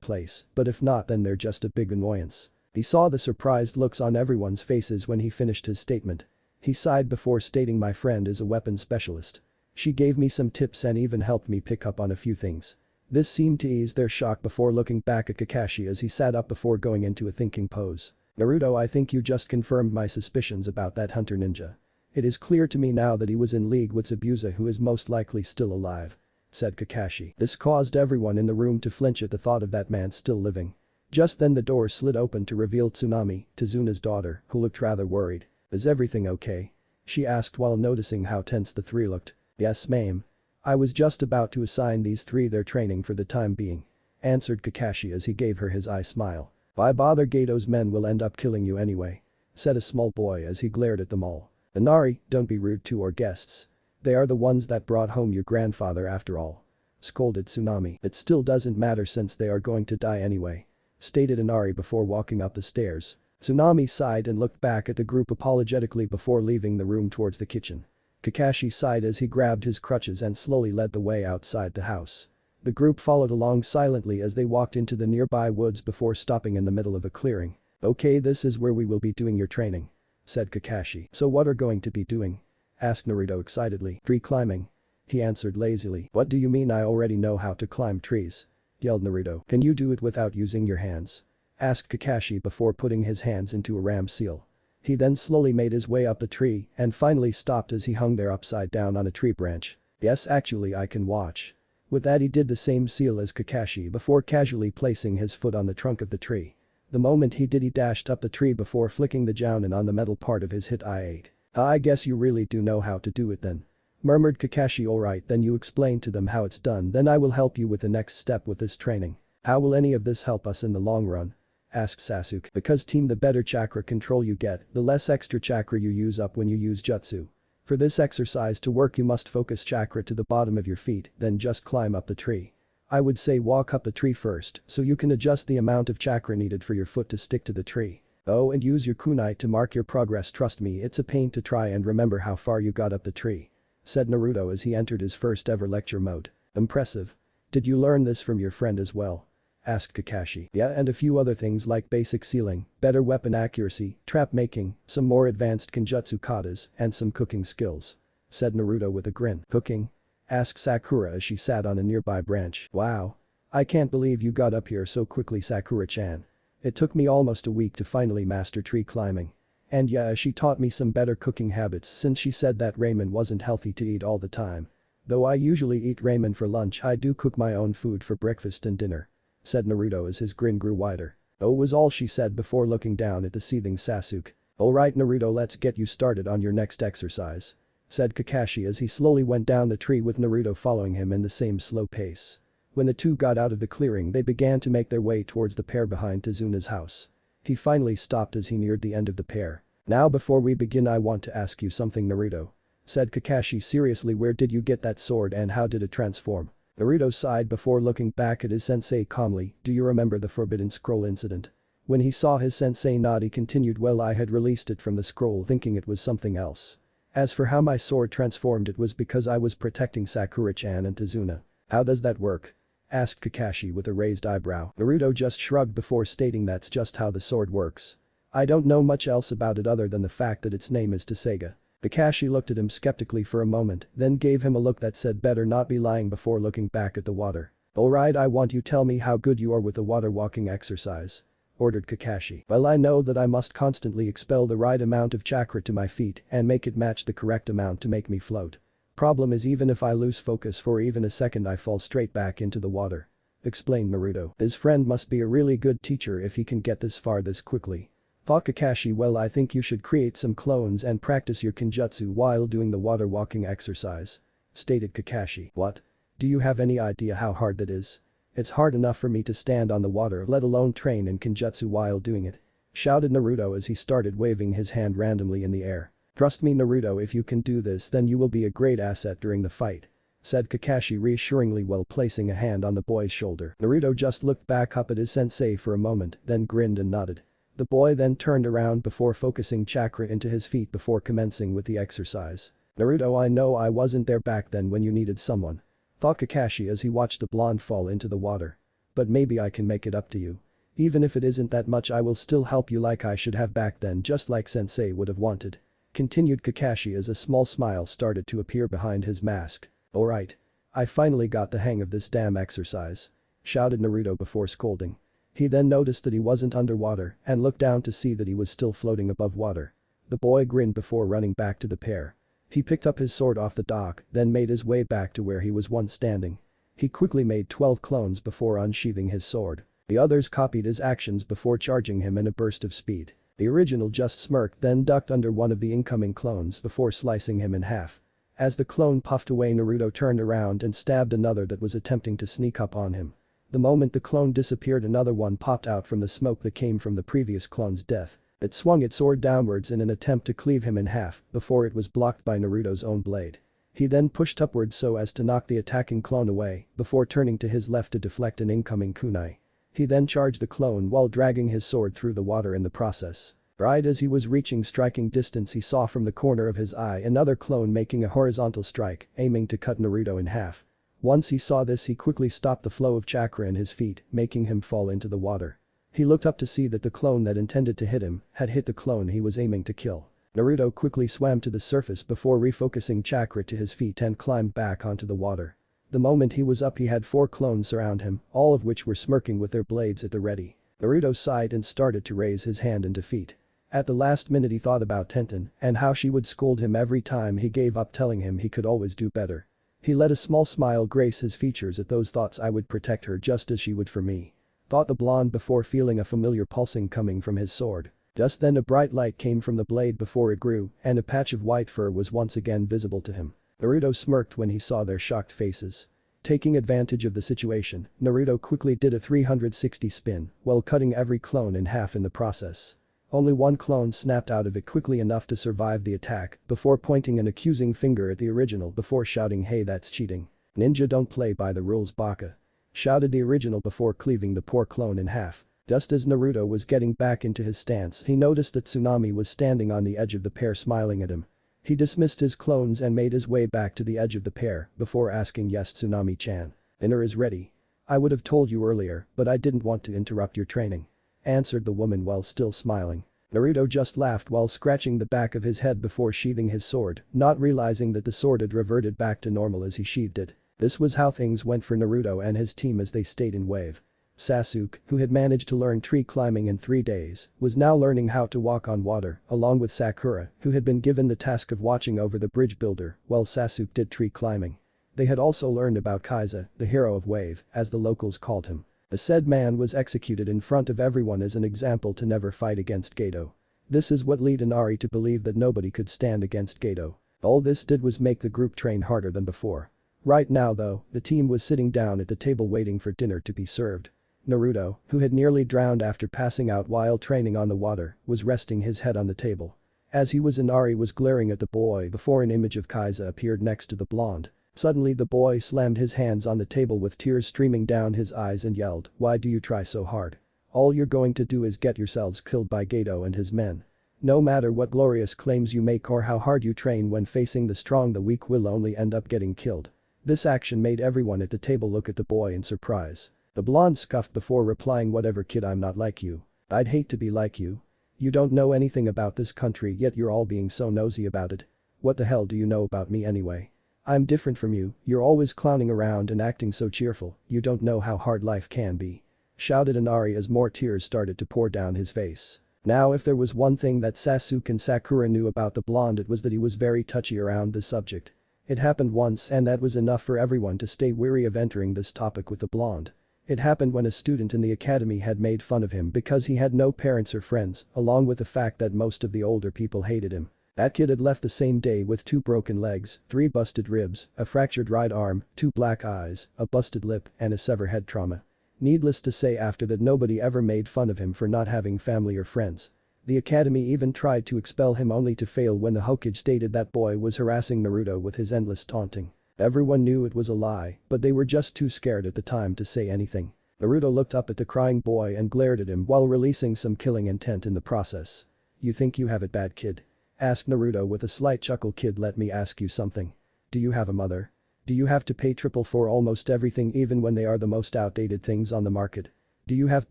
place, but if not, then they're just a big annoyance. He saw the surprised looks on everyone's faces when he finished his statement. He sighed before stating, my friend is a weapon specialist. She gave me some tips and even helped me pick up on a few things. This seemed to ease their shock before looking back at Kakashi as he sat up before going into a thinking pose. Naruto, I think you just confirmed my suspicions about that hunter ninja. It is clear to me now that he was in league with Zabuza, who is most likely still alive. Said Kakashi. This caused everyone in the room to flinch at the thought of that man still living. Just then the door slid open to reveal Tsunami, Tezuna's daughter, who looked rather worried. Is everything okay? She asked while noticing how tense the three looked. Yes, ma'am. I was just about to assign these three their training for the time being. Answered Kakashi as he gave her his eye smile. Why bother, Gato's men will end up killing you anyway. Said a small boy as he glared at them all. Inari, don't be rude to our guests. They are the ones that brought home your grandfather after all. Scolded Tsunami. It still doesn't matter since they are going to die anyway. Stated Inari before walking up the stairs. Tsunami sighed and looked back at the group apologetically before leaving the room towards the kitchen. Kakashi sighed as he grabbed his crutches and slowly led the way outside the house. The group followed along silently as they walked into the nearby woods before stopping in the middle of a clearing. Okay, this is where we will be doing your training. Said Kakashi. So what are going to be doing? Asked Naruto excitedly. Tree climbing. He answered lazily. What do you mean, I already know how to climb trees? Yelled Naruto. Can you do it without using your hands? Asked Kakashi before putting his hands into a ram seal. He then slowly made his way up the tree and finally stopped as he hung there upside down on a tree branch. Yes, actually I can watch. With that he did the same seal as Kakashi before casually placing his foot on the trunk of the tree. The moment he did, he dashed up the tree before flicking the jounin on the metal part of his hit I-8. I guess you really do know how to do it then. Murmured Kakashi. Alright, then you explain to them how it's done, then I will help you with the next step with this training. How will any of this help us in the long run? Asked Sasuke. Because team, the better chakra control you get, the less extra chakra you use up when you use jutsu. For this exercise to work you must focus chakra to the bottom of your feet, then just climb up the tree. I would say walk up the tree first so you can adjust the amount of chakra needed for your foot to stick to the tree. Oh, and use your kunai to mark your progress, trust me it's a pain to try and remember how far you got up the tree. Said Naruto as he entered his first ever lecture mode. Impressive. Did you learn this from your friend as well? Asked Kakashi. Yeah, and a few other things like basic sealing, better weapon accuracy, trap making, some more advanced kenjutsu katas, and some cooking skills. Said Naruto with a grin. Cooking? Asked Sakura as she sat on a nearby branch. Wow. I can't believe you got up here so quickly, Sakura-chan. It took me almost a week to finally master tree climbing. And yeah, she taught me some better cooking habits since she said that ramen wasn't healthy to eat all the time. Though I usually eat ramen for lunch, I do cook my own food for breakfast and dinner. Said Naruto as his grin grew wider. Oh, was all she said before looking down at the seething Sasuke. Alright Naruto, let's get you started on your next exercise. Said Kakashi as he slowly went down the tree with Naruto following him in the same slow pace. When the two got out of the clearing, they began to make their way towards the pair behind Tezuna's house. He finally stopped as he neared the end of the pair. Now before we begin I want to ask you something, Naruto. Said Kakashi seriously. Where did you get that sword and how did it transform? Naruto sighed before looking back at his sensei calmly. Do you remember the Forbidden Scroll incident? When he saw his sensei nod, he continued, well, I had released it from the scroll thinking it was something else. As for how my sword transformed, it was because I was protecting Sakura-chan and Tezuna. How does that work? Asked Kakashi with a raised eyebrow. Naruto just shrugged before stating that's just how the sword works. I don't know much else about it other than the fact that its name is Tessega. Kakashi looked at him skeptically for a moment, then gave him a look that said better not be lying before looking back at the water. Alright, I want you tell me how good you are with the water walking exercise. Ordered Kakashi. Well, I know that I must constantly expel the right amount of chakra to my feet and make it match the correct amount to make me float. Problem is even if I lose focus for even a second I fall straight back into the water. explained Naruto. His friend must be a really good teacher if he can get this far this quickly. Thought Kakashi. Well, I think you should create some clones and practice your kenjutsu while doing the water walking exercise. Stated Kakashi. What? Do you have any idea how hard that is? It's hard enough for me to stand on the water, let alone train in kenjutsu while doing it. Shouted Naruto as he started waving his hand randomly in the air. Trust me Naruto, if you can do this then you will be a great asset during the fight. Said Kakashi reassuringly while placing a hand on the boy's shoulder. Naruto just looked back up at his sensei for a moment, then grinned and nodded. The boy then turned around before focusing chakra into his feet before commencing with the exercise. Naruto, I know I wasn't there back then when you needed someone. Thought Kakashi as he watched the blonde fall into the water. But maybe I can make it up to you. Even if it isn't that much, I will still help you like I should have back then, just like sensei would have wanted. Continued Kakashi as a small smile started to appear behind his mask. Alright. I finally got the hang of this damn exercise. Shouted Naruto before scolding. He then noticed that he wasn't underwater and looked down to see that he was still floating above water. The boy grinned before running back to the pair. He picked up his sword off the dock, then made his way back to where he was once standing. He quickly made 12 clones before unsheathing his sword. The others copied his actions before charging him in a burst of speed. The original just smirked, then ducked under one of the incoming clones before slicing him in half. As the clone puffed away, Naruto turned around and stabbed another that was attempting to sneak up on him. The moment the clone disappeared, another one popped out from the smoke that came from the previous clone's death. It swung its sword downwards in an attempt to cleave him in half before it was blocked by Naruto's own blade. He then pushed upwards so as to knock the attacking clone away before turning to his left to deflect an incoming kunai. He then charged the clone while dragging his sword through the water in the process. Right as he was reaching striking distance, he saw from the corner of his eye another clone making a horizontal strike, aiming to cut Naruto in half. Once he saw this, he quickly stopped the flow of chakra in his feet, making him fall into the water. He looked up to see that the clone that intended to hit him had hit the clone he was aiming to kill. Naruto quickly swam to the surface before refocusing chakra to his feet and climbed back onto the water. The moment he was up, he had 4 clones surround him, all of which were smirking with their blades at the ready. Naruto sighed and started to raise his hand in defeat. At the last minute he thought about Tenten and how she would scold him every time he gave up, telling him he could always do better. He let a small smile grace his features at those thoughts. I would protect her just as she would for me. Thought the blonde before feeling a familiar pulsing coming from his sword. Just then a bright light came from the blade before it grew and a patch of white fur was once again visible to him. Naruto smirked when he saw their shocked faces. Taking advantage of the situation, Naruto quickly did a 360 spin while cutting every clone in half in the process. Only one clone snapped out of it quickly enough to survive the attack before pointing an accusing finger at the original before shouting, "Hey, that's cheating. Ninja don't play by the rules, baka." Shouted the original before cleaving the poor clone in half. Just as Naruto was getting back into his stance, he noticed that Tsunami was standing on the edge of the pair smiling at him. He dismissed his clones and made his way back to the edge of the pair before asking, "Yes, Tsunami-chan. Dinner is ready. I would have told you earlier, but I didn't want to interrupt your training," answered the woman while still smiling. Naruto just laughed while scratching the back of his head before sheathing his sword, not realizing that the sword had reverted back to normal as he sheathed it. This was how things went for Naruto and his team as they stayed in wave. Sasuke, who had managed to learn tree climbing in 3 days, was now learning how to walk on water, along with Sakura, who had been given the task of watching over the bridge builder while Sasuke did tree climbing. They had also learned about Kaiza, the hero of wave, as the locals called him. The said man was executed in front of everyone as an example to never fight against Gato. This is what led Inari to believe that nobody could stand against Gato. All this did was make the group train harder than before. Right now though, the team was sitting down at the table waiting for dinner to be served. Naruto, who had nearly drowned after passing out while training on the water, was resting his head on the table. As he was, Inari was glaring at the boy before an image of Kaiza appeared next to the blonde. Suddenly the boy slammed his hands on the table with tears streaming down his eyes and yelled, "Why do you try so hard? All you're going to do is get yourselves killed by Gato and his men. No matter what glorious claims you make or how hard you train, when facing the strong, the weak will only end up getting killed." This action made everyone at the table look at the boy in surprise. The blonde scoffed before replying, "Whatever kid, I'm not like you. I'd hate to be like you. You don't know anything about this country yet you're all being so nosy about it. What the hell do you know about me anyway? I'm different from you, you're always clowning around and acting so cheerful, you don't know how hard life can be," shouted Inari as more tears started to pour down his face. Now if there was one thing that Sasuke and Sakura knew about the blonde, it was that he was very touchy around this subject. It happened once and that was enough for everyone to stay wary of entering this topic with the blonde. It happened when a student in the academy had made fun of him because he had no parents or friends, along with the fact that most of the older people hated him. That kid had left the same day with 2 broken legs, 3 busted ribs, a fractured right arm, 2 black eyes, a busted lip, and a severed head trauma. Needless to say after that nobody ever made fun of him for not having family or friends. The academy even tried to expel him only to fail when the Hokage stated that boy was harassing Naruto with his endless taunting. Everyone knew it was a lie, but they were just too scared at the time to say anything. Naruto looked up at the crying boy and glared at him while releasing some killing intent in the process. "You think you have it bad, kid?" asked Naruto with a slight chuckle. "Kid, let me ask you something. Do you have a mother? Do you have to pay triple for almost everything even when they are the most outdated things on the market? Do you have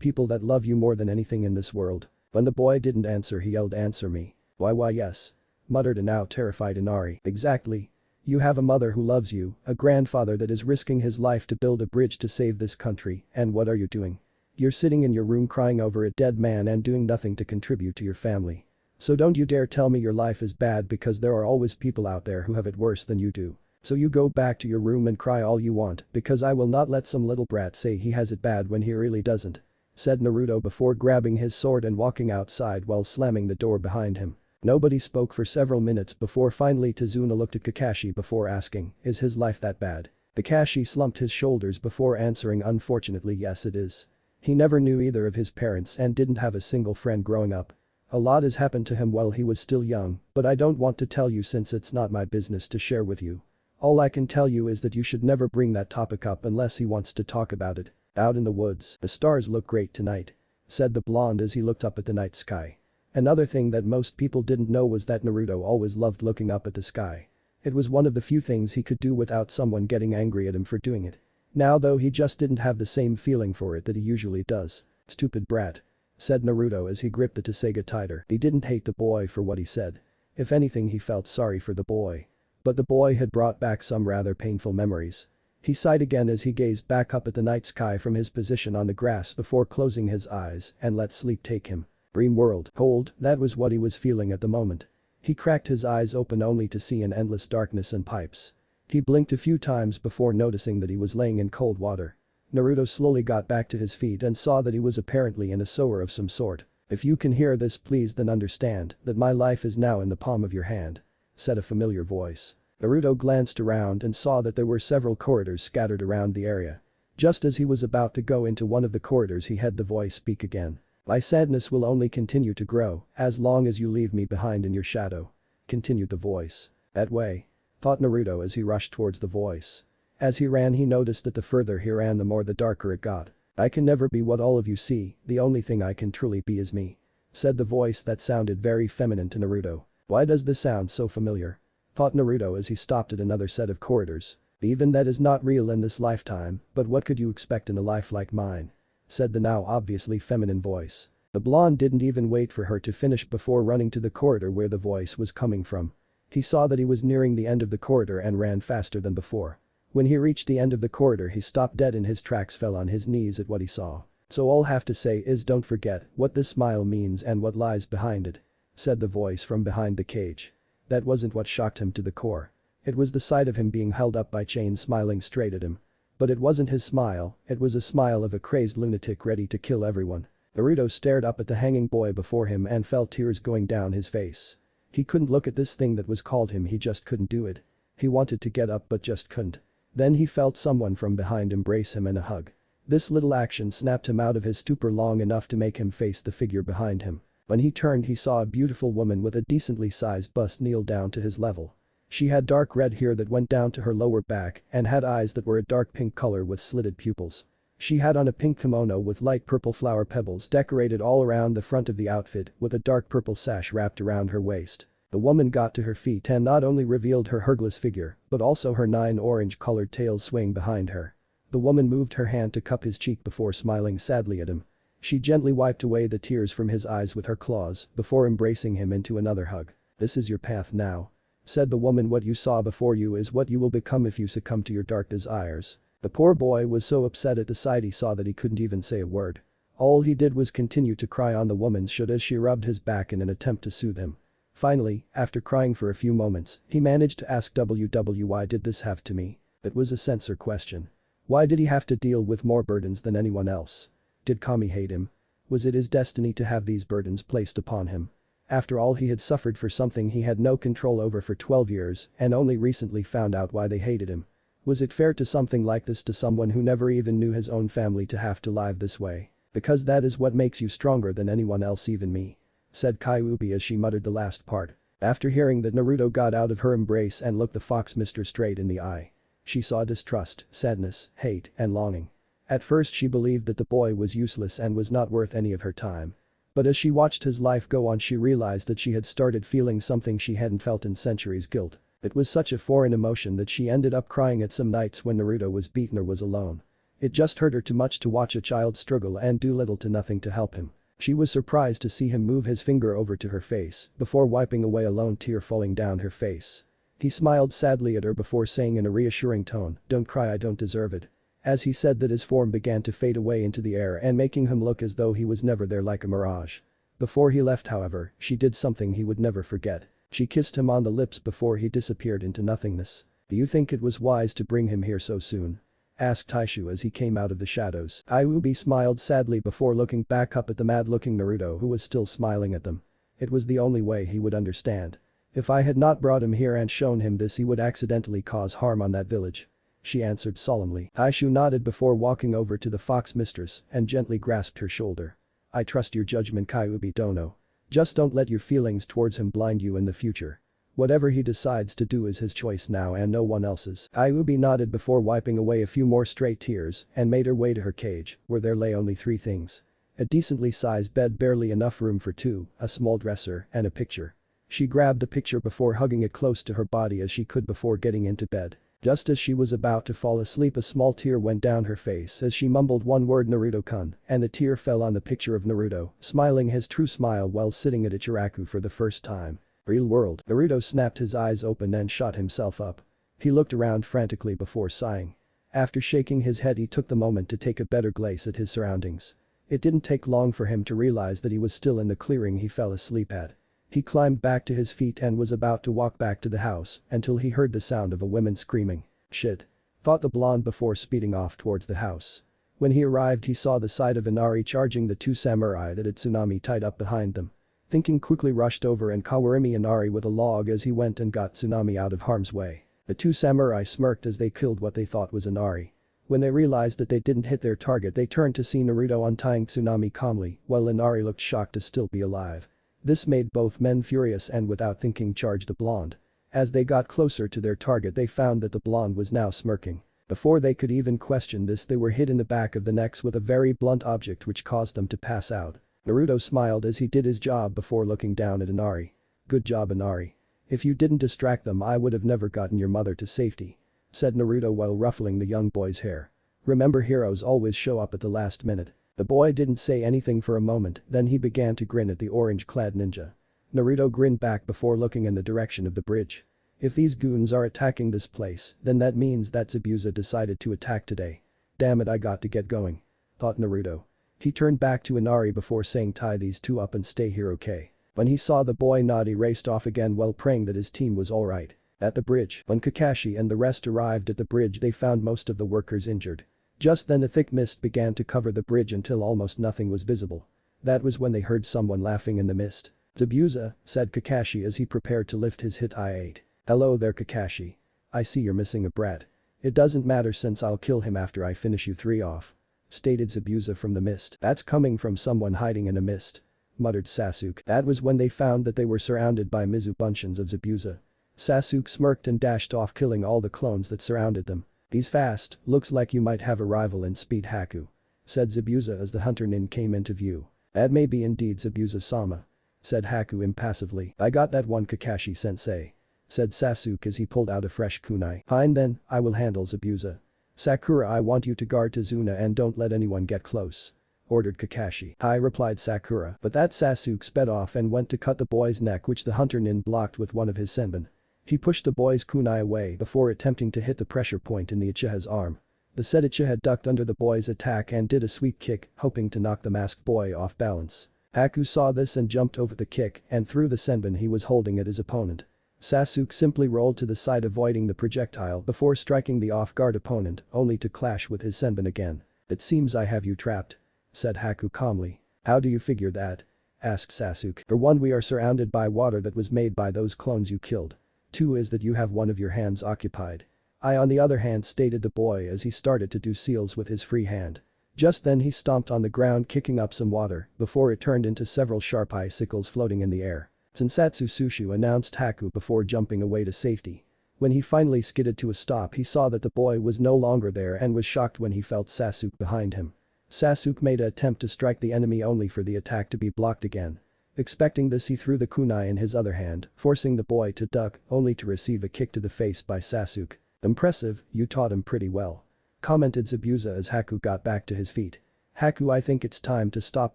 people that love you more than anything in this world?" When the boy didn't answer he yelled, "Answer me." Why yes," muttered a now terrified Inari. "Exactly. You have a mother who loves you, a grandfather that is risking his life to build a bridge to save this country, and what are you doing? You're sitting in your room crying over a dead man and doing nothing to contribute to your family. So don't you dare tell me your life is bad because there are always people out there who have it worse than you do. So you go back to your room and cry all you want because I will not let some little brat say he has it bad when he really doesn't," said Naruto before grabbing his sword and walking outside while slamming the door behind him. Nobody spoke for several minutes before finally Tazuna looked at Kakashi before asking, "Is his life that bad?" Kakashi slumped his shoulders before answering, "Unfortunately yes it is. He never knew either of his parents and didn't have a single friend growing up. A lot has happened to him while he was still young, but I don't want to tell you since it's not my business to share with you. All I can tell you is that you should never bring that topic up unless he wants to talk about it." "Out in the woods, the stars look great tonight," said the blonde as he looked up at the night sky. Another thing that most people didn't know was that Naruto always loved looking up at the sky. It was one of the few things he could do without someone getting angry at him for doing it. Now though he just didn't have the same feeling for it that he usually does. "Stupid brat," said Naruto as he gripped the Tsuga tighter. He didn't hate the boy for what he said. If anything he felt sorry for the boy. But the boy had brought back some rather painful memories. He sighed again as he gazed back up at the night sky from his position on the grass before closing his eyes and let sleep take him. Dream world, cold, that was what he was feeling at the moment. He cracked his eyes open only to see an endless darkness and pipes. He blinked a few times before noticing that he was laying in cold water. Naruto slowly got back to his feet and saw that he was apparently in a sewer of some sort. "If you can hear this please then understand that my life is now in the palm of your hand," said a familiar voice. Naruto glanced around and saw that there were several corridors scattered around the area. Just as he was about to go into one of the corridors he heard the voice speak again. "My sadness will only continue to grow as long as you leave me behind in your shadow," continued the voice. "That way," thought Naruto as he rushed towards the voice. As he ran he noticed that the further he ran the more the darker it got. "I can never be what all of you see, the only thing I can truly be is me," said the voice that sounded very feminine to Naruto. "Why does this sound so familiar?" thought Naruto as he stopped at another set of corridors. "Even that is not real in this lifetime, but what could you expect in a life like mine?" said the now obviously feminine voice. The blonde didn't even wait for her to finish before running to the corridor where the voice was coming from. He saw that he was nearing the end of the corridor and ran faster than before. When he reached the end of the corridor he stopped dead in his tracks, fell on his knees at what he saw. "So all I have to say is don't forget what this smile means and what lies behind it," said the voice from behind the cage. That wasn't what shocked him to the core. It was the sight of him being held up by chains smiling straight at him. But it wasn't his smile, it was a smile of a crazed lunatic ready to kill everyone. Naruto stared up at the hanging boy before him and felt tears going down his face. He couldn't look at this thing that was called him, he just couldn't do it. He wanted to get up but just couldn't. Then he felt someone from behind embrace him in a hug. This little action snapped him out of his stupor long enough to make him face the figure behind him. When he turned he saw a beautiful woman with a decently sized bust kneel down to his level. She had dark red hair that went down to her lower back and had eyes that were a dark pink color with slitted pupils. She had on a pink kimono with light purple flower pebbles decorated all around the front of the outfit with a dark purple sash wrapped around her waist. The woman got to her feet and not only revealed her hergless figure, but also her 9 orange-colored tails swaying behind her. The woman moved her hand to cup his cheek before smiling sadly at him. She gently wiped away the tears from his eyes with her claws before embracing him into another hug. "This is your path now," said the woman. "What you saw before you is what you will become if you succumb to your dark desires." The poor boy was so upset at the sight he saw that he couldn't even say a word. All he did was continue to cry on the woman's shoulder as she rubbed his back in an attempt to soothe him. Finally, after crying for a few moments, he managed to ask, "Why did this have to me?" It was a censor question. Why did he have to deal with more burdens than anyone else? Did Kami hate him? Was it his destiny to have these burdens placed upon him? After all, he had suffered for something he had no control over for 12 years and only recently found out why they hated him. Was it fair to something like this to someone who never even knew his own family to have to live this way? Because that is what makes you stronger than anyone else, even me. Said Kyuubi as she muttered the last part. After hearing that, Naruto got out of her embrace and looked the fox mister straight in the eye. She saw distrust, sadness, hate, and longing. At first she believed that the boy was useless and was not worth any of her time. But as she watched his life go on, she realized that she had started feeling something she hadn't felt in centuries: guilt. It was such a foreign emotion that she ended up crying at some nights when Naruto was beaten or was alone. It just hurt her too much to watch a child struggle and do little to nothing to help him. She was surprised to see him move his finger over to her face before wiping away a lone tear falling down her face. He smiled sadly at her before saying in a reassuring tone, "Don't cry, I don't deserve it." As he said that, his form began to fade away into the air and making him look as though he was never there, like a mirage. Before he left, however, she did something he would never forget. She kissed him on the lips before he disappeared into nothingness. "Do you think it was wise to bring him here so soon?" asked Taishu as he came out of the shadows. Kyuubi smiled sadly before looking back up at the mad-looking Naruto, who was still smiling at them. It was the only way he would understand. If I had not brought him here and shown him this, he would accidentally cause harm on that village. She answered solemnly. Taishu nodded before walking over to the fox mistress and gently grasped her shoulder. "I trust your judgment, Kyuubi Dono. Just don't let your feelings towards him blind you in the future. Whatever he decides to do is his choice now and no one else's." Kyuubi nodded before wiping away a few more stray tears and made her way to her cage, where there lay only 3 things. A decently sized bed, barely enough room for 2, a small dresser, and a picture. She grabbed the picture before hugging it close to her body as she could before getting into bed. Just as she was about to fall asleep, a small tear went down her face as she mumbled one word, "Naruto-kun," and the tear fell on the picture of Naruto, smiling his true smile while sitting at Ichiraku for the first time. Real world. Naruto snapped his eyes open and shot himself up. He looked around frantically before sighing. After shaking his head, he took the moment to take a better glance at his surroundings. It didn't take long for him to realize that he was still in the clearing he fell asleep at. He climbed back to his feet and was about to walk back to the house until he heard the sound of a woman screaming. "Shit," thought the blonde before speeding off towards the house. When he arrived, he saw the sight of Inari charging the 2 samurai that had Tsunami tied up behind them. Thinking, quickly rushed over and Kawarimi Inari with a log as he went and got Tsunami out of harm's way. The 2 samurai smirked as they killed what they thought was Inari. When they realized that they didn't hit their target, they turned to see Naruto untying Tsunami calmly while Inari looked shocked to still be alive. This made both men furious and without thinking charged the blonde. As they got closer to their target, they found that the blonde was now smirking. Before they could even question this, they were hit in the back of the necks with a very blunt object which caused them to pass out. Naruto smiled as he did his job before looking down at Inari. "Good job, Inari. If you didn't distract them, I would have never gotten your mother to safety," said Naruto while ruffling the young boy's hair. "Remember, heroes always show up at the last minute." The boy didn't say anything for a moment, then he began to grin at the orange-clad ninja. Naruto grinned back before looking in the direction of the bridge. If these goons are attacking this place, then that means that Zabuza decided to attack today. "Damn it, I got to get going," thought Naruto. He turned back to Inari before saying, "Tie these 2 up and stay here, okay?" When he saw the boy nod, he raced off again while praying that his team was alright. At the bridge, when Kakashi and the rest arrived at the bridge, they found most of the workers injured. Just then a thick mist began to cover the bridge until almost nothing was visible. That was when they heard someone laughing in the mist. "Zabuza," said Kakashi as he prepared to lift his hit I-8. "Hello there, Kakashi. I see you're missing a brat. It doesn't matter since I'll kill him after I finish you 3 off," stated Zabuza from the mist. "That's coming from someone hiding in a mist," muttered Sasuke. That was when they found that they were surrounded by bunches of Zabuza. Sasuke smirked and dashed off, killing all the clones that surrounded them. "He's fast, looks like you might have a rival in speed, Haku," said Zabuza as the hunter nin came into view. "That may be indeed, Zabuza-sama," said Haku impassively. "I got that one, Kakashi-sensei," said Sasuke as he pulled out a fresh kunai. "Fine then, I will handle Zabuza. Sakura, I want you to guard Tazuna and don't let anyone get close," ordered Kakashi. "Hi," replied Sakura, but that Sasuke sped off and went to cut the boy's neck, which the hunter nin blocked with one of his senbon. He pushed the boy's kunai away before attempting to hit the pressure point in the Uchiha's arm. The said Uchiha ducked under the boy's attack and did a sweep kick, hoping to knock the masked boy off balance. Haku saw this and jumped over the kick and threw the senbon he was holding at his opponent. Sasuke simply rolled to the side avoiding the projectile before striking the off-guard opponent only to clash with his senbon again. "It seems I have you trapped," said Haku calmly. "How do you figure that?" asked Sasuke. "For one, we are surrounded by water that was made by those clones you killed. Two is that you have one of your hands occupied. I on the other hand," stated the boy as he started to do seals with his free hand. Just then he stomped on the ground kicking up some water before it turned into several sharp icicles floating in the air. "Tensatsu Sushu," announced Haku before jumping away to safety. When he finally skidded to a stop he saw that the boy was no longer there and was shocked when he felt Sasuke behind him. Sasuke made an attempt to strike the enemy only for the attack to be blocked again. Expecting this he threw the kunai in his other hand, forcing the boy to duck only to receive a kick to the face by Sasuke. "Impressive, you taught him pretty well," commented Zabuza as Haku got back to his feet. "Haku, I think it's time to stop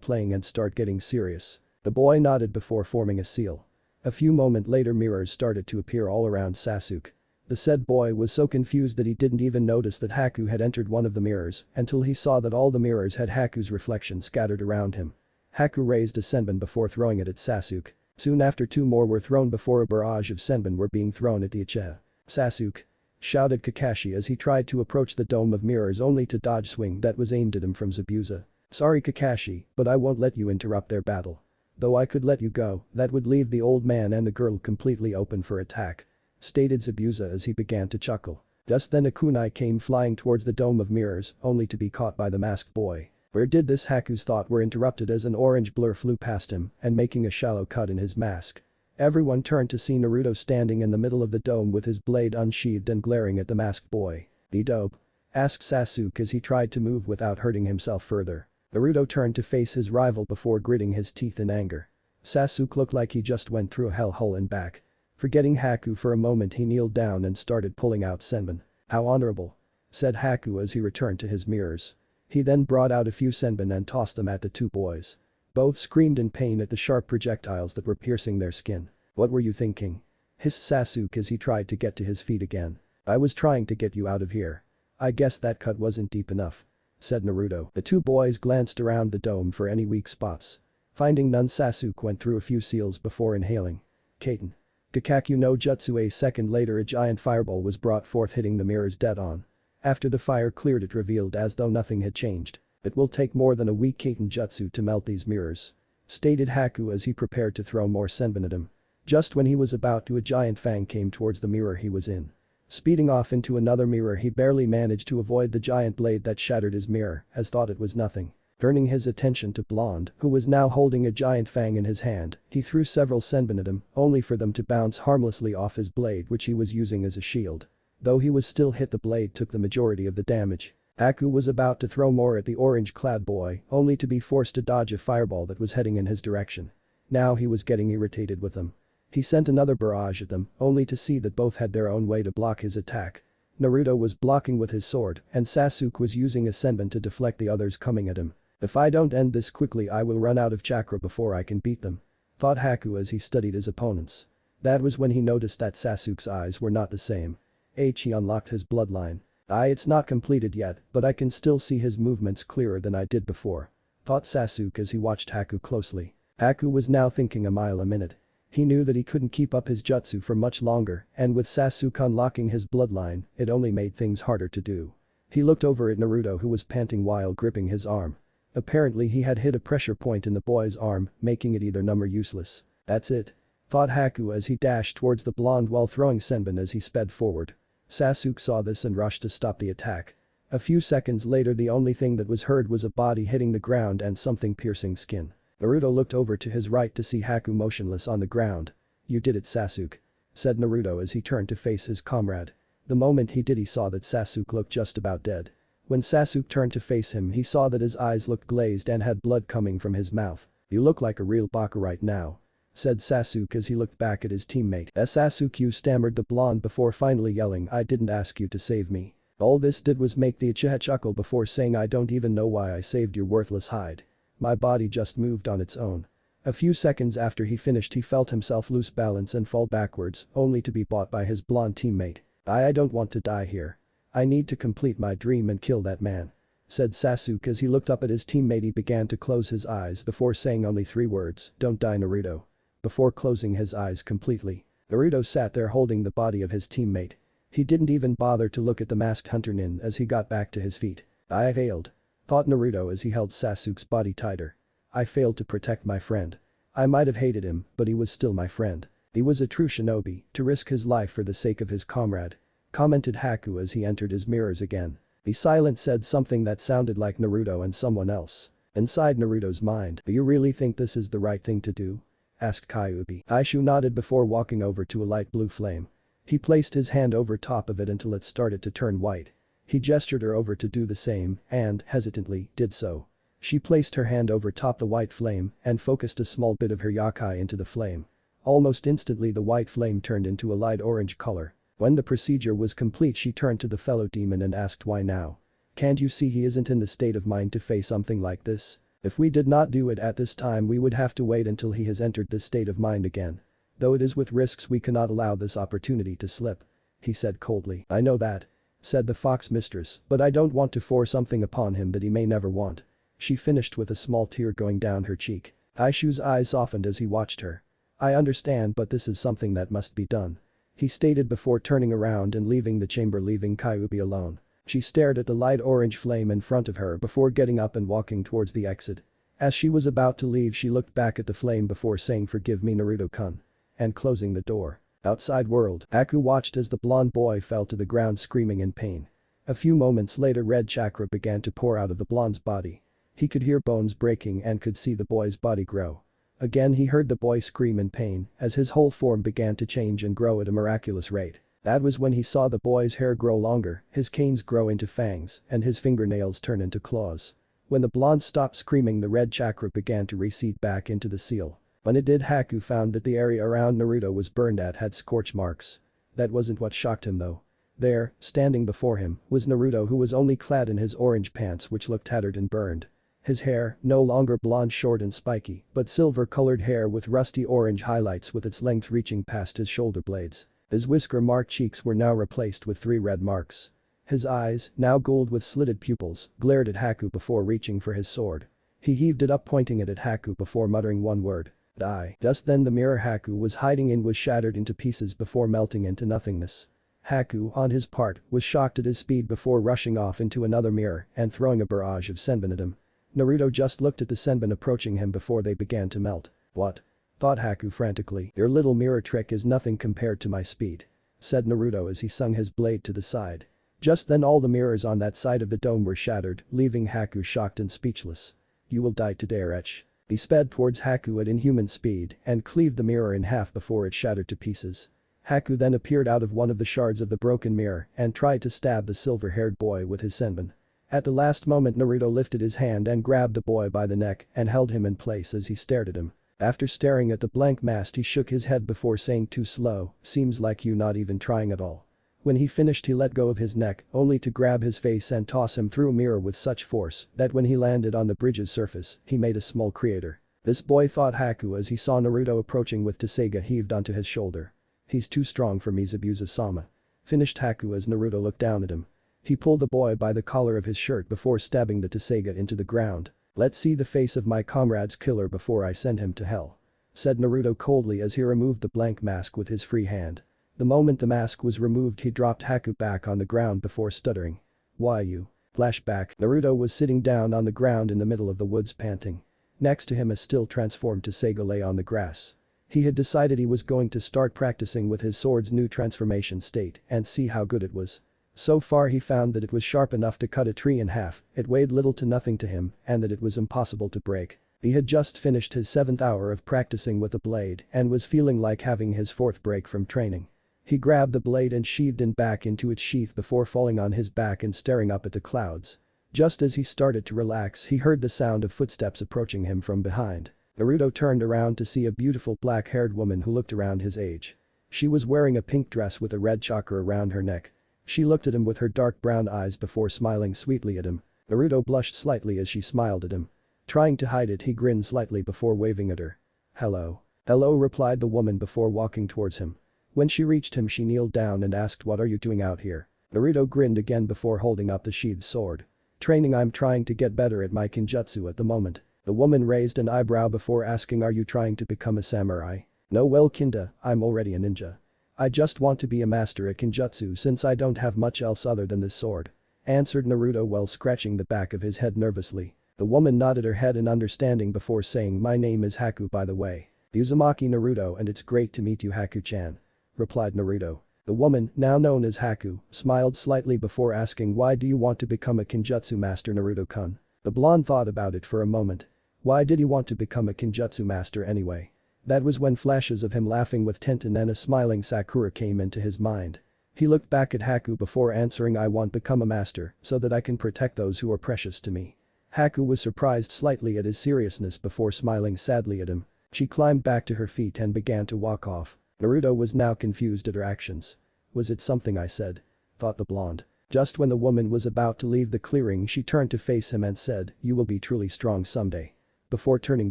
playing and start getting serious." The boy nodded before forming a seal. A few moments later mirrors started to appear all around Sasuke. The said boy was so confused that he didn't even notice that Haku had entered one of the mirrors until he saw that all the mirrors had Haku's reflection scattered around him. Haku raised a senbon before throwing it at Sasuke. Soon after 2 more were thrown before a barrage of senbon were being thrown at the Uchiha. "Sasuke!" shouted Kakashi as he tried to approach the dome of mirrors only to dodge swing that was aimed at him from Zabuza. "Sorry Kakashi, but I won't let you interrupt their battle. Though I could let you go, that would leave the old man and the girl completely open for attack," stated Zabuza as he began to chuckle. Just then a kunai came flying towards the dome of mirrors only to be caught by the masked boy. Where did this? Haku's thoughts were interrupted as an orange blur flew past him and making a shallow cut in his mask. Everyone turned to see Naruto standing in the middle of the dome with his blade unsheathed and glaring at the masked boy. "Be dope?" asked Sasuke as he tried to move without hurting himself further. Naruto turned to face his rival before gritting his teeth in anger. Sasuke looked like he just went through a hellhole and back. Forgetting Haku for a moment he kneeled down and started pulling out senbon. "How honorable," said Haku as he returned to his mirrors. He then brought out a few senbon and tossed them at the 2 boys. Both screamed in pain at the sharp projectiles that were piercing their skin. "What were you thinking?" hissed Sasuke as he tried to get to his feet again. "I was trying to get you out of here. I guess that cut wasn't deep enough," said Naruto. The 2 boys glanced around the dome for any weak spots. Finding none, Sasuke went through a few seals before inhaling. "Kaiten. Gakaku no Jutsu." A second later a giant fireball was brought forth hitting the mirrors dead on. After the fire cleared it revealed as though nothing had changed. "It will take more than a weak Kaiten Jutsu to melt these mirrors," stated Haku as he prepared to throw more senbon at him. Just when he was about to, a giant fang came towards the mirror he was in. Speeding off into another mirror he barely managed to avoid the giant blade that shattered his mirror as thought it was nothing. Turning his attention to Blonde, who was now holding a giant fang in his hand, he threw several senbon at him only for them to bounce harmlessly off his blade which he was using as a shield. Though he was still hit, the blade took the majority of the damage. Haku was about to throw more at the orange-clad boy only to be forced to dodge a fireball that was heading in his direction. Now he was getting irritated with them. He sent another barrage at them only to see that both had their own way to block his attack. Naruto was blocking with his sword and Sasuke was using a senbon to deflect the others coming at him. "If I don't end this quickly I will run out of chakra before I can beat them," thought Haku as he studied his opponents. That was when he noticed that Sasuke's eyes were not the same. He unlocked his bloodline. It's not completed yet, but I can still see his movements clearer than I did before," thought Sasuke as he watched Haku closely. Haku was now thinking a mile a minute. He knew that he couldn't keep up his jutsu for much longer and with Sasuke unlocking his bloodline, it only made things harder to do. He looked over at Naruto who was panting while gripping his arm. Apparently he had hit a pressure point in the boy's arm, making it either numb or useless. "That's it," thought Haku as he dashed towards the blonde while throwing senbon as he sped forward. Sasuke saw this and rushed to stop the attack. A few seconds later the only thing that was heard was a body hitting the ground and something piercing skin. Naruto looked over to his right to see Haku motionless on the ground. "You did it, Sasuke," said Naruto as he turned to face his comrade. The moment he did he saw that Sasuke looked just about dead. When Sasuke turned to face him he saw that his eyes looked glazed and had blood coming from his mouth. "You look like a real baka right now," said Sasuke as he looked back at his teammate. "Sasuke," stammered the blonde before finally yelling, "I didn't ask you to save me. All this did was make the Uchiha chuckle before saying, I don't even know why I saved your worthless hide. My body just moved on its own." A few seconds after he finished he felt himself lose balance and fall backwards only to be bought by his blonde teammate. I don't want to die here. I need to complete my dream and kill that man," said Sasuke as he looked up at his teammate. He began to close his eyes before saying only 3 words, "Don't die Naruto," before closing his eyes completely. Naruto sat there holding the body of his teammate. He didn't even bother to look at the masked hunter Nin as he got back to his feet. I failed. Thought Naruto as he held Sasuke's body tighter. I failed to protect my friend. I might have hated him, but he was still my friend. He was a true shinobi, to risk his life for the sake of his comrade. Commented Haku as he entered his mirrors again. The silent said something that sounded like Naruto and someone else. Inside Naruto's mind, do you really think this is the right thing to do? Asked Kyuubi. Aishu nodded before walking over to a light blue flame. He placed his hand over top of it until it started to turn white. He gestured her over to do the same and, hesitantly, did so. She placed her hand over top the white flame and focused a small bit of her yakai into the flame. Almost instantly the white flame turned into a light orange color. When the procedure was complete she turned to the fellow demon and asked why now. Can't you see he isn't in the state of mind to face something like this? If we did not do it at this time we would have to wait until he has entered this state of mind again. Though it is with risks we cannot allow this opportunity to slip. He said coldly. I know that. Said the fox mistress, but I don't want to force something upon him that he may never want. She finished with a small tear going down her cheek. Aishu's eyes softened as he watched her. I understand but this is something that must be done. He stated before turning around and leaving the chamber leaving Kyuubi alone. She stared at the light orange flame in front of her before getting up and walking towards the exit. As she was about to leave she looked back at the flame before saying forgive me Naruto-kun. And closing the door. Outside world, Haku watched as the blonde boy fell to the ground screaming in pain. A few moments later red chakra began to pour out of the blonde's body. He could hear bones breaking and could see the boy's body grow. Again he heard the boy scream in pain as his whole form began to change and grow at a miraculous rate. That was when he saw the boy's hair grow longer, his canes grow into fangs, and his fingernails turn into claws. When the blonde stopped screaming the red chakra began to recede back into the seal. When it did Haku found that the area around Naruto was burned at had scorch marks. That wasn't what shocked him though. There, standing before him, was Naruto who was only clad in his orange pants which looked tattered and burned. His hair, no longer blonde short and spiky, but silver-colored hair with rusty orange highlights with its length reaching past his shoulder blades. His whisker-marked cheeks were now replaced with 3 red marks. His eyes, now gold with slitted pupils, glared at Haku before reaching for his sword. He heaved it up pointing it at Haku before muttering one word. Die. Just then the mirror Haku was hiding in was shattered into pieces before melting into nothingness. Haku, on his part, was shocked at his speed before rushing off into another mirror and throwing a barrage of senbon at him. Naruto just looked at the senbon approaching him before they began to melt. What? Thought Haku frantically. Your little mirror trick is nothing compared to my speed. Said Naruto as he swung his blade to the side. Just then all the mirrors on that side of the dome were shattered, leaving Haku shocked and speechless. You will die today, wretch. He sped towards Haku at inhuman speed and cleaved the mirror in half before it shattered to pieces. Haku then appeared out of one of the shards of the broken mirror and tried to stab the silver-haired boy with his senbon. At the last moment Naruto lifted his hand and grabbed the boy by the neck and held him in place as he stared at him. After staring at the blank mask he shook his head before saying too slow, seems like you not even trying at all. When he finished he let go of his neck only to grab his face and toss him through a mirror with such force that when he landed on the bridge's surface, he made a small crater. This boy thought Haku as he saw Naruto approaching with Tsuga heaved onto his shoulder. He's too strong for me Zabuza-sama. Finished Haku as Naruto looked down at him. He pulled the boy by the collar of his shirt before stabbing the Tsuga into the ground. Let's see the face of my comrade's killer before I send him to hell. Said Naruto coldly as he removed the blank mask with his free hand. The moment the mask was removed he dropped Haku back on the ground before stuttering. Why you? Flashback, Naruto was sitting down on the ground in the middle of the woods panting. Next to him a still transformed Tsuga lay on the grass. He had decided he was going to start practicing with his sword's new transformation state and see how good it was. So far he found that it was sharp enough to cut a tree in half, it weighed little to nothing to him, and that it was impossible to break. He had just finished his 7th hour of practicing with a blade and was feeling like having his 4th break from training. He grabbed the blade and sheathed it back into its sheath before falling on his back and staring up at the clouds. Just as he started to relax he heard the sound of footsteps approaching him from behind. Naruto turned around to see a beautiful black-haired woman who looked around his age. She was wearing a pink dress with a red chakra around her neck. She looked at him with her dark brown eyes before smiling sweetly at him. Naruto blushed slightly as she smiled at him. Trying to hide it he grinned slightly before waving at her. Hello. Hello replied the woman before walking towards him. When she reached him she kneeled down and asked what are you doing out here? Naruto grinned again before holding up the sheathed sword. Training I'm trying to get better at my kinjutsu at the moment. The woman raised an eyebrow before asking are you trying to become a samurai? No well kinda, I'm already a ninja. I just want to be a master at Kenjutsu since I don't have much else other than this sword. Answered Naruto while scratching the back of his head nervously. The woman nodded her head in understanding before saying, my name is Haku by the way. Uzumaki Naruto and it's great to meet you Haku-chan. Replied Naruto. The woman, now known as Haku, smiled slightly before asking why do you want to become a Kenjutsu master Naruto-kun. The blonde thought about it for a moment. Why did he want to become a Kenjutsu master anyway? That was when flashes of him laughing with Tenten and a smiling Sakura came into his mind. He looked back at Haku before answering I want to become a master so that I can protect those who are precious to me. Haku was surprised slightly at his seriousness before smiling sadly at him. She climbed back to her feet and began to walk off. Naruto was now confused at her actions. Was it something I said? Thought the blonde. Just when the woman was about to leave the clearing she turned to face him and said, you will be truly strong someday. Before turning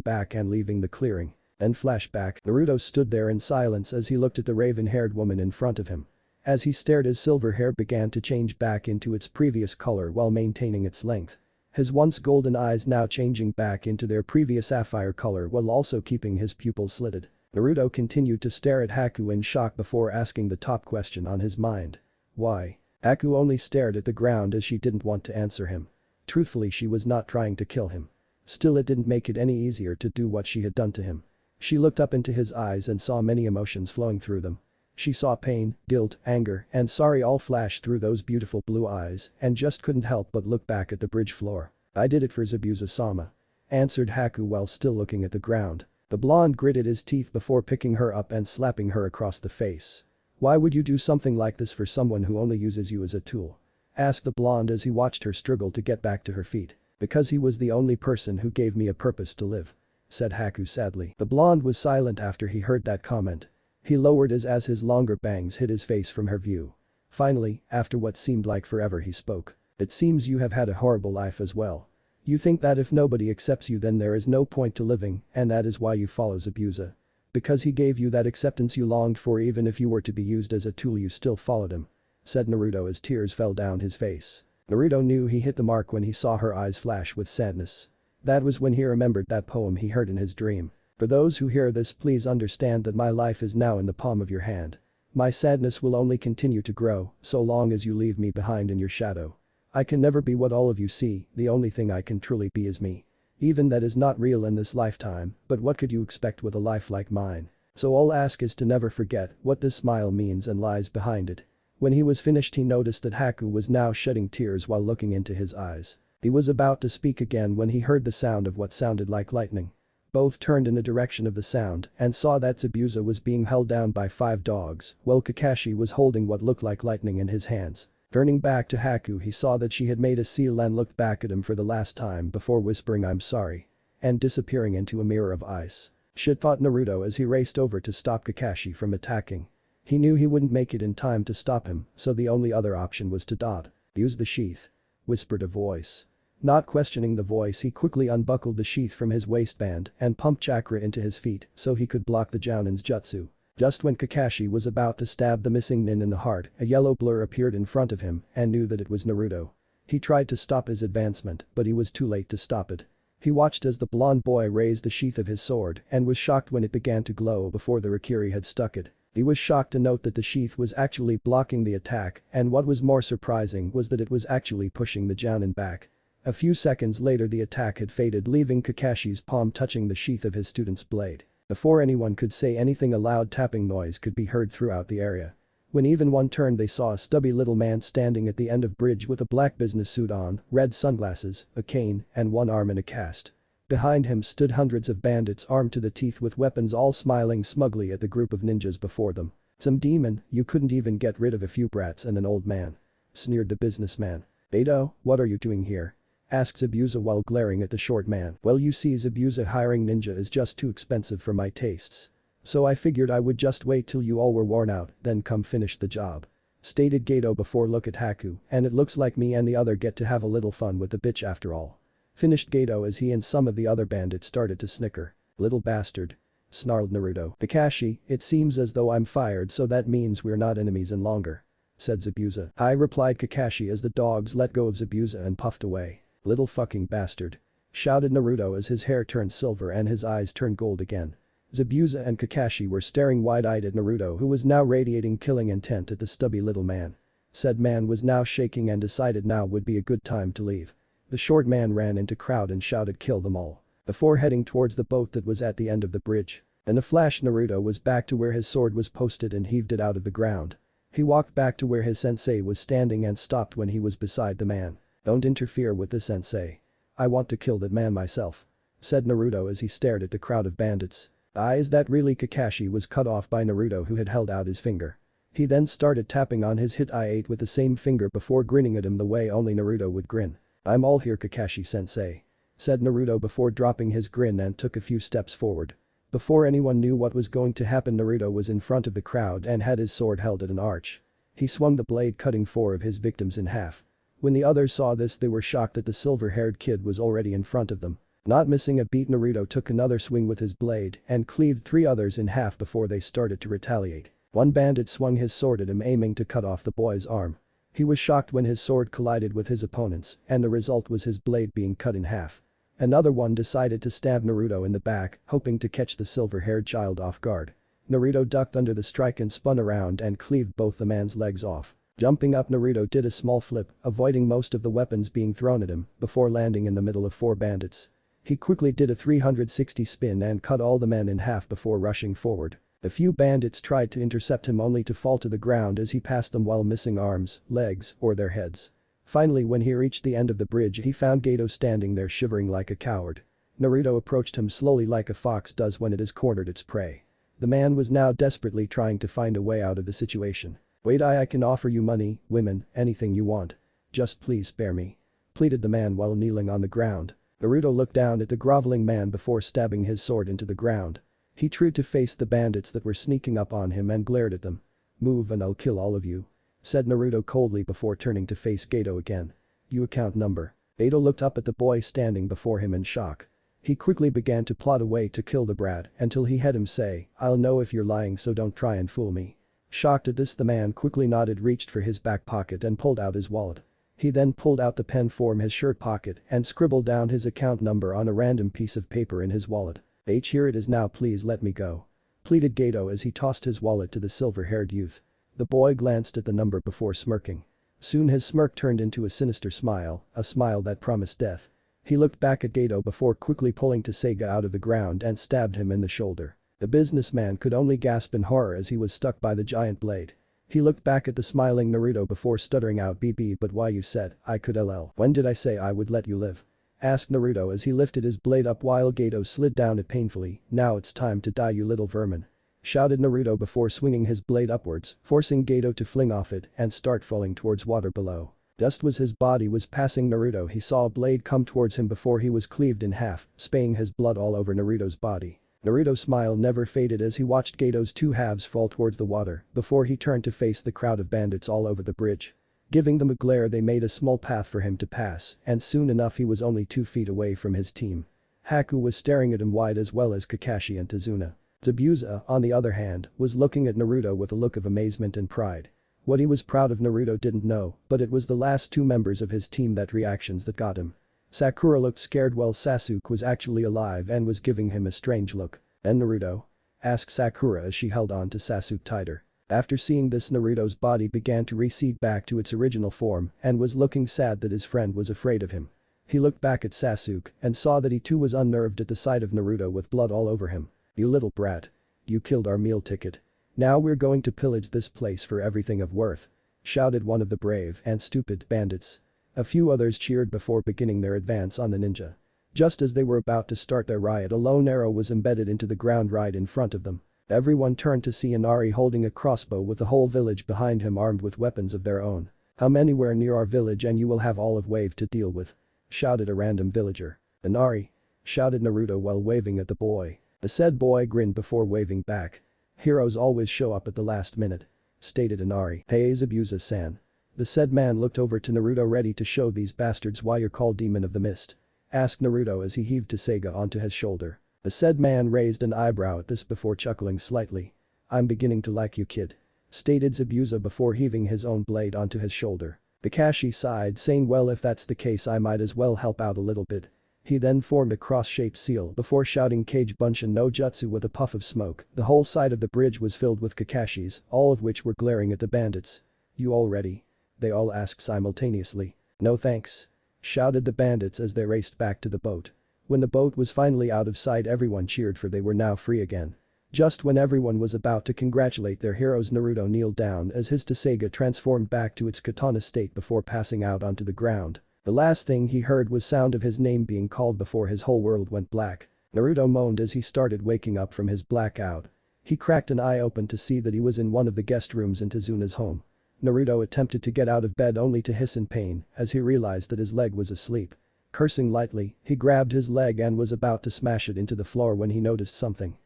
back and leaving the clearing. Then flashback, Naruto stood there in silence as he looked at the raven-haired woman in front of him. As he stared his silver hair began to change back into its previous color while maintaining its length. His once golden eyes now changing back into their previous sapphire color while also keeping his pupils slitted. Naruto continued to stare at Haku in shock before asking the top question on his mind. Why? Haku only stared at the ground as she didn't want to answer him. Truthfully she was not trying to kill him. Still it didn't make it any easier to do what she had done to him. She looked up into his eyes and saw many emotions flowing through them. She saw pain, guilt, anger, and sorry all flash through those beautiful blue eyes and just couldn't help but look back at the bridge floor. I did it for Zabuza-sama. Answered Haku while still looking at the ground. The blonde gritted his teeth before picking her up and slapping her across the face. Why would you do something like this for someone who only uses you as a tool? Asked the blonde as he watched her struggle to get back to her feet. Because he was the only person who gave me a purpose to live. Said Haku sadly. The blonde was silent after he heard that comment. He lowered as his longer bangs hid his face from her view. Finally, after what seemed like forever he spoke. It seems you have had a horrible life as well. You think that if nobody accepts you then there is no point to living and that is why you follow Zabuza. Because he gave you that acceptance you longed for even if you were to be used as a tool you still followed him. Said Naruto as tears fell down his face. Naruto knew he hit the mark when he saw her eyes flash with sadness. That was when he remembered that poem he heard in his dream. For those who hear this please understand that my life is now in the palm of your hand. My sadness will only continue to grow so long as you leave me behind in your shadow. I can never be what all of you see, the only thing I can truly be is me. Even that is not real in this lifetime, but what could you expect with a life like mine? So all ask is to never forget what this smile means and lies behind it. When he was finished he noticed that Haku was now shedding tears while looking into his eyes. He was about to speak again when he heard the sound of what sounded like lightning. Both turned in the direction of the sound and saw that Zabuza was being held down by 5 dogs while Kakashi was holding what looked like lightning in his hands. Turning back to Haku he saw that she had made a seal and looked back at him for the last time before whispering I'm sorry. And disappearing into a mirror of ice. Shit thought Naruto as he raced over to stop Kakashi from attacking. He knew he wouldn't make it in time to stop him so the only other option was to use the sheath. Whispered a voice. Not questioning the voice he quickly unbuckled the sheath from his waistband and pumped chakra into his feet so he could block the Jounin's jutsu. Just when Kakashi was about to stab the missing nin in the heart, a yellow blur appeared in front of him and knew that it was Naruto. He tried to stop his advancement but he was too late to stop it. He watched as the blonde boy raised the sheath of his sword and was shocked when it began to glow before the Rikiri had stuck it. He was shocked to note that the sheath was actually blocking the attack and what was more surprising was that it was actually pushing the Jounin back. A few seconds later the attack had faded leaving Kakashi's palm touching the sheath of his student's blade. Before anyone could say anything a loud tapping noise could be heard throughout the area. When even one turned they saw a stubby little man standing at the end of bridge with a black business suit on, red sunglasses, a cane, and one arm in a cast. Behind him stood hundreds of bandits armed to the teeth with weapons all smiling smugly at the group of ninjas before them. Some demon, you couldn't even get rid of a few brats and an old man. Sneered the businessman. Gato, what are you doing here? Asked Zabuza while glaring at the short man. Well you see Zabuza hiring ninja is just too expensive for my tastes. So I figured I would just wait till you all were worn out, then come finish the job. Stated Gato before look at Haku, and it looks like me and the other get to have a little fun with the bitch after all. Finished Gato as he and some of the other bandits started to snicker. Little bastard. Snarled Naruto. Kakashi, it seems as though I'm fired so that means we're not enemies any longer. Said Zabuza. I replied Kakashi as the dogs let go of Zabuza and puffed away. Little fucking bastard. Shouted Naruto as his hair turned silver and his eyes turned gold again. Zabuza and Kakashi were staring wide-eyed at Naruto, who was now radiating killing intent at the stubby little man. Said man was now shaking and decided now would be a good time to leave. The short man ran into crowd and shouted kill them all, before heading towards the boat that was at the end of the bridge. In a flash Naruto was back to where his sword was posted and heaved it out of the ground. He walked back to where his sensei was standing and stopped when he was beside the man. Don't interfere with the sensei. I want to kill that man myself, said Naruto as he stared at the crowd of bandits. Is that really? Kakashi was cut off by Naruto, who had held out his finger. He then started tapping on his hit eye with the same finger before grinning at him the way only Naruto would grin. I'm all here Kakashi-sensei, said Naruto before dropping his grin and took a few steps forward. Before anyone knew what was going to happen, Naruto was in front of the crowd and had his sword held at an arch. He swung the blade, cutting 4 of his victims in half. When the others saw this, they were shocked that the silver-haired kid was already in front of them. Not missing a beat, Naruto took another swing with his blade and cleaved 3 others in half before they started to retaliate. One bandit swung his sword at him, aiming to cut off the boy's arm. He was shocked when his sword collided with his opponent's, and the result was his blade being cut in half. Another one decided to stab Naruto in the back, hoping to catch the silver-haired child off guard. Naruto ducked under the strike and spun around and cleaved both the man's legs off. Jumping up, Naruto did a small flip, avoiding most of the weapons being thrown at him, before landing in the middle of 4 bandits. He quickly did a 360 spin and cut all the men in half before rushing forward. A few bandits tried to intercept him, only to fall to the ground as he passed them while missing arms, legs, or their heads. Finally, when he reached the end of the bridge, he found Gato standing there shivering like a coward. Naruto approached him slowly like a fox does when it has cornered its prey. The man was now desperately trying to find a way out of the situation. Wait, I can offer you money, women, anything you want. Just please spare me, pleaded the man while kneeling on the ground. Naruto looked down at the groveling man before stabbing his sword into the ground. He tried to face the bandits that were sneaking up on him and glared at them. Move and I'll kill all of you, said Naruto coldly before turning to face Gato again. You account number. Gato looked up at the boy standing before him in shock. He quickly began to plot a way to kill the brat until he had him say, I'll know if you're lying, so don't try and fool me. Shocked at this, the man quickly nodded, reached for his back pocket and pulled out his wallet. He then pulled out the pen from his shirt pocket and scribbled down his account number on a random piece of paper in his wallet. Here it is now, please let me go, pleaded Gato as he tossed his wallet to the silver-haired youth. The boy glanced at the number before smirking. Soon his smirk turned into a sinister smile, a smile that promised death. He looked back at Gato before quickly pulling Seiga out of the ground and stabbed him in the shoulder. The businessman could only gasp in horror as he was stuck by the giant blade. He looked back at the smiling Naruto before stuttering out, "BB, but why you said I could LL. When did I say I would let you live?" asked Naruto as he lifted his blade up while Gato slid down it painfully. "Now it's time to die, you little vermin," shouted Naruto before swinging his blade upwards, forcing Gato to fling off it and start falling towards water below. Just as his body was passing Naruto, he saw a blade come towards him before he was cleaved in half, spaying his blood all over Naruto's body. Naruto's smile never faded as he watched Gato's 2 halves fall towards the water before he turned to face the crowd of bandits all over the bridge. Giving them a glare, they made a small path for him to pass, and soon enough he was only 2 feet away from his team. Haku was staring at him wide, as well as Kakashi and Tazuna. Zabuza, on the other hand, was looking at Naruto with a look of amazement and pride. What he was proud of Naruto didn't know, but it was the last 2 members of his team that reactions that got him. Sakura looked scared while Sasuke was actually alive and was giving him a strange look. "And Naruto?" asked Sakura as she held on to Sasuke tighter. After seeing this, Naruto's body began to recede back to its original form and was looking sad that his friend was afraid of him. He looked back at Sasuke and saw that he too was unnerved at the sight of Naruto with blood all over him. "You little brat. You killed our meal ticket. Now we're going to pillage this place for everything of worth," shouted one of the brave and stupid bandits. A few others cheered before beginning their advance on the ninja. Just as they were about to start their riot, a lone arrow was embedded into the ground right in front of them. Everyone turned to see Inari holding a crossbow with the whole village behind him armed with weapons of their own. "Come anywhere near our village and you will have all of wave to deal with," shouted a random villager. "Inari," shouted Naruto while waving at the boy. The said boy grinned before waving back. "Heroes always show up at the last minute," stated Inari. "Hey Zabuza-san." The said man looked over to Naruto, ready to show these bastards why you're called Demon of the Mist, asked Naruto as he heaved Seiga onto his shoulder. The said man raised an eyebrow at this before chuckling slightly. "I'm beginning to like you, kid," stated Zabuza before heaving his own blade onto his shoulder. Kakashi sighed, saying, "Well, if that's the case I might as well help out a little bit." He then formed a cross-shaped seal before shouting Kage Bunshin no Jutsu with a puff of smoke. The whole side of the bridge was filled with Kakashis, all of which were glaring at the bandits. "You all ready?" they all asked simultaneously. "No thanks," shouted the bandits as they raced back to the boat. When the boat was finally out of sight, everyone cheered, for they were now free again. Just when everyone was about to congratulate their heroes, Naruto kneeled down as his Tsuga transformed back to its katana state before passing out onto the ground. The last thing he heard was sound of his name being called before his whole world went black. Naruto moaned as he started waking up from his blackout. He cracked an eye open to see that he was in one of the guest rooms in Tezuna's home. Naruto attempted to get out of bed only to hiss in pain as he realized that his leg was asleep. Cursing lightly, he grabbed his leg and was about to smash it into the floor when he noticed something.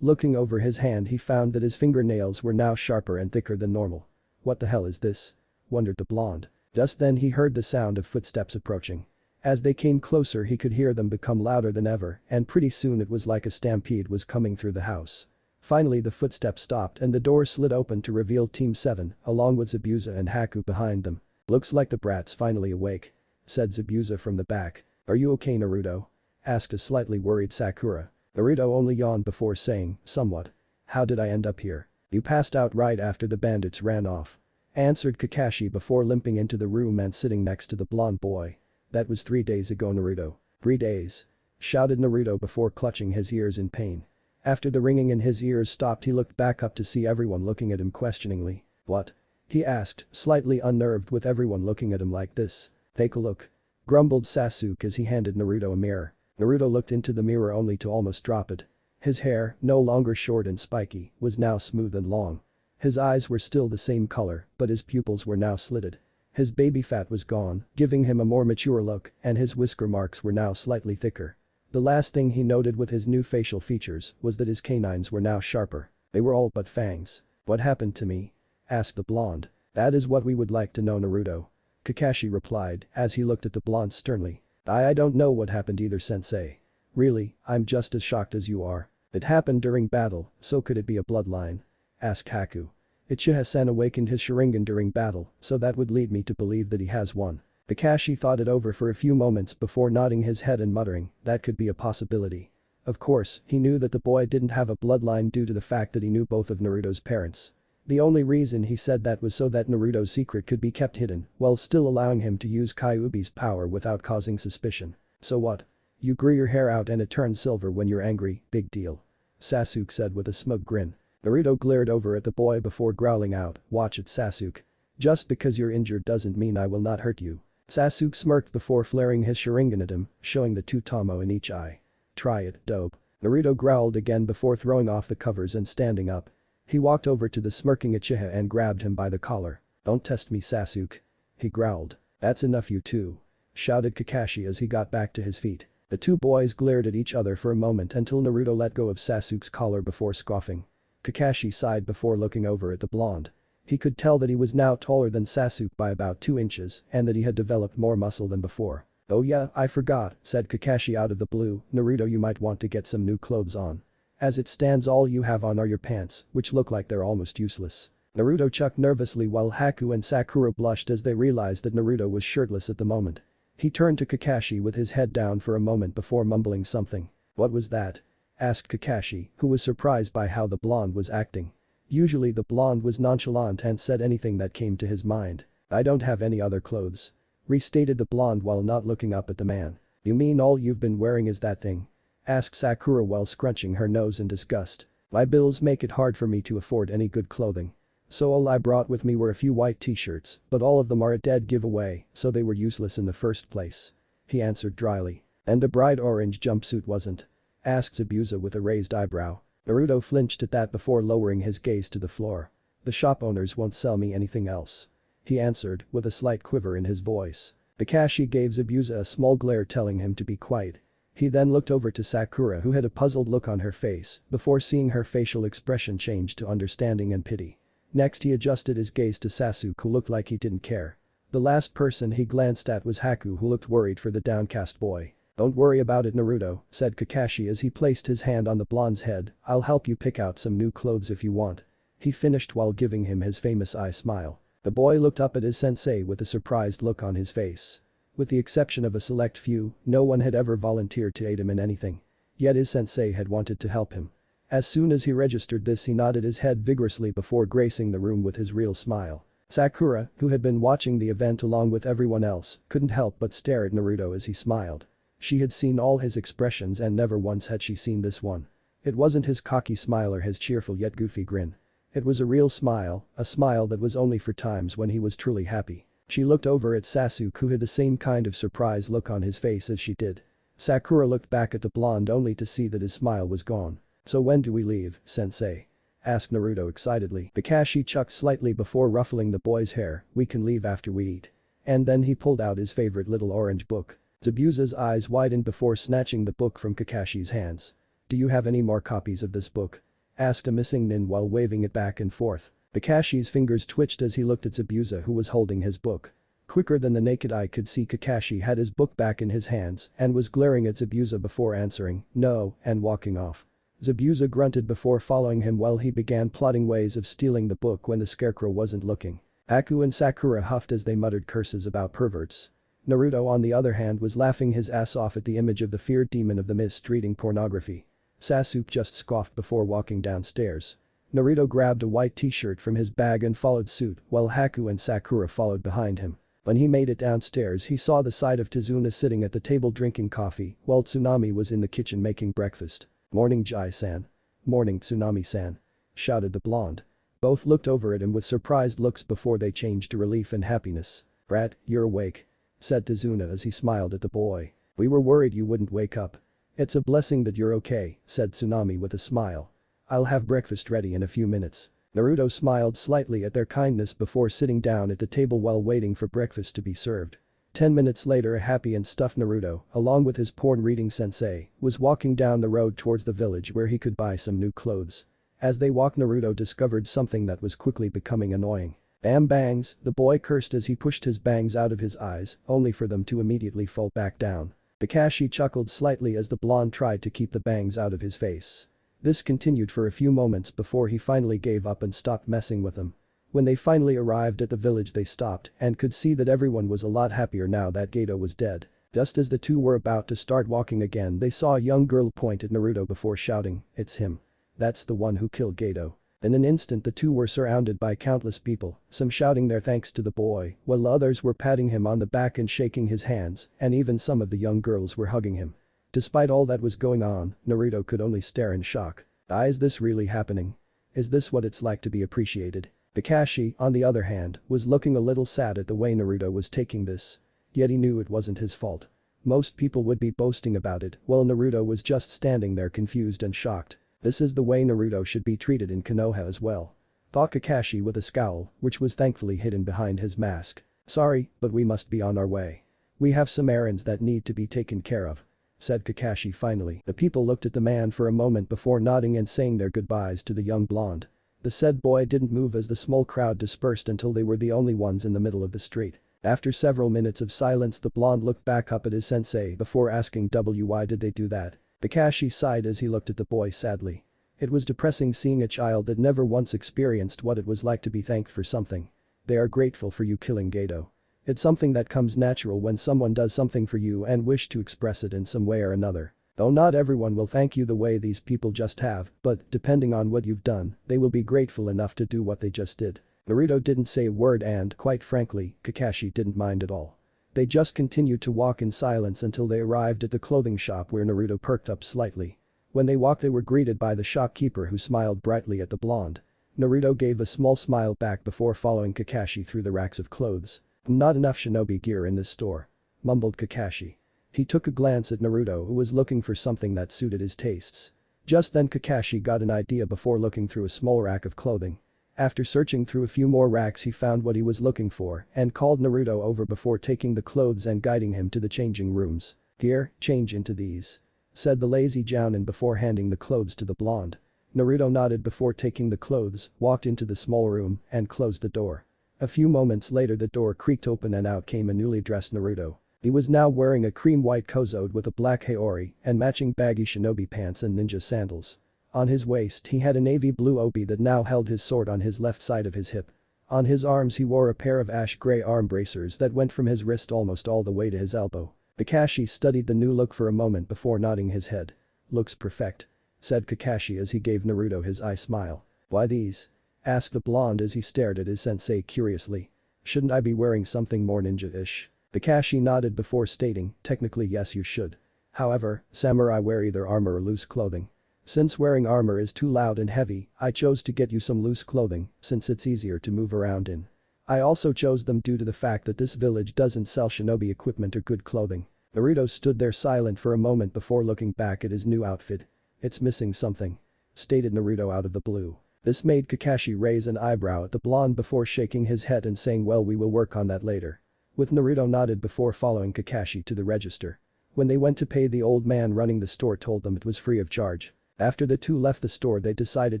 Looking over his hand, he found that his fingernails were now sharper and thicker than normal. "What the hell is this?" wondered the blonde. Just then he heard the sound of footsteps approaching. As they came closer, he could hear them become louder than ever, and pretty soon it was like a stampede was coming through the house. Finally the footsteps stopped and the door slid open to reveal Team 7, along with Zabuza and Haku behind them. "Looks like the brat's finally awake," said Zabuza from the back. "Are you okay, Naruto?" asked a slightly worried Sakura. Naruto only yawned before saying, "Somewhat. How did I end up here?" "You passed out right after the bandits ran off," answered Kakashi before limping into the room and sitting next to the blonde boy. "That was 3 days ago, Naruto." "3 days?" shouted Naruto before clutching his ears in pain. After the ringing in his ears stopped, he looked back up to see everyone looking at him questioningly. "What?" he asked, slightly unnerved with everyone looking at him like this. "Take a look," grumbled Sasuke as he handed Naruto a mirror. Naruto looked into the mirror only to almost drop it. His hair, no longer short and spiky, was now smooth and long. His eyes were still the same color, but his pupils were now slitted. His baby fat was gone, giving him a more mature look, and his whisker marks were now slightly thicker. The last thing he noted with his new facial features was that his canines were now sharper. They were all but fangs. "What happened to me?" asked the blonde. "That is what we would like to know, Naruto," Kakashi replied as he looked at the blonde sternly. I don't know what happened either, sensei. Really, I'm just as shocked as you are. It happened during battle, so could it be a bloodline?" asked Haku. "Uchiha-san awakened his Sharingan during battle, so that would lead me to believe that he has one." Kakashi thought it over for a few moments before nodding his head and muttering, "That could be a possibility." Of course, he knew that the boy didn't have a bloodline due to the fact that he knew both of Naruto's parents. The only reason he said that was so that Naruto's secret could be kept hidden while still allowing him to use Kyuubi's power without causing suspicion. "So what? You grew your hair out and it turned silver when you're angry, big deal," Sasuke said with a smug grin. Naruto glared over at the boy before growling out, "Watch it, Sasuke. Just because you're injured doesn't mean I will not hurt you." Sasuke smirked before flaring his Sharingan at him, showing the 2 tomo in each eye. "Try it, dope." Naruto growled again before throwing off the covers and standing up. He walked over to the smirking Uchiha and grabbed him by the collar. "Don't test me, Sasuke," he growled. "That's enough, you two," shouted Kakashi as he got back to his feet. The 2 boys glared at each other for a moment until Naruto let go of Sasuke's collar before scoffing. Kakashi sighed before looking over at the blonde. He could tell that he was now taller than Sasuke by about 2 inches and that he had developed more muscle than before. "Oh yeah, I forgot," said Kakashi out of the blue, "Naruto, you might want to get some new clothes on. As it stands, all you have on are your pants, which look like they're almost useless." Naruto chuckled nervously while Haku and Sakura blushed as they realized that Naruto was shirtless at the moment. He turned to Kakashi with his head down for a moment before mumbling something. "What was that?" asked Kakashi, who was surprised by how the blonde was acting. Usually the blonde was nonchalant and said anything that came to his mind. "I don't have any other clothes," restated the blonde while not looking up at the man. "You mean all you've been wearing is that thing?" asked Sakura while scrunching her nose in disgust. "My bills make it hard for me to afford any good clothing. So all I brought with me were a few white t-shirts, but all of them are a dead giveaway, so they were useless in the first place," he answered dryly. "And the bright orange jumpsuit wasn't?" asked Zabuza with a raised eyebrow. Naruto flinched at that before lowering his gaze to the floor. "The shop owners won't sell me anything else," he answered with a slight quiver in his voice. Kakashi gave Zabuza a small glare telling him to be quiet. He then looked over to Sakura, who had a puzzled look on her face before seeing her facial expression change to understanding and pity. Next he adjusted his gaze to Sasuke, who looked like he didn't care. The last person he glanced at was Haku, who looked worried for the downcast boy. "Don't worry about it, Naruto," said Kakashi as he placed his hand on the blonde's head. "I'll help you pick out some new clothes if you want," he finished while giving him his famous eye smile. The boy looked up at his sensei with a surprised look on his face. With the exception of a select few, no one had ever volunteered to aid him in anything. Yet his sensei had wanted to help him. As soon as he registered this, he nodded his head vigorously before gracing the room with his real smile. Sakura, who had been watching the event along with everyone else, couldn't help but stare at Naruto as he smiled. She had seen all his expressions and never once had she seen this one. It wasn't his cocky smile or his cheerful yet goofy grin. It was a real smile, a smile that was only for times when he was truly happy. She looked over at Sasuke, who had the same kind of surprised look on his face as she did. Sakura looked back at the blonde only to see that his smile was gone. "So when do we leave, sensei?" asked Naruto excitedly. Kakashi chuckled slightly before ruffling the boy's hair. "We can leave after we eat." And then he pulled out his favorite little orange book. Zabuza's eyes widened before snatching the book from Kakashi's hands. "Do you have any more copies of this book?" asked a missing nin while waving it back and forth. Kakashi's fingers twitched as he looked at Zabuza, who was holding his book. Quicker than the naked eye could see, Kakashi had his book back in his hands and was glaring at Zabuza before answering, "No," and walking off. Zabuza grunted before following him while he began plotting ways of stealing the book when the scarecrow wasn't looking. Haku and Sakura huffed as they muttered curses about perverts. Naruto, on the other hand, was laughing his ass off at the image of the feared demon of the mist reading pornography. Sasuke just scoffed before walking downstairs. Naruto grabbed a white t-shirt from his bag and followed suit while Haku and Sakura followed behind him. When he made it downstairs, he saw the sight of Tazuna sitting at the table drinking coffee while Tsunami was in the kitchen making breakfast. "Morning, Jai-san." "Morning, Tsunami-san," shouted the blonde. Both looked over at him with surprised looks before they changed to relief and happiness. "Brat, you're awake," said Tazuna as he smiled at the boy. "We were worried you wouldn't wake up." "It's a blessing that you're okay," said Tsunami with a smile. "I'll have breakfast ready in a few minutes." Naruto smiled slightly at their kindness before sitting down at the table while waiting for breakfast to be served. 10 minutes later, a happy and stuffed Naruto, along with his porn-reading sensei, was walking down the road towards the village where he could buy some new clothes. As they walked, Naruto discovered something that was quickly becoming annoying. "Damn bangs," the boy cursed as he pushed his bangs out of his eyes, only for them to immediately fall back down. Kakashi chuckled slightly as the blonde tried to keep the bangs out of his face. This continued for a few moments before he finally gave up and stopped messing with them. When they finally arrived at the village, they stopped and could see that everyone was a lot happier now that Gato was dead. Just as the two were about to start walking again, they saw a young girl point at Naruto before shouting, "It's him. That's the one who killed Gato." In an instant, the two were surrounded by countless people, some shouting their thanks to the boy, while others were patting him on the back and shaking his hands, and even some of the young girls were hugging him. Despite all that was going on, Naruto could only stare in shock. Is this really happening? Is this what it's like to be appreciated? Kakashi, on the other hand, was looking a little sad at the way Naruto was taking this. Yet he knew it wasn't his fault. Most people would be boasting about it, while Naruto was just standing there confused and shocked. This is the way Naruto should be treated in Konoha as well, thought Kakashi with a scowl, which was thankfully hidden behind his mask. "Sorry, but we must be on our way. We have some errands that need to be taken care of," said Kakashi finally. The people looked at the man for a moment before nodding and saying their goodbyes to the young blonde. The said boy didn't move as the small crowd dispersed until they were the only ones in the middle of the street. After several minutes of silence, the blonde looked back up at his sensei before asking, "Why did they do that?" Kakashi sighed as he looked at the boy sadly. It was depressing seeing a child that never once experienced what it was like to be thanked for something. "They are grateful for you killing Gato. It's something that comes natural when someone does something for you and wish to express it in some way or another. Though not everyone will thank you the way these people just have, but depending on what you've done, they will be grateful enough to do what they just did." Naruto didn't say a word and, quite frankly, Kakashi didn't mind at all. They just continued to walk in silence until they arrived at the clothing shop where Naruto perked up slightly. When they walked, they were greeted by the shopkeeper who smiled brightly at the blonde. Naruto gave a small smile back before following Kakashi through the racks of clothes. "Not enough shinobi gear in this store," mumbled Kakashi. He took a glance at Naruto, who was looking for something that suited his tastes. Just then Kakashi got an idea before looking through a small rack of clothing. After searching through a few more racks, he found what he was looking for and called Naruto over before taking the clothes and guiding him to the changing rooms. "Here, change into these," said the lazy jounin before handing the clothes to the blonde. Naruto nodded before taking the clothes, walked into the small room, and closed the door. A few moments later, the door creaked open and out came a newly dressed Naruto. He was now wearing a cream white kosode with a black haori and matching baggy shinobi pants and ninja sandals. On his waist he had a navy blue obi that now held his sword on his left side of his hip. On his arms he wore a pair of ash-gray arm bracers that went from his wrist almost all the way to his elbow. Kakashi studied the new look for a moment before nodding his head. "Looks perfect," said Kakashi as he gave Naruto his eye smile. "Why these?" asked the blonde as he stared at his sensei curiously. "Shouldn't I be wearing something more ninja-ish?" Kakashi nodded before stating, "Technically yes you should. However, samurai wear either armor or loose clothing. Since wearing armor is too loud and heavy, I chose to get you some loose clothing since it's easier to move around in. I also chose them due to the fact that this village doesn't sell shinobi equipment or good clothing." Naruto stood there silent for a moment before looking back at his new outfit. "It's missing something," stated Naruto out of the blue. This made Kakashi raise an eyebrow at the blonde before shaking his head and saying, "Well, we will work on that later." With Naruto nodded before following Kakashi to the register. When they went to pay, the old man running the store told them it was free of charge. After the two left the store, they decided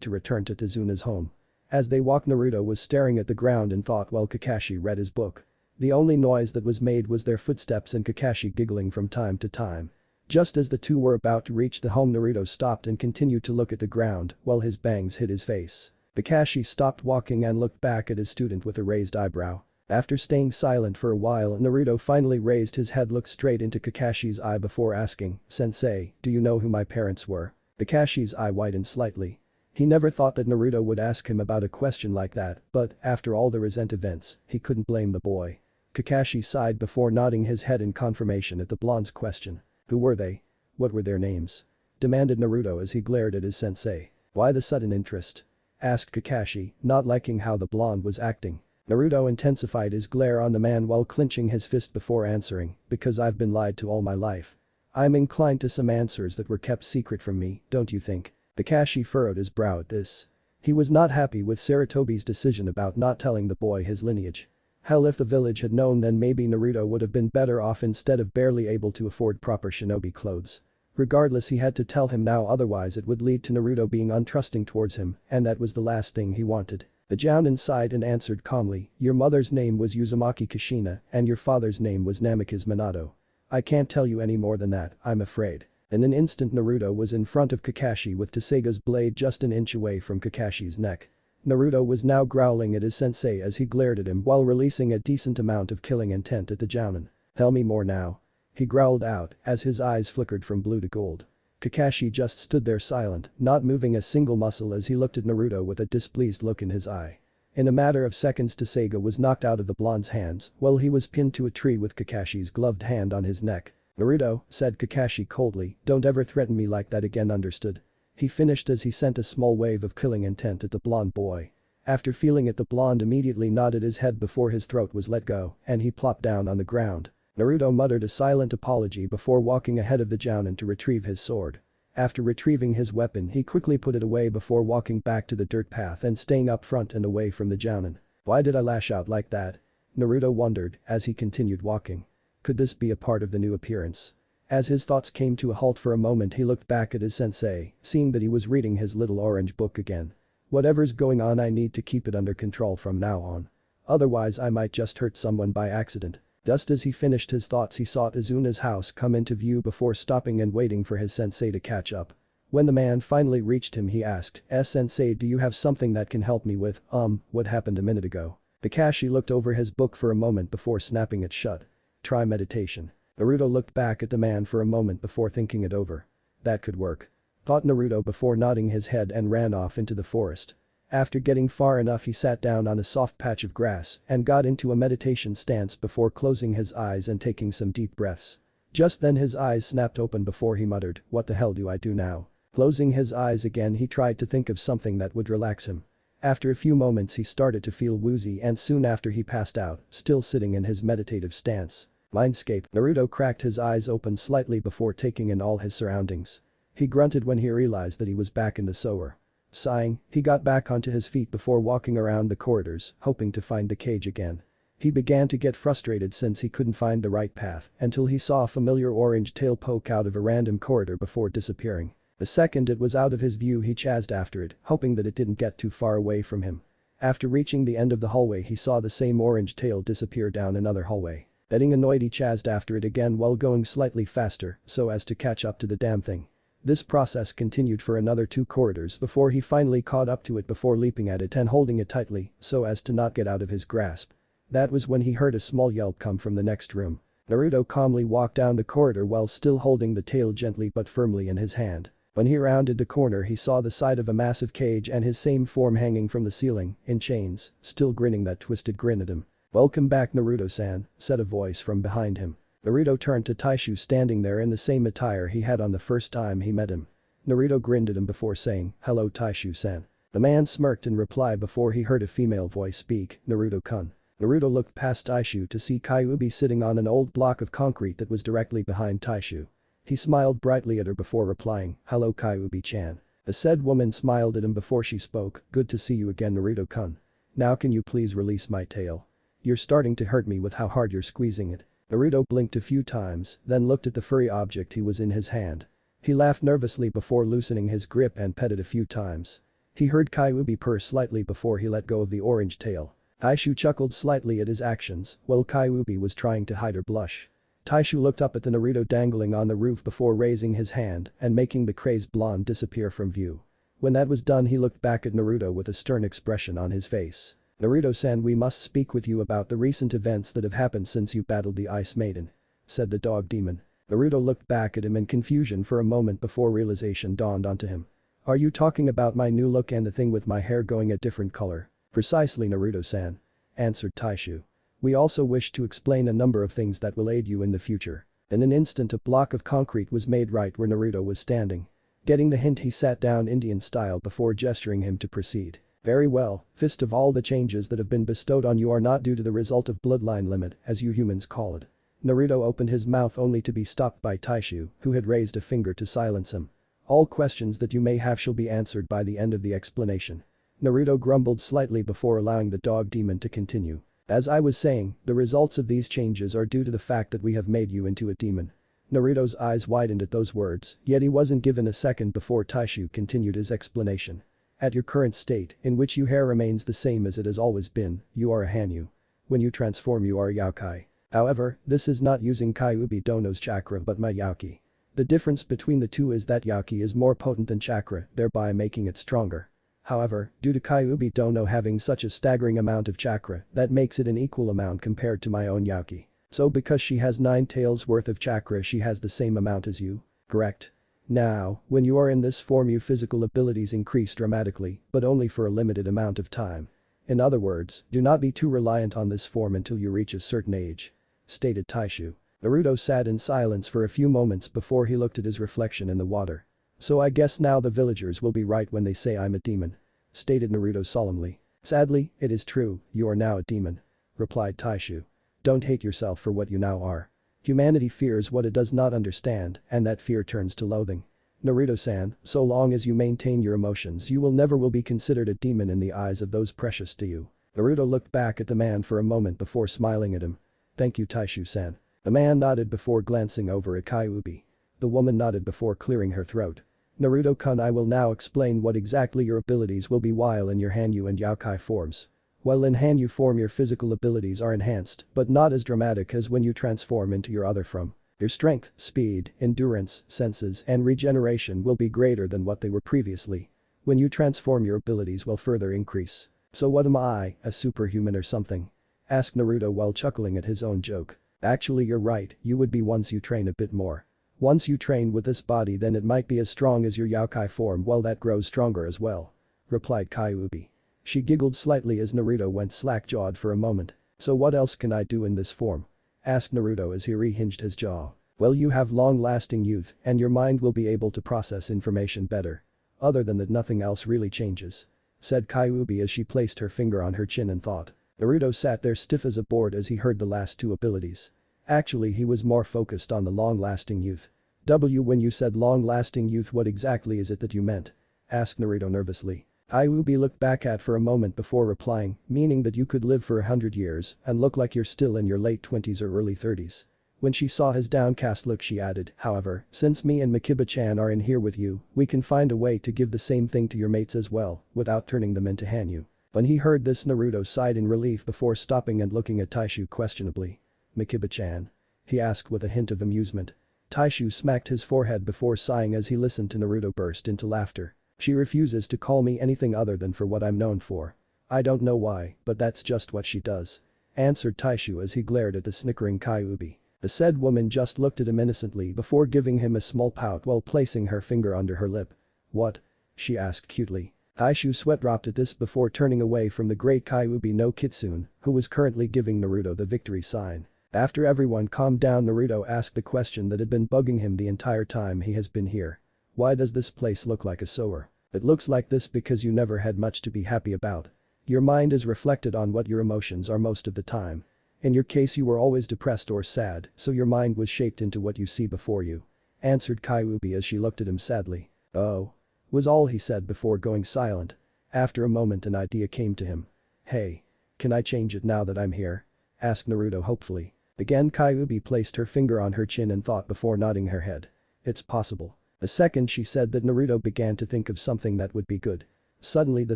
to return to Tezuna's home. As they walked, Naruto was staring at the ground in thought while Kakashi read his book. The only noise that was made was their footsteps and Kakashi giggling from time to time. Just as the two were about to reach the home, Naruto stopped and continued to look at the ground while his bangs hid his face. Kakashi stopped walking and looked back at his student with a raised eyebrow. After staying silent for a while, Naruto finally raised his head, looked straight into Kakashi's eye before asking, "Sensei, do you know who my parents were?" Kakashi's eye widened slightly. He never thought that Naruto would ask him about a question like that, but after all the recent events, he couldn't blame the boy. Kakashi sighed before nodding his head in confirmation at the blonde's question. "Who were they? What were their names?" demanded Naruto as he glared at his sensei. "Why the sudden interest?" asked Kakashi, not liking how the blonde was acting. Naruto intensified his glare on the man while clenching his fist before answering, "Because I've been lied to all my life. I'm inclined to some answers that were kept secret from me, don't you think?" Kakashi furrowed his brow at this. He was not happy with Saratobi's decision about not telling the boy his lineage. Hell, if the village had known, then maybe Naruto would have been better off instead of barely able to afford proper shinobi clothes. Regardless, he had to tell him now, otherwise it would lead to Naruto being untrusting towards him, and that was the last thing he wanted. The Jounin sighed and answered calmly, "Your mother's name was Uzumaki Kushina and your father's name was Namikaze Minato. I can't tell you any more than that, I'm afraid." In an instant, Naruto was in front of Kakashi with Tsuga's blade just an inch away from Kakashi's neck. Naruto was now growling at his sensei as he glared at him while releasing a decent amount of killing intent at the Jounin. "Tell me more now," he growled out as his eyes flickered from blue to gold. Kakashi just stood there silent, not moving a single muscle as he looked at Naruto with a displeased look in his eye. In a matter of seconds, Tsuga was knocked out of the blonde's hands while he was pinned to a tree with Kakashi's gloved hand on his neck. "Naruto," said Kakashi coldly, "don't ever threaten me like that again, understood?" He finished as he sent a small wave of killing intent at the blonde boy. After feeling it, the blonde immediately nodded his head before his throat was let go and he plopped down on the ground. Naruto muttered a silent apology before walking ahead of the Jounin to retrieve his sword. After retrieving his weapon, he quickly put it away before walking back to the dirt path and staying up front and away from the Jounin. "Why did I lash out like that?" Naruto wondered as he continued walking. Could this be a part of the new appearance? As his thoughts came to a halt for a moment, he looked back at his sensei, seeing that he was reading his little orange book again. "Whatever's going on, I need to keep it under control from now on. Otherwise I might just hurt someone by accident." Just as he finished his thoughts, he saw Izuna's house come into view before stopping and waiting for his sensei to catch up. When the man finally reached him, he asked, "Sensei, do you have something that can help me with, what happened a minute ago?" Kakashi looked over his book for a moment before snapping it shut. "Try meditation." Naruto looked back at the man for a moment before thinking it over. "That could work," thought Naruto before nodding his head and ran off into the forest. After getting far enough, he sat down on a soft patch of grass and got into a meditation stance before closing his eyes and taking some deep breaths. Just then his eyes snapped open before he muttered, "What the hell do I do now?" Closing his eyes again, he tried to think of something that would relax him. After a few moments, he started to feel woozy and soon after he passed out, still sitting in his meditative stance. Mindscape. Naruto cracked his eyes open slightly before taking in all his surroundings. He grunted when he realized that he was back in the sewer. Sighing, he got back onto his feet before walking around the corridors, hoping to find the cage again. He began to get frustrated since he couldn't find the right path until he saw a familiar orange tail poke out of a random corridor before disappearing. The second it was out of his view, he chased after it, hoping that it didn't get too far away from him. After reaching the end of the hallway, he saw the same orange tail disappear down another hallway. Getting annoyed, he chased after it again while going slightly faster so as to catch up to the damn thing. This process continued for another 2 corridors before he finally caught up to it before leaping at it and holding it tightly so as to not get out of his grasp. That was when he heard a small yelp come from the next room. Naruto calmly walked down the corridor while still holding the tail gently but firmly in his hand. When he rounded the corner he saw the side of a massive cage and his same form hanging from the ceiling, in chains, still grinning that twisted grin at him. "Welcome back Naruto-san," said a voice from behind him. Naruto turned to Taishu standing there in the same attire he had on the first time he met him. Naruto grinned at him before saying, "Hello Taishu-san." The man smirked in reply before he heard a female voice speak, "Naruto-kun." Naruto looked past Taishu to see Kyuubi sitting on an old block of concrete that was directly behind Taishu. He smiled brightly at her before replying, "Hello Kyuubi-chan." The said woman smiled at him before she spoke, "Good to see you again Naruto-kun. Now can you please release my tail? You're starting to hurt me with how hard you're squeezing it." Naruto blinked a few times, then looked at the furry object he was in his hand. He laughed nervously before loosening his grip and petted a few times. He heard Kyuubi purr slightly before he let go of the orange tail. Taishu chuckled slightly at his actions while Kyuubi was trying to hide her blush. Taishu looked up at the Naruto dangling on the roof before raising his hand and making the crazed blonde disappear from view. When that was done he looked back at Naruto with a stern expression on his face. "Naruto-san, we must speak with you about the recent events that have happened since you battled the Ice Maiden," said the dog demon. Naruto looked back at him in confusion for a moment before realization dawned onto him. "Are you talking about my new look and the thing with my hair going a different color?" "Precisely Naruto-san," answered Taishu. "We also wish to explain a number of things that will aid you in the future." In an instant a block of concrete was made right where Naruto was standing. Getting the hint he sat down Indian style before gesturing him to proceed. "Very well, fist of all the changes that have been bestowed on you are not due to the result of bloodline limit, as you humans call it." Naruto opened his mouth only to be stopped by Taishu, who had raised a finger to silence him. "All questions that you may have shall be answered by the end of the explanation." Naruto grumbled slightly before allowing the dog demon to continue. "As I was saying, the results of these changes are due to the fact that we have made you into a demon." Naruto's eyes widened at those words, yet he wasn't given a second before Taishu continued his explanation. "At your current state, in which your hair remains the same as it has always been, you are a Hanyu. When you transform you are a Yaokai. However, this is not using Kyuubi Dono's chakra but my Yauki. The difference between the two is that Yauki is more potent than chakra, thereby making it stronger. However, due to Kyuubi Dono having such a staggering amount of chakra, that makes it an equal amount compared to my own Yauki. So because she has 9 tails worth of chakra she has the same amount as you, correct? Now, when you are in this form your physical abilities increase dramatically, but only for a limited amount of time. In other words, do not be too reliant on this form until you reach a certain age," stated Taishu. Naruto sat in silence for a few moments before he looked at his reflection in the water. "So I guess now the villagers will be right when they say I'm a demon," stated Naruto solemnly. "Sadly, it is true, you are now a demon," replied Taishu. "Don't hate yourself for what you now are. Humanity fears what it does not understand and that fear turns to loathing. Naruto-san, so long as you maintain your emotions you will never be considered a demon in the eyes of those precious to you." Naruto looked back at the man for a moment before smiling at him. "Thank you Taishu-san." The man nodded before glancing over at Kyuubi. The woman nodded before clearing her throat. "Naruto-kun, I will now explain what exactly your abilities will be while in your Hanyu and Yaokai forms. While in Hanyu form your physical abilities are enhanced, but not as dramatic as when you transform into your other form. Your strength, speed, endurance, senses, and regeneration will be greater than what they were previously. When you transform your abilities will further increase. So what am I, a superhuman or something?" asked Naruto while chuckling at his own joke. "Actually you're right, you would be once you train a bit more. Once you train with this body then it might be as strong as your Yaokai form while that grows stronger as well," replied Kyuubi. She giggled slightly as Naruto went slack-jawed for a moment. "So what else can I do in this form?" asked Naruto as he rehinged his jaw. "Well, you have long-lasting youth and your mind will be able to process information better. Other than that nothing else really changes," said Kyuubi as she placed her finger on her chin and thought. Naruto sat there stiff as a board as he heard the last 2 abilities. Actually he was more focused on the long-lasting youth. When you said long-lasting youth what exactly is it that you meant?" asked Naruto nervously. Kyuubi looked back at for a moment before replying, "Meaning that you could live for 100 years and look like you're still in your late 20s or early 30s. When she saw his downcast look she added, "However, since me and Makiba-chan are in here with you, we can find a way to give the same thing to your mates as well, without turning them into Hanyu." When he heard this Naruto sighed in relief before stopping and looking at Taishu questionably. "Makiba-chan?" he asked with a hint of amusement. Taishu smacked his forehead before sighing as he listened to Naruto burst into laughter. She refuses to call me anything other than for what I'm known for. I don't know why, but that's just what she does. Answered Taishu as he glared at the snickering Kyuubi. The said woman just looked at him innocently before giving him a small pout while placing her finger under her lip. What? She asked cutely. Taishu sweat dropped at this before turning away from the great Kyuubi no Kitsune, who was currently giving Naruto the victory sign. After everyone calmed down, Naruto asked the question that had been bugging him the entire time he has been here. Why does this place look like a sewer? It looks like this because you never had much to be happy about. Your mind is reflected on what your emotions are most of the time. In your case you were always depressed or sad, so your mind was shaped into what you see before you. Answered Kyuubi as she looked at him sadly. Oh. Was all he said before going silent. After a moment an idea came to him. Hey. Can I change it now that I'm here? Asked Naruto hopefully. Again Kyuubi placed her finger on her chin and thought before nodding her head. It's possible. The second she said that, Naruto began to think of something that would be good. Suddenly the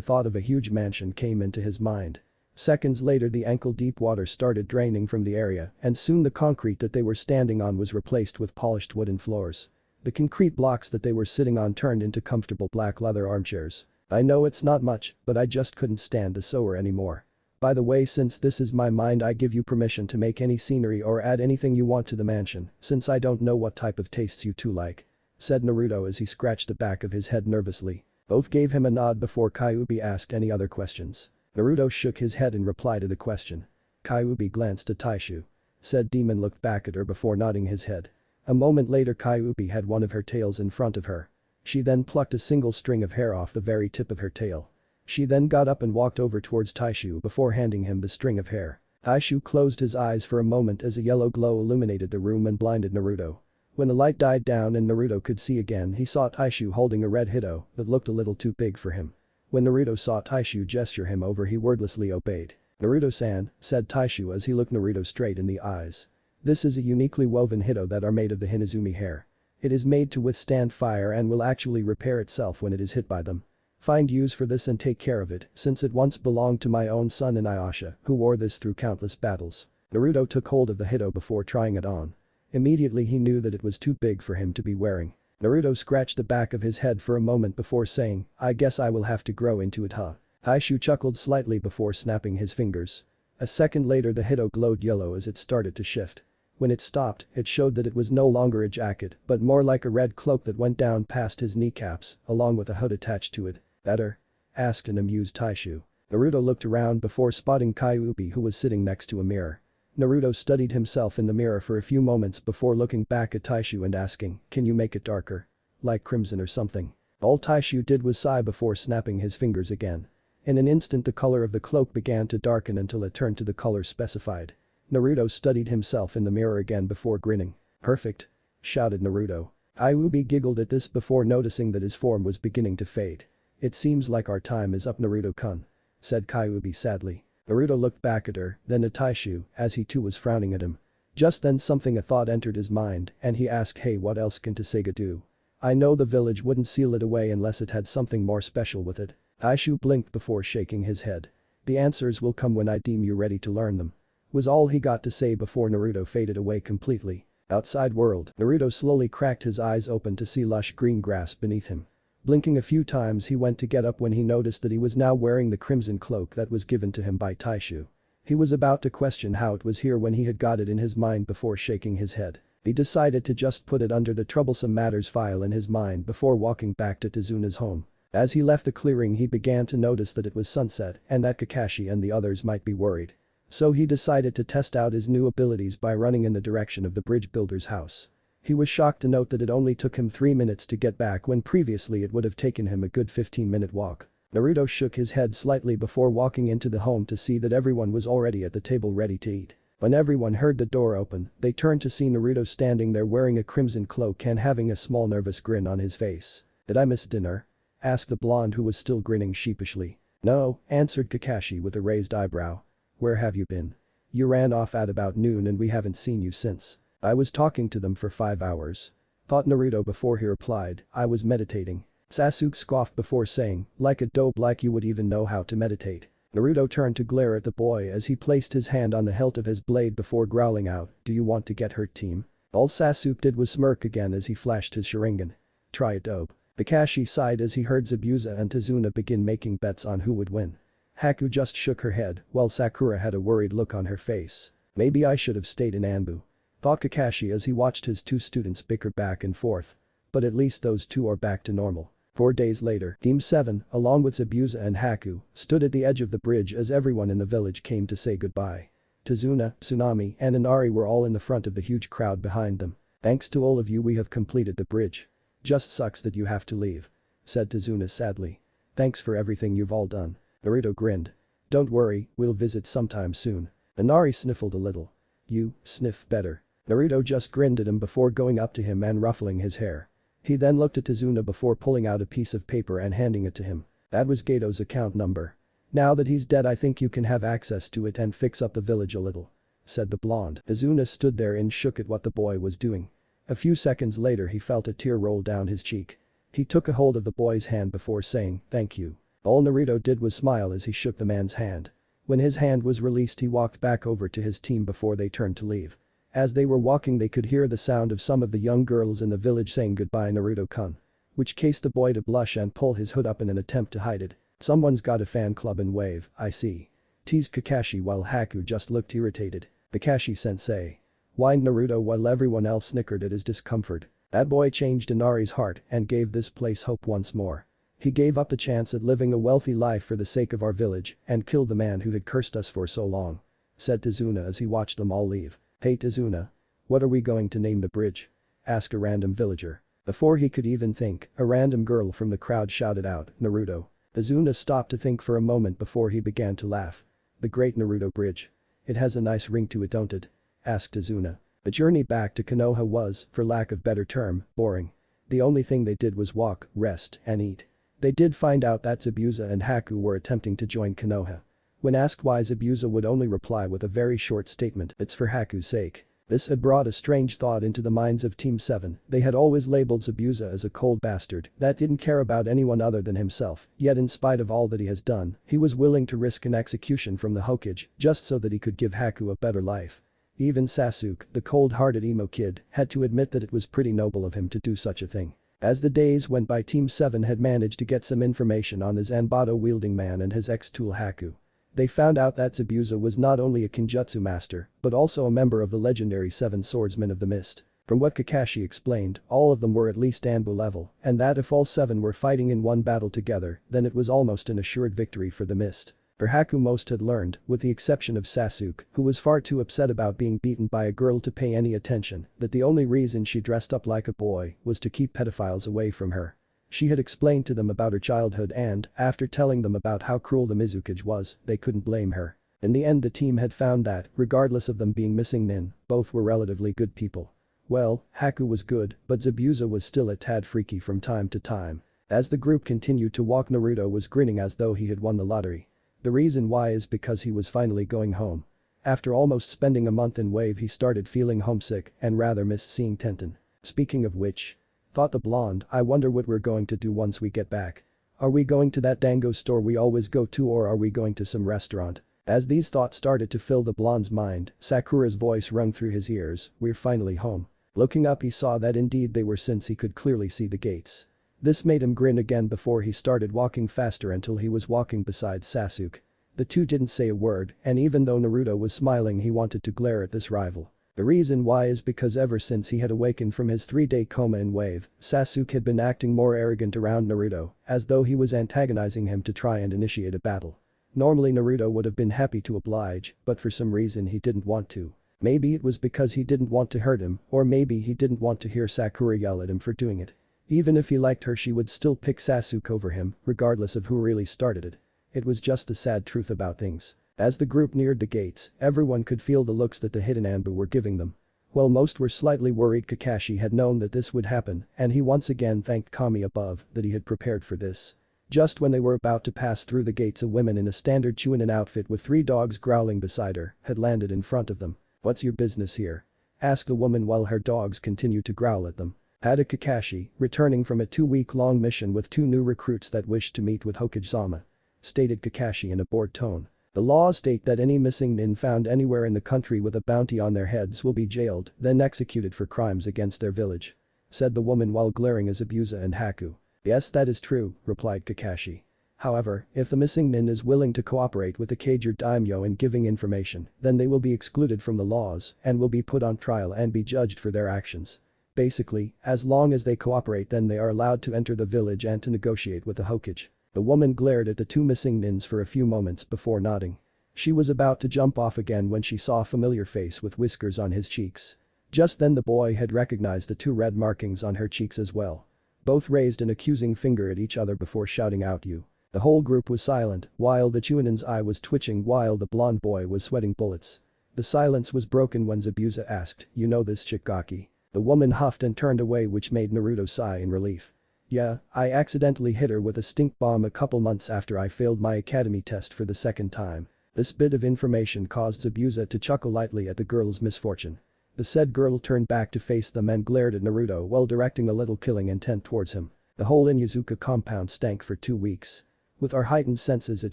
thought of a huge mansion came into his mind. Seconds later the ankle-deep water started draining from the area and soon the concrete that they were standing on was replaced with polished wooden floors. The concrete blocks that they were sitting on turned into comfortable black leather armchairs. I know it's not much, but I just couldn't stand the sewer anymore. By the way, since this is my mind, I give you permission to make any scenery or add anything you want to the mansion, since I don't know what type of tastes you two like. Said Naruto as he scratched the back of his head nervously. Both gave him a nod before Kyuubi asked any other questions. Naruto shook his head in reply to the question. Kyuubi glanced at Taishu. Said demon looked back at her before nodding his head. A moment later Kyuubi had one of her tails in front of her. She then plucked a single string of hair off the very tip of her tail. She then got up and walked over towards Taishu before handing him the string of hair. Taishu closed his eyes for a moment as a yellow glow illuminated the room and blinded Naruto. When the light died down and Naruto could see again, he saw Taishu holding a red Hito that looked a little too big for him. When Naruto saw Taishu gesture him over, he wordlessly obeyed. Naruto-san, said Taishu as he looked Naruto straight in the eyes. This is a uniquely woven Hito that are made of the Hinazumi hair. It is made to withstand fire and will actually repair itself when it is hit by them. Find use for this and take care of it, since it once belonged to my own son Inuyasha, who wore this through countless battles. Naruto took hold of the Hito before trying it on. Immediately he knew that it was too big for him to be wearing. Naruto scratched the back of his head for a moment before saying, I guess I will have to grow into it, huh? Taishu chuckled slightly before snapping his fingers. A second later the Hito glowed yellow as it started to shift. When it stopped, it showed that it was no longer a jacket but more like a red cloak that went down past his kneecaps, along with a hood attached to it. Better? Asked an amused Taishu. Naruto looked around before spotting Kyuubi, who was sitting next to a mirror. Naruto studied himself in the mirror for a few moments before looking back at Taishu and asking, can you make it darker? Like crimson or something? All Taishu did was sigh before snapping his fingers again. In an instant the color of the cloak began to darken until it turned to the color specified. Naruto studied himself in the mirror again before grinning. Perfect. Shouted Naruto. Kyuubi giggled at this before noticing that his form was beginning to fade. It seems like our time is up, Naruto-kun. Said Kyuubi sadly. Naruto looked back at her, then at Taishu, as he too was frowning at him. Just then a thought entered his mind and he asked, hey, what else can Tsuga do? I know the village wouldn't seal it away unless it had something more special with it. Taishu blinked before shaking his head. The answers will come when I deem you ready to learn them. Was all he got to say before Naruto faded away completely. Outside world, Naruto slowly cracked his eyes open to see lush green grass beneath him. Blinking a few times he went to get up when he noticed that he was now wearing the crimson cloak that was given to him by Taishu. He was about to question how it was here when he had got it in his mind before shaking his head. He decided to just put it under the troublesome matters file in his mind before walking back to Tezuna's home. As he left the clearing he began to notice that it was sunset and that Kakashi and the others might be worried. So he decided to test out his new abilities by running in the direction of the bridge builder's house. He was shocked to note that it only took him 3 minutes to get back when previously it would have taken him a good 15-minute walk. Naruto shook his head slightly before walking into the home to see that everyone was already at the table ready to eat. When everyone heard the door open, they turned to see Naruto standing there wearing a crimson cloak and having a small nervous grin on his face. Did I miss dinner? Asked the blonde who was still grinning sheepishly. No, answered Kakashi with a raised eyebrow. Where have you been? You ran off at about noon and we haven't seen you since. I was talking to them for 5 hours. Thought Naruto before he replied, I was meditating. Sasuke scoffed before saying, like a dope, like you would even know how to meditate. Naruto turned to glare at the boy as he placed his hand on the hilt of his blade before growling out, do you want to get hurt, team? All Sasuke did was smirk again as he flashed his Sharingan. Try it, dope. Kakashi sighed as he heard Zabuza and Tazuna begin making bets on who would win. Haku just shook her head while Sakura had a worried look on her face. Maybe I should have stayed in Anbu, thought Kakashi as he watched his two students bicker back and forth. But at least those two are back to normal. 4 days later, Team 7, along with Zabuza and Haku, stood at the edge of the bridge as everyone in the village came to say goodbye. Tazuna, Tsunami, and Inari were all in the front of the huge crowd behind them. Thanks to all of you, we have completed the bridge. Just sucks that you have to leave, said Tazuna sadly. Thanks for everything you've all done. Naruto grinned. Don't worry, we'll visit sometime soon. Inari sniffled a little. You sniff better. Naruto just grinned at him before going up to him and ruffling his hair. He then looked at Tazuna before pulling out a piece of paper and handing it to him. That was Gato's account number. Now that he's dead, I think you can have access to it and fix up the village a little, said the blonde. Tazuna stood there and shook at what the boy was doing. A few seconds later he felt a tear roll down his cheek. He took a hold of the boy's hand before saying, thank you. All Naruto did was smile as he shook the man's hand. When his hand was released, he walked back over to his team before they turned to leave. As they were walking, they could hear the sound of some of the young girls in the village saying goodbye Naruto-kun, which caused the boy to blush and pull his hood up in an attempt to hide it. Someone's got a fan club and wave, I see, teased Kakashi while Haku just looked irritated. Kakashi-sensei, whined Naruto while everyone else snickered at his discomfort. That boy changed Inari's heart and gave this place hope once more. He gave up the chance at living a wealthy life for the sake of our village and killed the man who had cursed us for so long, said Tazuna as he watched them all leave. Hey Tazuna, what are we going to name the bridge? Asked a random villager. Before he could even think, a random girl from the crowd shouted out, Naruto. Tazuna stopped to think for a moment before he began to laugh. The Great Naruto Bridge. It has a nice ring to it, don't it? Asked Tazuna. The journey back to Konoha was, for lack of better term, boring. The only thing they did was walk, rest, and eat. They did find out that Zabuza and Haku were attempting to join Konoha. When asked why, Zabuza would only reply with a very short statement, it's for Haku's sake. This had brought a strange thought into the minds of Team 7. They had always labeled Zabuza as a cold bastard that didn't care about anyone other than himself, yet in spite of all that he has done, he was willing to risk an execution from the Hokage just so that he could give Haku a better life. Even Sasuke, the cold-hearted emo kid, had to admit that it was pretty noble of him to do such a thing. As the days went by, Team 7 had managed to get some information on the Zanbato-wielding man and his ex-tool Haku. They found out that Zabuza was not only a Kenjutsu master, but also a member of the legendary 7 Swordsmen of the Mist. From what Kakashi explained, all of them were at least Anbu level, and that if all 7 were fighting in one battle together, then it was almost an assured victory for the Mist. For Haku, most had learned, with the exception of Sasuke, who was far too upset about being beaten by a girl to pay any attention, that the only reason she dressed up like a boy was to keep pedophiles away from her. She had explained to them about her childhood and, after telling them about how cruel the Mizuki was, they couldn't blame her. In the end, the team had found that, regardless of them being missing nin, both were relatively good people. Well, Haku was good, but Zabuza was still a tad freaky from time to time. As the group continued to walk, Naruto was grinning as though he had won the lottery. The reason why is because he was finally going home. After almost spending a month in Wave, he started feeling homesick and rather missed seeing Tenten. Speaking of which, thought the blonde, I wonder what we're going to do once we get back. Are we going to that dango store we always go to, or are we going to some restaurant? As these thoughts started to fill the blonde's mind, Sakura's voice rung through his ears, we're finally home. Looking up, he saw that indeed they were, since he could clearly see the gates. This made him grin again before he started walking faster until he was walking beside Sasuke. The two didn't say a word, and even though Naruto was smiling, he wanted to glare at this rival. The reason why is because ever since he had awakened from his 3-day coma in Wave, Sasuke had been acting more arrogant around Naruto, as though he was antagonizing him to try and initiate a battle. Normally Naruto would have been happy to oblige, but for some reason he didn't want to. Maybe it was because he didn't want to hurt him, or maybe he didn't want to hear Sakura yell at him for doing it. Even if he liked her, she would still pick Sasuke over him, regardless of who really started it. It was just the sad truth about things. As the group neared the gates, everyone could feel the looks that the hidden Anbu were giving them. While most were slightly worried, Kakashi had known that this would happen, and he once again thanked Kami above that he had prepared for this. Just when they were about to pass through the gates, a woman in a standard Chunin outfit with 3 dogs growling beside her had landed in front of them. What's your business here? Asked the woman while her dogs continued to growl at them. Added Kakashi, returning from a 2-week-long mission with 2 new recruits that wished to meet with Hokage-sama. Stated Kakashi in a bored tone. The laws state that any missing nin found anywhere in the country with a bounty on their heads will be jailed, then executed for crimes against their village," said the woman while glaring at Zabuza and Haku. "Yes, that is true," replied Kakashi. "However, if the missing nin is willing to cooperate with the Kagure daimyo in giving information, then they will be excluded from the laws and will be put on trial and be judged for their actions. Basically, as long as they cooperate then they are allowed to enter the village and to negotiate with the Hokage." The woman glared at the two missing nins for a few moments before nodding. She was about to jump off again when she saw a familiar face with whiskers on his cheeks. Just then the boy had recognized the two red markings on her cheeks as well. Both raised an accusing finger at each other before shouting out "You." The whole group was silent while the Chunin's eye was twitching while the blonde boy was sweating bullets. The silence was broken when Zabuza asked, "You know this Chikaki?" The woman huffed and turned away, which made Naruto sigh in relief. "Yeah, I accidentally hit her with a stink bomb a couple months after I failed my academy test for the second time." This bit of information caused Zabuza to chuckle lightly at the girl's misfortune. The said girl turned back to face them and glared at Naruto while directing a little killing intent towards him. The whole Inuzuka compound stank for 2 weeks. With our heightened senses it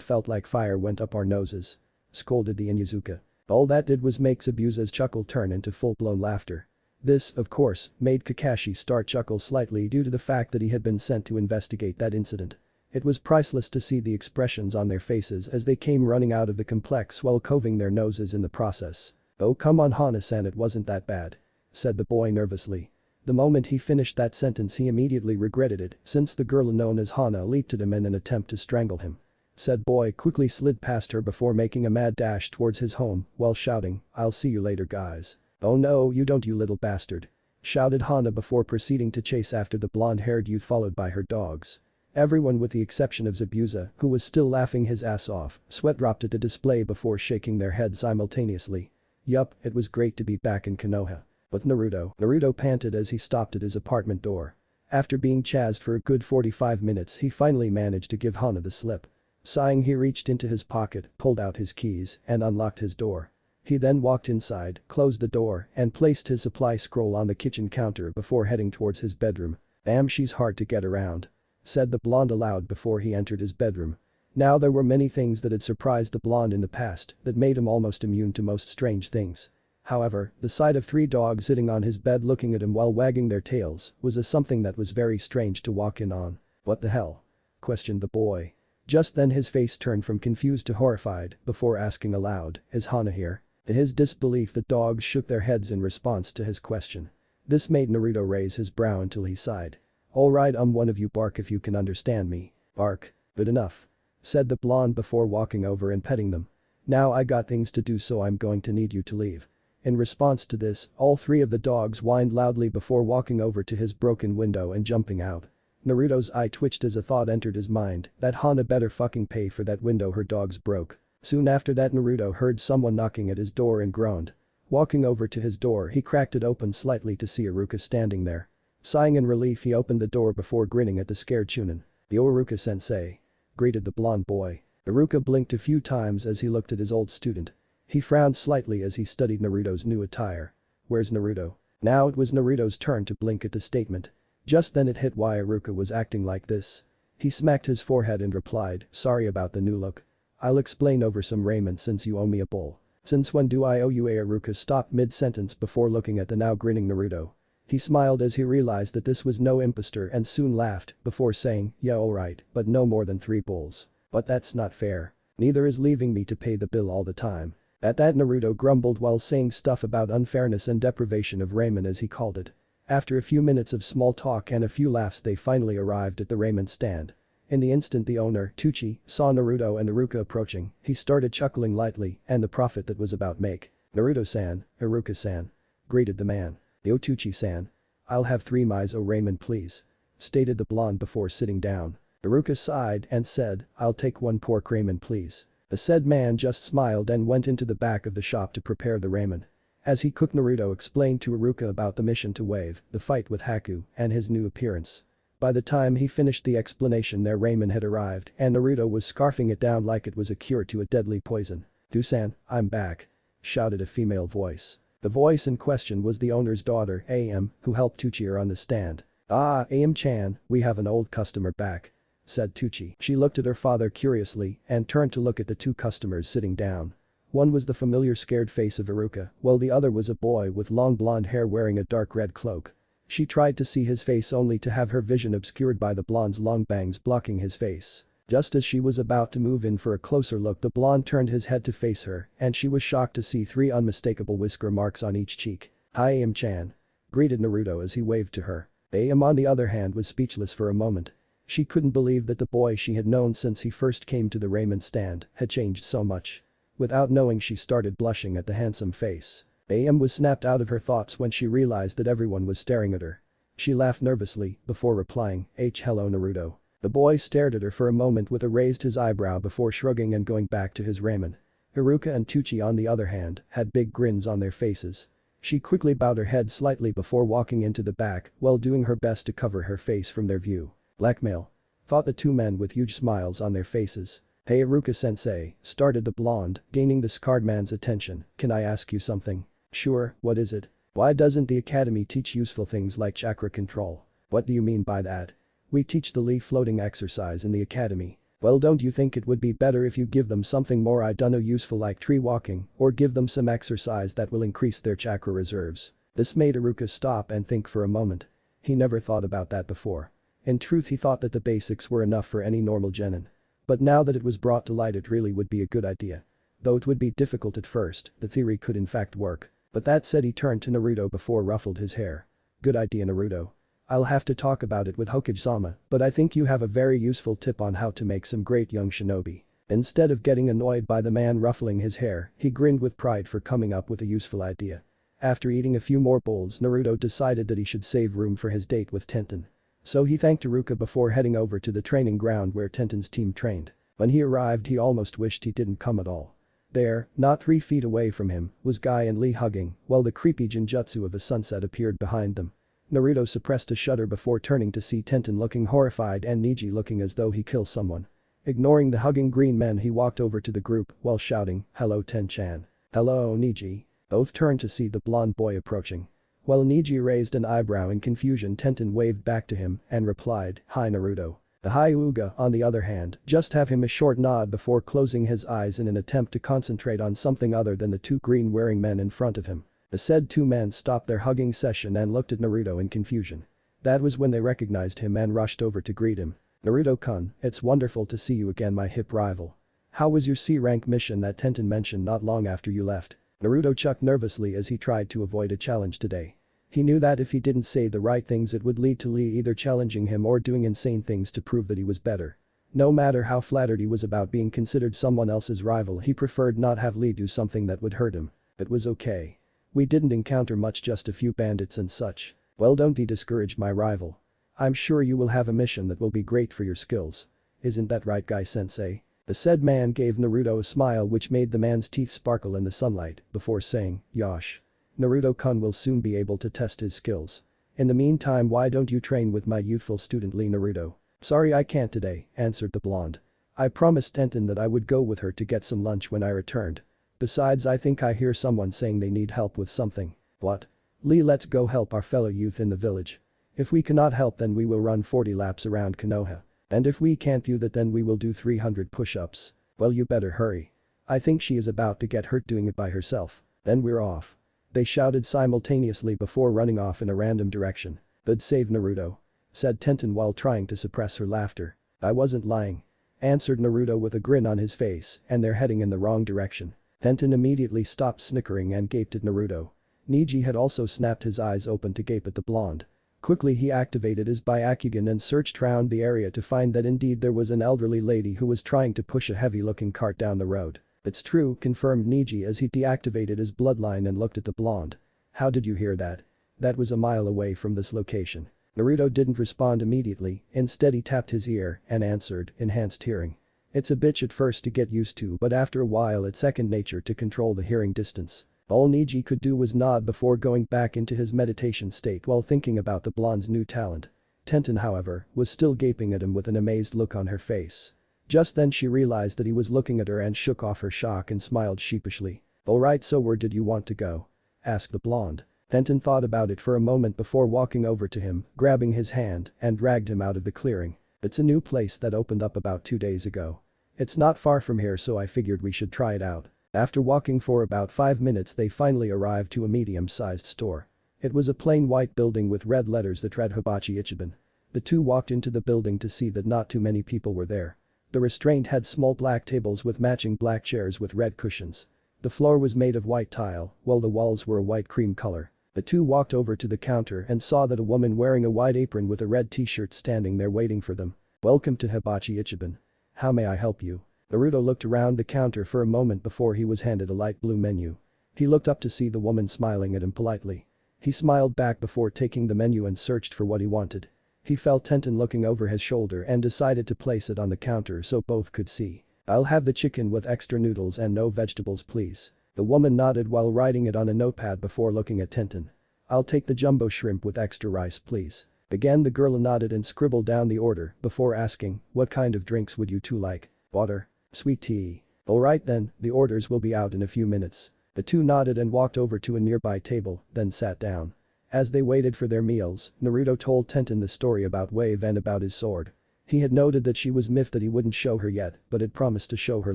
felt like fire went up our noses. Scolded the Inuzuka. All that did was make Zabuza's chuckle turn into full-blown laughter. This, of course, made Kakashi start chuckle slightly due to the fact that he had been sent to investigate that incident. It was priceless to see the expressions on their faces as they came running out of the complex while coving their noses in the process. "Oh come on Hana-san, it wasn't that bad," said the boy nervously. The moment he finished that sentence he immediately regretted it since the girl known as Hana leaped at him in an attempt to strangle him. Said boy quickly slid past her before making a mad dash towards his home while shouting, "I'll see you later guys." "Oh no you don't you little bastard," shouted Hana before proceeding to chase after the blonde-haired youth followed by her dogs. Everyone with the exception of Zabuza, who was still laughing his ass off, sweat dropped at the display before shaking their heads simultaneously. Yup, it was great to be back in Konoha. But Naruto panted as he stopped at his apartment door. After being chased for a good 45 minutes he finally managed to give Hana the slip. Sighing he reached into his pocket, pulled out his keys, and unlocked his door. He then walked inside, closed the door, and placed his supply scroll on the kitchen counter before heading towards his bedroom. "Damn, she's hard to get around," said the blonde aloud before he entered his bedroom. Now there were many things that had surprised the blonde in the past that made him almost immune to most strange things. However, the sight of 3 dogs sitting on his bed looking at him while wagging their tails was something that was very strange to walk in on. "What the hell?" questioned the boy. Just then his face turned from confused to horrified before asking aloud, "Is Hana here?" To his disbelief the dogs shook their heads in response to his question. This made Naruto raise his brow until he sighed. "Alright one of you bark if you can understand me." "Bark. Good enough," said the blonde before walking over and petting them. "Now I got things to do so I'm going to need you to leave." In response to this, all 3 of the dogs whined loudly before walking over to his broken window and jumping out. Naruto's eye twitched as a thought entered his mind that Hana better fucking pay for that window her dogs broke. Soon after that Naruto heard someone knocking at his door and groaned. Walking over to his door he cracked it open slightly to see Iruka standing there. Sighing in relief he opened the door before grinning at the scared Chunin. "Yo Iruka-sensei," greeted the blonde boy. Iruka blinked a few times as he looked at his old student. He frowned slightly as he studied Naruto's new attire. "Where's Naruto?" Now it was Naruto's turn to blink at the statement. Just then it hit why Iruka was acting like this. He smacked his forehead and replied, "Sorry about the new look. I'll explain over some raiment since you owe me a bowl." "Since when do I owe you a?" Iruka stopped mid-sentence before looking at the now grinning Naruto. He smiled as he realized that this was no impostor and soon laughed before saying, "Yeah alright, but no more than 3 bowls. But that's not fair. Neither is leaving me to pay the bill all the time." At that Naruto grumbled while saying stuff about unfairness and deprivation of raiment as he called it. After a few minutes of small talk and a few laughs they finally arrived at the raiment stand. In the instant the owner, Tucci, saw Naruto and Iruka approaching, he started chuckling lightly and the profit that was about make. "Naruto-san, Iruka-san," greeted the man. "Yo Tucci-san. I'll have 3 mizo ramen please," stated the blonde before sitting down. Iruka sighed and said, "I'll take 1 pork ramen please." The said man just smiled and went into the back of the shop to prepare the ramen. As he cooked Naruto explained to Iruka about the mission to Wave, the fight with Haku, and his new appearance. By the time he finished the explanation their ramen had arrived and Naruto was scarfing it down like it was a cure to a deadly poison. "Do-san, I'm back," shouted a female voice. The voice in question was the owner's daughter, AM, who helped Tucci on the stand. "Ah, AM-chan, we have an old customer back," said Tucci. She looked at her father curiously and turned to look at the two customers sitting down. One was the familiar scared face of Iruka, while the other was a boy with long blonde hair wearing a dark red cloak. She tried to see his face only to have her vision obscured by the blonde's long bangs blocking his face. Just as she was about to move in for a closer look, the blonde turned his head to face her and she was shocked to see 3 unmistakable whisker marks on each cheek. "Hi, Am-chan," greeted Naruto as he waved to her. Am on the other hand was speechless for a moment. She couldn't believe that the boy she had known since he first came to the ramen stand had changed so much. Without knowing, she started blushing at the handsome face. Am was snapped out of her thoughts when she realized that everyone was staring at her. She laughed nervously before replying, "Hello Naruto." The boy stared at her for a moment with a raised his eyebrow before shrugging and going back to his ramen. Iruka and Tucci on the other hand had big grins on their faces. She quickly bowed her head slightly before walking into the back while doing her best to cover her face from their view. "Blackmail?" thought the two men with huge smiles on their faces. "Hey Iruka-sensei," started the blonde, gaining the scarred man's attention, "can I ask you something?" "Sure, what is it? Why doesn't the academy teach useful things like chakra control?" "What do you mean by that?" "We teach the leaf floating exercise in the academy." "Well, don't you think it would be better if you give them something more useful like tree walking or give them some exercise that will increase their chakra reserves?" This made Iruka stop and think for a moment. He never thought about that before. In truth, he thought that the basics were enough for any normal genin. But now that it was brought to light, it really would be a good idea. Though it would be difficult at first, the theory could in fact work. But that said, he turned to Naruto before ruffled his hair. "Good idea, Naruto. I'll have to talk about it with Hokage-sama, but I think you have a very useful tip on how to make some great young shinobi." Instead of getting annoyed by the man ruffling his hair, he grinned with pride for coming up with a useful idea. After eating a few more bowls, Naruto decided that he should save room for his date with Tenten. So he thanked Iruka before heading over to the training ground where Tenten's team trained. When he arrived, he almost wished he didn't come at all. There, not 3 feet away from him, was Guy and Lee hugging, while the creepy genjutsu of a sunset appeared behind them. Naruto suppressed a shudder before turning to see Tenten looking horrified and Neji looking as though he killed someone. Ignoring the hugging green men, he walked over to the group while shouting, "Hello Ten-chan." "Hello Neji." Both turned to see the blonde boy approaching. While Neji raised an eyebrow in confusion, Tenten waved back to him and replied, "Hi Naruto." The Hyuga, on the other hand, just have him a short nod before closing his eyes in an attempt to concentrate on something other than the 2 green-wearing men in front of him. The said 2 men stopped their hugging session and looked at Naruto in confusion. That was when they recognized him and rushed over to greet him. "Naruto-kun, it's wonderful to see you again, my hip rival. How was your C-rank mission that Tenten mentioned not long after you left?" Naruto chuckled nervously as he tried to avoid a challenge today. He knew that if he didn't say the right things, it would lead to Lee either challenging him or doing insane things to prove that he was better. No matter how flattered he was about being considered someone else's rival, he preferred not have Lee do something that would hurt him. "It was okay. We didn't encounter much, just a few bandits and such." "Well, don't be discouraged, my rival. I'm sure you will have a mission that will be great for your skills. Isn't that right, Guy-sensei?" The said man gave Naruto a smile which made the man's teeth sparkle in the sunlight before saying, "Yosh. Naruto-kun will soon be able to test his skills. In the meantime, why don't you train with my youthful student Lee Naruto?" "Sorry, I can't today," answered the blonde. "I promised Tenten that I would go with her to get some lunch when I returned. Besides, I think I hear someone saying they need help with something." "What?" "Lee, let's go help our fellow youth in the village. If we cannot help, then we will run 40 laps around Konoha. And if we can't do that, then we will do 300 push-ups." "Well, you better hurry. I think she is about to get hurt doing it by herself." "Then we're off." They shouted simultaneously before running off in a random direction. "Good save, Naruto," said Tenten while trying to suppress her laughter. "I wasn't lying," answered Naruto with a grin on his face, "and they're heading in the wrong direction." Tenten immediately stopped snickering and gaped at Naruto. Neji had also snapped his eyes open to gape at the blonde. Quickly he activated his Byakugan and searched around the area to find that indeed there was an elderly lady who was trying to push a heavy-looking cart down the road. "It's true," confirmed Neji as he deactivated his bloodline and looked at the blonde. "How did you hear that?" "That was a mile away from this location." Naruto didn't respond immediately, instead he tapped his ear and answered, "Enhanced hearing. It's a bitch at first to get used to, but after a while it's second nature to control the hearing distance." All Neji could do was nod before going back into his meditation state while thinking about the blonde's new talent. Tenten, however, was still gaping at him with an amazed look on her face. Just then she realized that he was looking at her and shook off her shock and smiled sheepishly. "Alright, so where did you want to go?" asked the blonde. Tenten thought about it for a moment before walking over to him, grabbing his hand and dragged him out of the clearing. It's a new place that opened up about 2 days ago. It's not far from here, so I figured we should try it out. After walking for about 5 minutes they finally arrived to a medium-sized store. It was a plain white building with red letters that read Hibachi Ichiban. The two walked into the building to see that not too many people were there. The restaurant had small black tables with matching black chairs with red cushions. The floor was made of white tile, while the walls were a white cream color. The two walked over to the counter and saw that a woman wearing a white apron with a red t-shirt standing there waiting for them. "Welcome to Hibachi Ichiban. How may I help you?" Naruto looked around the counter for a moment before he was handed a light blue menu. He looked up to see the woman smiling at him politely. He smiled back before taking the menu and searched for what he wanted. He felt Tenten looking over his shoulder and decided to place it on the counter so both could see. "I'll have the chicken with extra noodles and no vegetables please." The woman nodded while writing it on a notepad before looking at Tenten. "I'll take the jumbo shrimp with extra rice please." Again the girl nodded and scribbled down the order before asking, "What kind of drinks would you two like? Water? Sweet tea? Alright then, the orders will be out in a few minutes." The two nodded and walked over to a nearby table, then sat down. As they waited for their meals, Naruto told Tenten the story about Wave and about his sword. He had noted that she was miffed that he wouldn't show her yet, but had promised to show her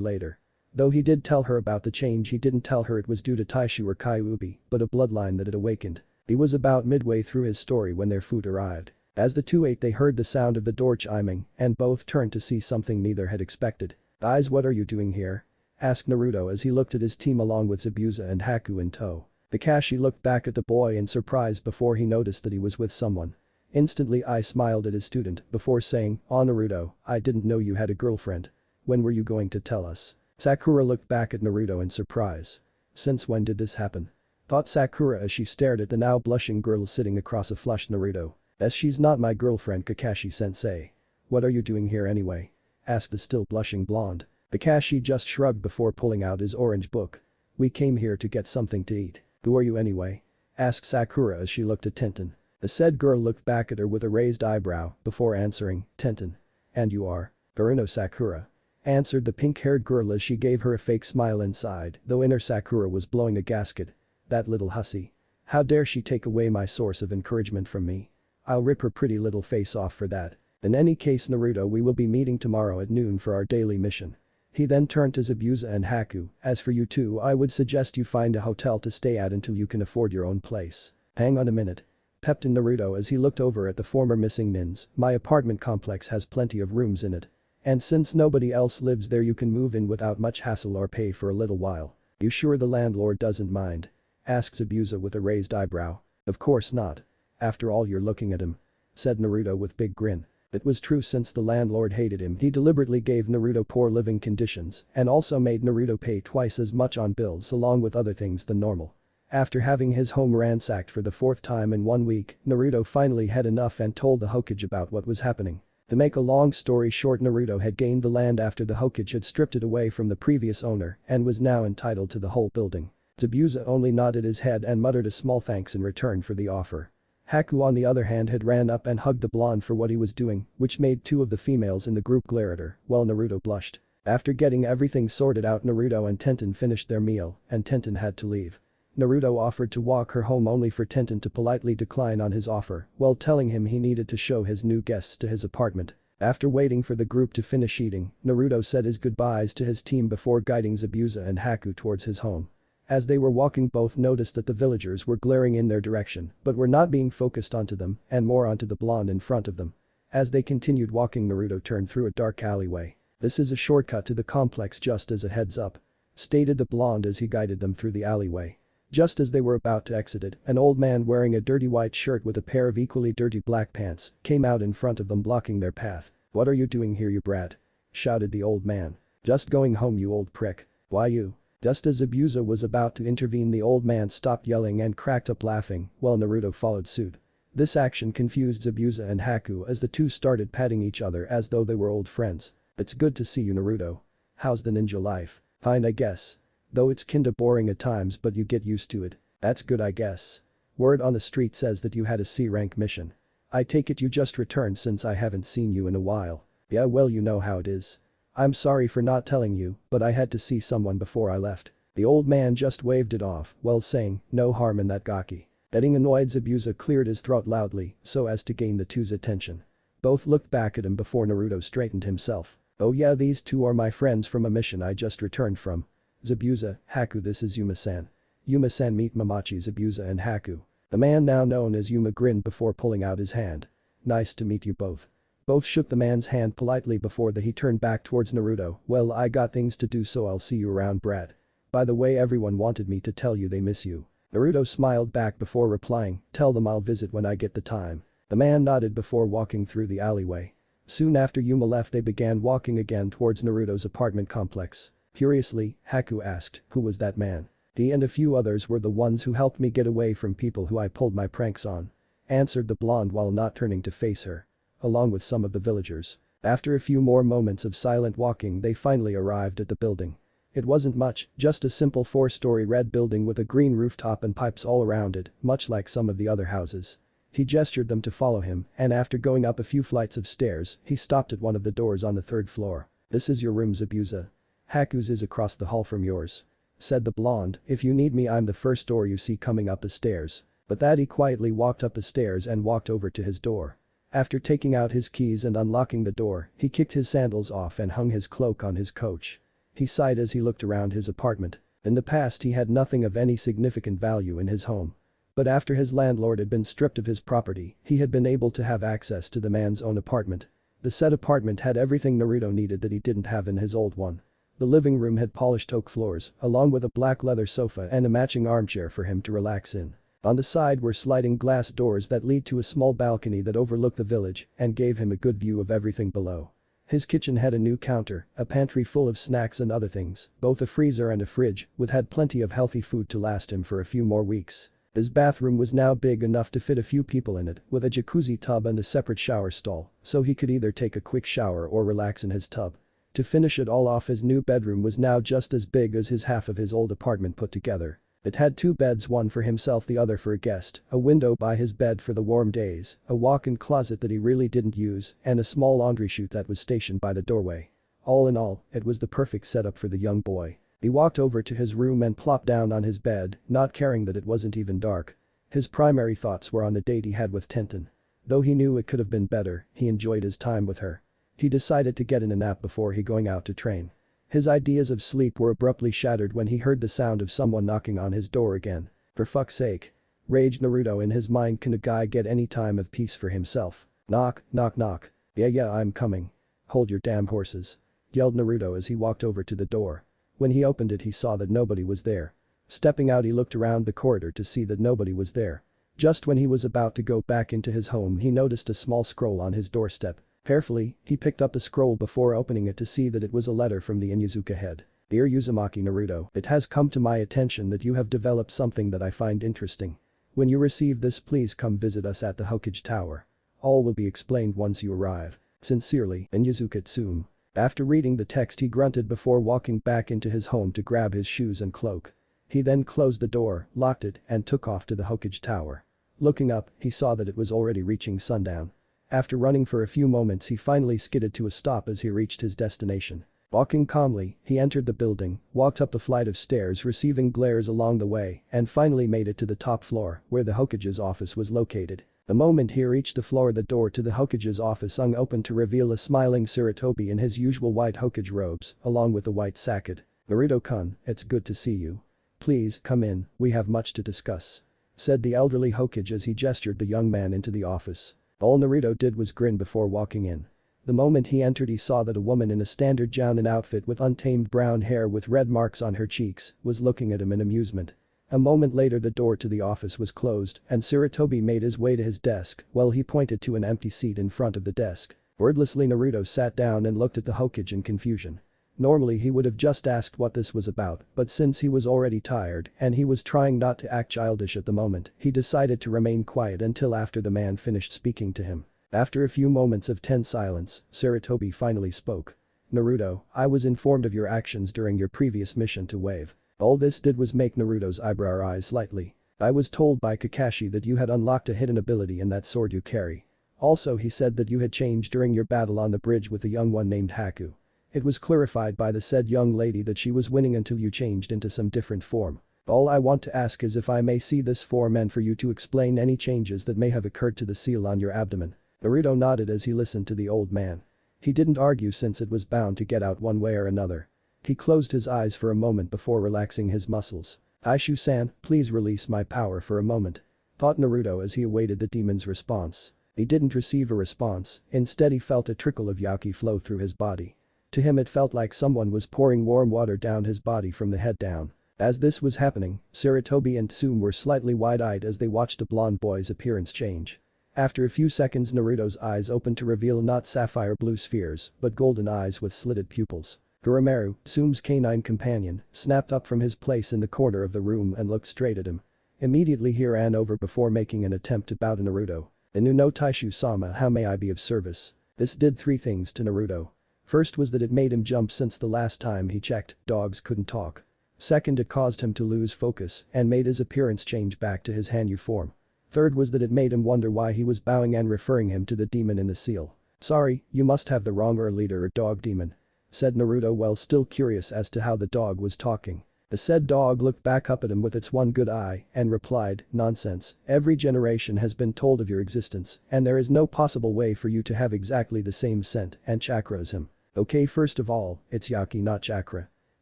later. Though he did tell her about the change, he didn't tell her it was due to Taishu or kyuubi, but a bloodline that had awakened. He was about midway through his story when their food arrived. As the two ate they heard the sound of the door chiming and both turned to see something neither had expected. "Guys, what are you doing here?" asked Naruto as he looked at his team along with Zabuza and Haku in tow. Kakashi looked back at the boy in surprise before he noticed that he was with someone. Instantly I smiled at his student before saying, "Oh Naruto, I didn't know you had a girlfriend. When were you going to tell us?" Sakura looked back at Naruto in surprise. "Since when did this happen?" thought Sakura as she stared at the now blushing girl sitting across a flushed Naruto. "As she's not my girlfriend, Kakashi-sensei." "What are you doing here anyway?" asked the still blushing blonde. Kakashi just shrugged before pulling out his orange book. "We came here to get something to eat." "Who are you anyway?" asked Sakura as she looked at Tenten. The said girl looked back at her with a raised eyebrow before answering, "Tenten. And you are?" "Haruno Sakura," answered the pink-haired girl as she gave her a fake smile inside, though inner Sakura was blowing a gasket. "That little hussy. How dare she take away my source of encouragement from me? I'll rip her pretty little face off for that. In any case Naruto, we will be meeting tomorrow at noon for our daily mission." He then turned to Zabuza and Haku, "As for you two, I would suggest you find a hotel to stay at until you can afford your own place." "Hang on a minute," pepped in Naruto as he looked over at the former missing nins. "My apartment complex has plenty of rooms in it. And since nobody else lives there you can move in without much hassle or pay for a little while." "You sure the landlord doesn't mind?" asked Zabuza with a raised eyebrow. "Of course not. After all you're looking at him," said Naruto with big grin. It was true, since the landlord hated him he deliberately gave Naruto poor living conditions and also made Naruto pay twice as much on bills along with other things than normal. After having his home ransacked for the 4th time in 1 week, Naruto finally had enough and told the Hokage about what was happening. To make a long story short, Naruto had gained the land after the Hokage had stripped it away from the previous owner and was now entitled to the whole building. Zabuza only nodded his head and muttered a small thanks in return for the offer. Haku on the other hand had ran up and hugged the blonde for what he was doing, which made 2 of the females in the group glare at her, while Naruto blushed. After getting everything sorted out, Naruto and Tenten finished their meal and Tenten had to leave. Naruto offered to walk her home only for Tenten to politely decline on his offer while telling him he needed to show his new guests to his apartment. After waiting for the group to finish eating, Naruto said his goodbyes to his team before guiding Zabuza and Haku towards his home. As they were walking, both noticed that the villagers were glaring in their direction but were not being focused onto them and more onto the blonde in front of them. As they continued walking, Naruto turned through a dark alleyway. "This is a shortcut to the complex, just as a heads up," stated the blonde as he guided them through the alleyway. Just as they were about to exit it, an old man wearing a dirty white shirt with a pair of equally dirty black pants came out in front of them, blocking their path. "What are you doing here, you brat?" shouted the old man. "Just going home, you old prick." "Why you?" Just as Zabuza was about to intervene, the old man stopped yelling and cracked up laughing while Naruto followed suit. This action confused Zabuza and Haku as the two started patting each other as though they were old friends. "It's good to see you, Naruto. How's the ninja life?" "Fine, I guess. Though it's kinda boring at times, but you get used to it." "That's good, I guess. Word on the street says that you had a C-rank mission. I take it you just returned since I haven't seen you in a while." "Yeah, well, you know how it is. I'm sorry for not telling you, but I had to see someone before I left." The old man just waved it off while saying, "No harm in that, Gaki." Getting annoyed, Zabuza cleared his throat loudly so as to gain the two's attention. Both looked back at him before Naruto straightened himself. "Oh yeah, these two are my friends from a mission I just returned from. Zabuza, Haku, this is Yuma-san. Yuma-san, meet Momochi, Zabuza and Haku." The man now known as Yuma grinned before pulling out his hand. "Nice to meet you both." Both shook the man's hand politely before he turned back towards Naruto. "Well, I got things to do, so I'll see you around, brat. By the way, everyone wanted me to tell you they miss you." Naruto smiled back before replying, "Tell them I'll visit when I get the time." The man nodded before walking through the alleyway. Soon after Yuma left, they began walking again towards Naruto's apartment complex. Curiously, Haku asked, "Who was that man?" "He and a few others were the ones who helped me get away from people who I pulled my pranks on," answered the blonde while not turning to face her. "Along with some of the villagers." After a few more moments of silent walking, they finally arrived at the building. It wasn't much, just a simple 4-story red building with a green rooftop and pipes all around it, much like some of the other houses. He gestured them to follow him, and after going up a few flights of stairs, he stopped at one of the doors on the 3rd floor. "This is your room, Zabuza. Haku's is across the hall from yours," said the blonde. "If you need me, I'm the first door you see coming up the stairs." But that he quietly walked up the stairs and walked over to his door. After taking out his keys and unlocking the door, he kicked his sandals off and hung his cloak on his couch. He sighed as he looked around his apartment. In the past, he had nothing of any significant value in his home. But after his landlord had been stripped of his property, he had been able to have access to the man's own apartment. The said apartment had everything Naruto needed that he didn't have in his old one. The living room had polished oak floors, along with a black leather sofa and a matching armchair for him to relax in. On the side were sliding glass doors that lead to a small balcony that overlooked the village and gave him a good view of everything below. His kitchen had a new counter, a pantry full of snacks and other things, both a freezer and a fridge, which had plenty of healthy food to last him for a few more weeks. His bathroom was now big enough to fit a few people in it, with a jacuzzi tub and a separate shower stall, so he could either take a quick shower or relax in his tub. To finish it all off, his new bedroom was now just as big as his half of his old apartment put together. It had 2 beds, one for himself, the other for a guest, a window by his bed for the warm days, a walk-in closet that he really didn't use, and a small laundry chute that was stationed by the doorway. All in all, it was the perfect setup for the young boy. He walked over to his room and plopped down on his bed, not caring that it wasn't even dark. His primary thoughts were on the date he had with Tenten. Though he knew it could have been better, he enjoyed his time with her. He decided to get in a nap before he going out to train. His ideas of sleep were abruptly shattered when he heard the sound of someone knocking on his door again. "For fuck's sake." Raged Naruto in his mind, can a guy get any time of peace for himself? "Knock, knock, knock." Yeah, I'm coming." "Hold your damn horses," yelled Naruto as he walked over to the door. When he opened it, he saw that nobody was there. Stepping out, he looked around the corridor to see that nobody was there. Just when he was about to go back into his home, he noticed a small scroll on his doorstep. Carefully, he picked up the scroll before opening it to see that it was a letter from the Inuzuka head. "Dear Uzumaki Naruto, it has come to my attention that you have developed something that I find interesting. When you receive this, please come visit us at the Hokage Tower. All will be explained once you arrive. Sincerely, Inuzuka Tsume." After reading the text, he grunted before walking back into his home to grab his shoes and cloak. He then closed the door, locked it, and took off to the Hokage Tower. Looking up, he saw that it was already reaching sundown. After running for a few moments, he finally skidded to a stop as he reached his destination. Walking calmly, he entered the building, walked up the flight of stairs receiving glares along the way, and finally made it to the top floor, where the Hokage's office was located. The moment he reached the floor, the door to the Hokage's office hung open to reveal a smiling Sarutobi in his usual white Hokage robes, along with a white sacket. "Naruto-kun, it's good to see you. Please, come in, we have much to discuss," said the elderly Hokage as he gestured the young man into the office. All Naruto did was grin before walking in. The moment he entered, he saw that a woman in a standard jounin outfit with untamed brown hair with red marks on her cheeks was looking at him in amusement. A moment later, the door to the office was closed and Sarutobi made his way to his desk while he pointed to an empty seat in front of the desk. Wordlessly, Naruto sat down and looked at the Hokage in confusion. Normally he would have just asked what this was about, but since he was already tired and he was trying not to act childish at the moment, he decided to remain quiet until after the man finished speaking to him. After a few moments of tense silence, Sarutobi finally spoke. "Naruto, I was informed of your actions during your previous mission to Wave." All this did was make Naruto's eyebrow rise slightly. "I was told by Kakashi that you had unlocked a hidden ability in that sword you carry. Also, he said that you had changed during your battle on the bridge with a young one named Haku. It was clarified by the said young lady that she was winning until you changed into some different form. All I want to ask is if I may see this form and for you to explain any changes that may have occurred to the seal on your abdomen." Naruto nodded as he listened to the old man. He didn't argue since it was bound to get out one way or another. He closed his eyes for a moment before relaxing his muscles. "Aishu-san, please release my power for a moment," thought Naruto as he awaited the demon's response. He didn't receive a response, instead he felt a trickle of yaki flow through his body. To him it felt like someone was pouring warm water down his body from the head down. As this was happening, Sarutobi and Tsume were slightly wide-eyed as they watched the blonde boy's appearance change. After a few seconds Naruto's eyes opened to reveal not sapphire blue spheres, but golden eyes with slitted pupils. Kuromaru, Tsume's canine companion, snapped up from his place in the corner of the room and looked straight at him. Immediately he ran over before making an attempt to bow to Naruto. "Inu no Taishu-sama, how may I be of service?" This did three things to Naruto. First was that it made him jump since the last time he checked, dogs couldn't talk. Second, it caused him to lose focus and made his appearance change back to his Hanyu form. Third was that it made him wonder why he was bowing and referring him to the demon in the seal. "Sorry, you must have the wrong leader or dog demon," said Naruto while still curious as to how the dog was talking. The said dog looked back up at him with its one good eye and replied, "Nonsense, every generation has been told of your existence and there is no possible way for you to have exactly the same scent and chakra as him. Okay, first of all, it's yaki not chakra.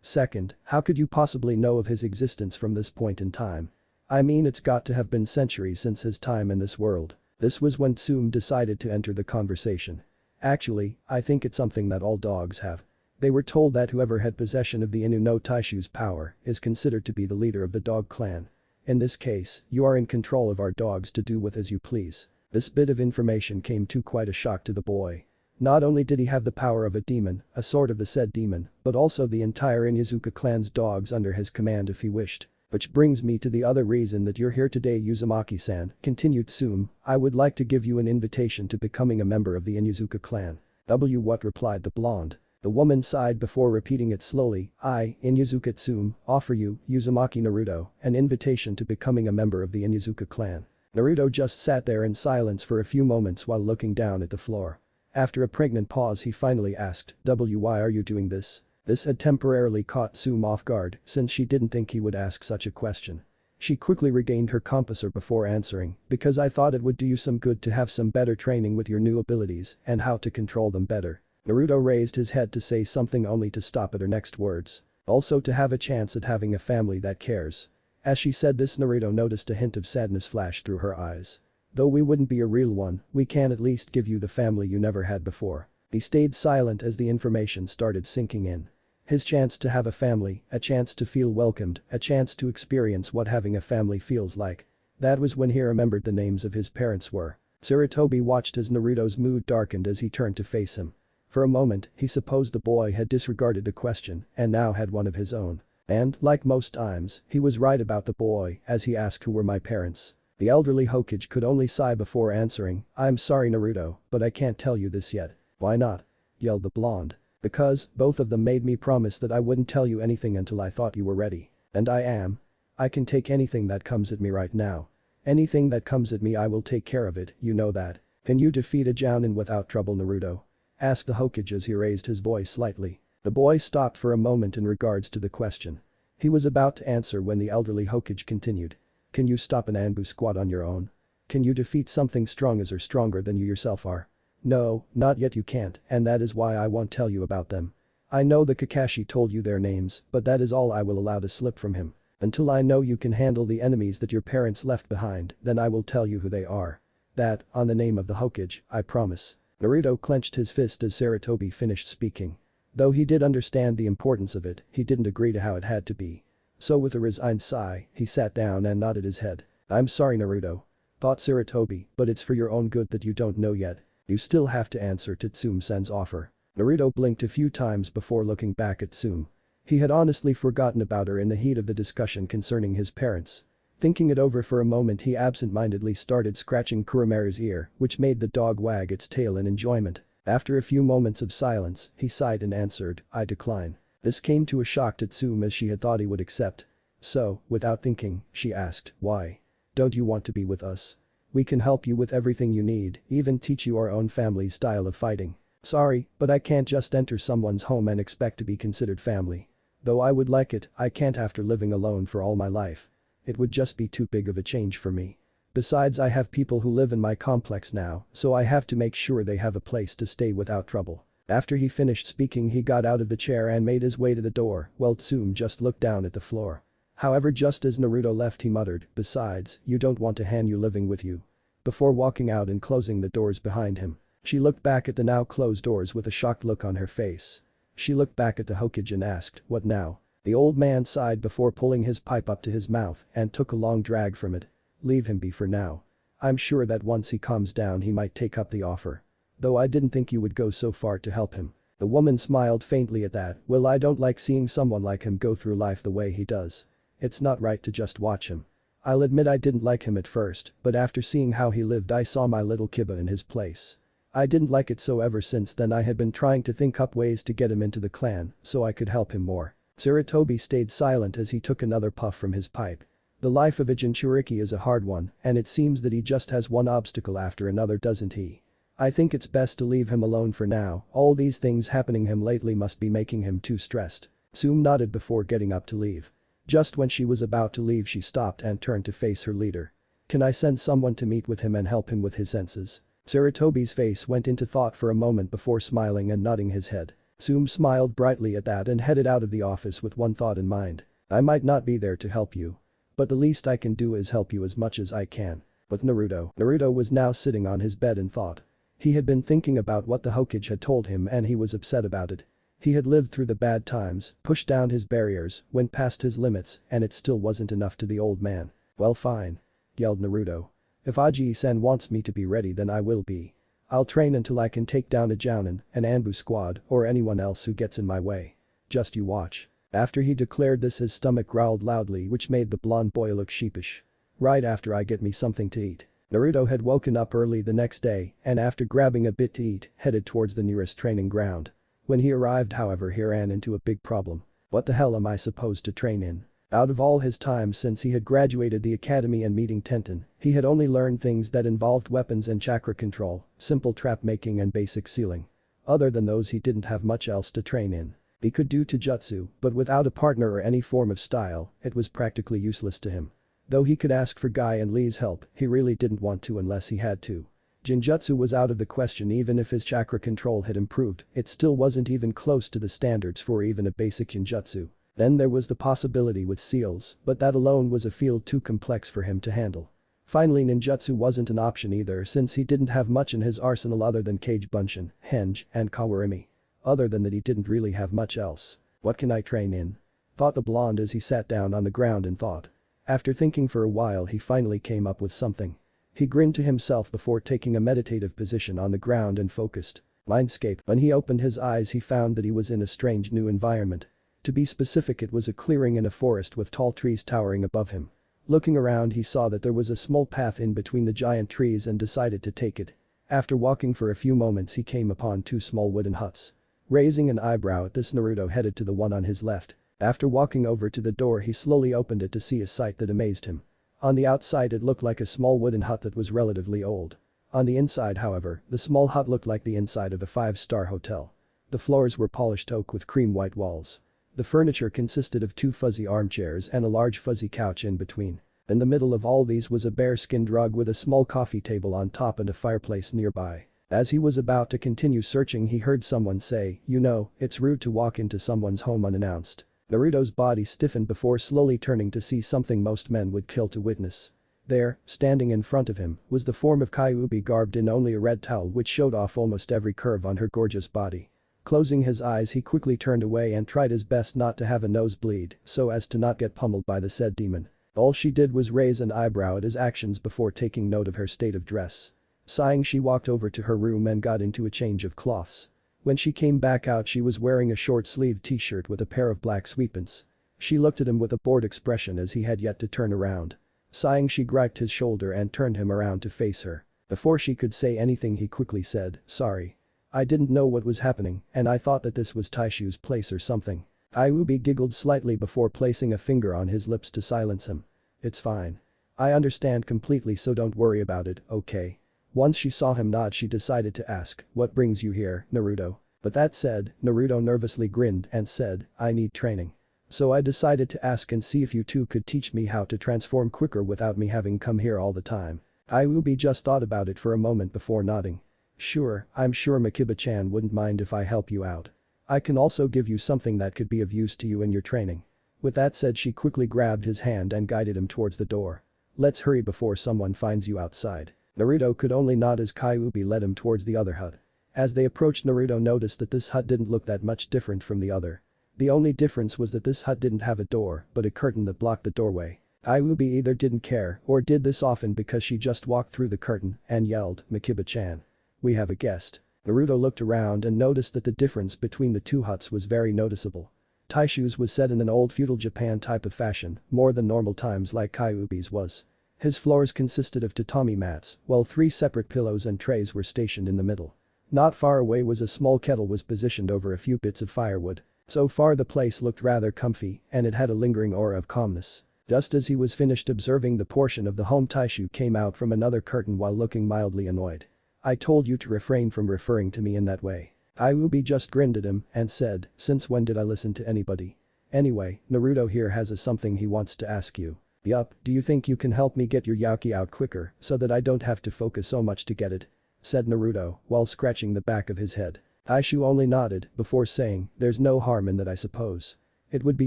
Second, how could you possibly know of his existence from this point in time? I mean it's got to have been centuries since his time in this world." This was when Tsume decided to enter the conversation. "Actually, I think it's something that all dogs have. They were told that whoever had possession of the Inu no Taishu's power is considered to be the leader of the dog clan. In this case, you are in control of our dogs to do with as you please." This bit of information came to quite a shock to the boy. Not only did he have the power of a demon, a sort of the said demon, but also the entire Inuzuka clan's dogs under his command if he wished. "Which brings me to the other reason that you're here today, Uzumaki-san," continued Tsume. "I would like to give you an invitation to becoming a member of the Inuzuka clan." What replied the blonde. The woman sighed before repeating it slowly. "I, Inuzuka Tsume, offer you, Uzumaki Naruto, an invitation to becoming a member of the Inuzuka clan." Naruto just sat there in silence for a few moments while looking down at the floor. After a pregnant pause he finally asked, "Why are you doing this?" This had temporarily caught Tsume off guard since she didn't think he would ask such a question. She quickly regained her composure before answering, "Because I thought it would do you some good to have some better training with your new abilities and how to control them better." Naruto raised his head to say something only to stop at her next words. "Also to have a chance at having a family that cares." As she said this Naruto noticed a hint of sadness flash through her eyes. "Though we wouldn't be a real one, we can at least give you the family you never had before." He stayed silent as the information started sinking in. His chance to have a family, a chance to feel welcomed, a chance to experience what having a family feels like. That was when he remembered the names of his parents were. Sarutobi watched as Naruto's mood darkened as he turned to face him. For a moment, he supposed the boy had disregarded the question and now had one of his own. And, like most times, he was right about the boy as he asked who were my parents. The elderly Hokage could only sigh before answering, "I'm sorry Naruto, but I can't tell you this yet." "Why not?" yelled the blonde. "Because, both of them made me promise that I wouldn't tell you anything until I thought you were ready. And I am. I can take anything that comes at me right now. Anything that comes at me I will take care of it, you know that. Can you defeat a Jounin without trouble Naruto?" asked the Hokage as he raised his voice slightly. The boy stopped for a moment in regards to the question. He was about to answer when the elderly Hokage continued. "Can you stop an Anbu squad on your own? Can you defeat something strong as or stronger than you yourself are?" "No, not yet you can't, and that is why I won't tell you about them. I know the Kakashi told you their names, but that is all I will allow to slip from him. Until I know you can handle the enemies that your parents left behind, then I will tell you who they are. That, on the name of the Hokage, I promise." Naruto clenched his fist as Sarutobi finished speaking. Though he did understand the importance of it, he didn't agree to how it had to be. So with a resigned sigh, he sat down and nodded his head. "I'm sorry Naruto," thought Sarutobi, "but it's for your own good that you don't know yet. You still have to answer to Tsume-san's offer." Naruto blinked a few times before looking back at Tsume. He had honestly forgotten about her in the heat of the discussion concerning his parents. Thinking it over for a moment he absent-mindedly started scratching Kuromaru's ear, which made the dog wag its tail in enjoyment. After a few moments of silence, he sighed and answered, "I decline." This came to a shock to Tsume as she had thought he would accept. So, without thinking, she asked, "Why? Don't you want to be with us? We can help you with everything you need, even teach you our own family's style of fighting." "Sorry, but I can't just enter someone's home and expect to be considered family. Though I would like it, I can't after living alone for all my life. It would just be too big of a change for me." Besides, I have people who live in my complex now, so I have to make sure they have a place to stay without trouble." After he finished speaking, he got out of the chair and made his way to the door, while Tsume just looked down at the floor. However, just as Naruto left, he muttered, "Besides, you don't want a Hanyu living with you," before walking out and closing the doors behind him. She looked back at the now closed doors with a shocked look on her face. She looked back at the Hokage and asked, "What now?" The old man sighed before pulling his pipe up to his mouth and took a long drag from it. "Leave him be for now. I'm sure that once he calms down he might take up the offer. Though I didn't think you would go so far to help him." The woman smiled faintly at that. "Well, I don't like seeing someone like him go through life the way he does. It's not right to just watch him. I'll admit I didn't like him at first, but after seeing how he lived I saw my little Kiba in his place. I didn't like it, so ever since then I had been trying to think up ways to get him into the clan so I could help him more." Sarutobi stayed silent as he took another puff from his pipe. The life of a Jinchuriki is a hard one, and it seems that he just has one obstacle after another, doesn't he? "I think it's best to leave him alone for now. All these things happening him lately must be making him too stressed." Tsume nodded before getting up to leave. Just when she was about to leave, she stopped and turned to face her leader. "Can I send someone to meet with him and help him with his senses?" Sarutobi's face went into thought for a moment before smiling and nodding his head. Tsume smiled brightly at that and headed out of the office with one thought in mind. "I might not be there to help you, but the least I can do is help you as much as I can." With Naruto was now sitting on his bed in thought. He had been thinking about what the Hokage had told him and he was upset about it. He had lived through the bad times, pushed down his barriers, went past his limits, and it still wasn't enough to the old man. "Well, fine," yelled Naruto. "If Aji-san wants me to be ready, then I will be. I'll train until I can take down a Jounin, an Anbu squad, or anyone else who gets in my way. Just you watch." After he declared this, his stomach growled loudly, which made the blonde boy look sheepish. "Right after I get me something to eat." Naruto had woken up early the next day and after grabbing a bit to eat, headed towards the nearest training ground. When he arrived, however, he ran into a big problem. What the hell am I supposed to train in? Out of all his time since he had graduated the academy and meeting Tenten, he had only learned things that involved weapons and chakra control, simple trap making and basic sealing. Other than those, he didn't have much else to train in. He could do Taijutsu, but without a partner or any form of style, it was practically useless to him. Though he could ask for Guy and Lee's help, he really didn't want to unless he had to. Jinjutsu was out of the question. Even if his chakra control had improved, it still wasn't even close to the standards for even a basic Jinjutsu. Then there was the possibility with seals, but that alone was a field too complex for him to handle. Finally, ninjutsu wasn't an option either, since he didn't have much in his arsenal other than Kage Bunshin, Henge, and Kawarimi. Other than that, he didn't really have much else. "What can I train in?" thought the blonde as he sat down on the ground and thought. After thinking for a while, he finally came up with something. He grinned to himself before taking a meditative position on the ground and focused. Mindscape. When he opened his eyes, he found that he was in a strange new environment. To be specific, it was a clearing in a forest with tall trees towering above him. Looking around, he saw that there was a small path in between the giant trees and decided to take it. After walking for a few moments, he came upon two small wooden huts. Raising an eyebrow at this, Naruto headed to the one on his left. After walking over to the door, he slowly opened it to see a sight that amazed him. On the outside, it looked like a small wooden hut that was relatively old. On the inside, however, the small hut looked like the inside of a five-star hotel. The floors were polished oak with cream white walls. The furniture consisted of two fuzzy armchairs and a large fuzzy couch in between. In the middle of all these was a bear-skinned rug with a small coffee table on top and a fireplace nearby. As he was about to continue searching, he heard someone say, "You know, it's rude to walk into someone's home unannounced." Naruto's body stiffened before slowly turning to see something most men would kill to witness. There, standing in front of him, was the form of Kyuubi garbed in only a red towel which showed off almost every curve on her gorgeous body. Closing his eyes, he quickly turned away and tried his best not to have a nosebleed so as to not get pummeled by the said demon. All she did was raise an eyebrow at his actions before taking note of her state of dress. Sighing, she walked over to her room and got into a change of cloths. When she came back out, she was wearing a short-sleeved t-shirt with a pair of black sweatpants. She looked at him with a bored expression as he had yet to turn around. Sighing, she gripped his shoulder and turned him around to face her. Before she could say anything, he quickly said, "Sorry. I didn't know what was happening and I thought that this was Taishu's place or something." Kyuubi giggled slightly before placing a finger on his lips to silence him. "It's fine. I understand completely, so don't worry about it, okay?" Once she saw him nod, she decided to ask, "What brings you here, Naruto?" But that said, Naruto nervously grinned and said, "I need training. So I decided to ask and see if you two could teach me how to transform quicker without me having come here all the time." Kyuubi just thought about it for a moment before nodding. Sure, I'm sure Makiba-chan wouldn't mind if I help you out. I can also give you something that could be of use to you in your training. With that said, she quickly grabbed his hand and guided him towards the door. Let's hurry before someone finds you outside. Naruto could only nod as Kyuubi led him towards the other hut. As they approached, Naruto noticed that this hut didn't look that much different from the other. The only difference was that this hut didn't have a door but a curtain that blocked the doorway. Kyuubi either didn't care or did this often because she just walked through the curtain and yelled, "Makiba-chan. We have a guest." Naruto looked around and noticed that the difference between the two huts was very noticeable. Taishu's was set in an old feudal Japan type of fashion, more than normal times like Kyuubi's was. His floors consisted of tatami mats, while 3 separate pillows and trays were stationed in the middle. Not far away was a small kettle was positioned over a few bits of firewood. So far the place looked rather comfy and it had a lingering aura of calmness. Just as he was finished observing the portion of the home, Taishu came out from another curtain while looking mildly annoyed. "I told you to refrain from referring to me in that way." Kyuubi just grinned at him and said, "Since when did I listen to anybody? Anyway, Naruto here has something he wants to ask you." "Yup, do you think you can help me get your Yaki out quicker so that I don't have to focus so much to get it?" said Naruto while scratching the back of his head. Taishu only nodded before saying, "There's no harm in that, I suppose. It would be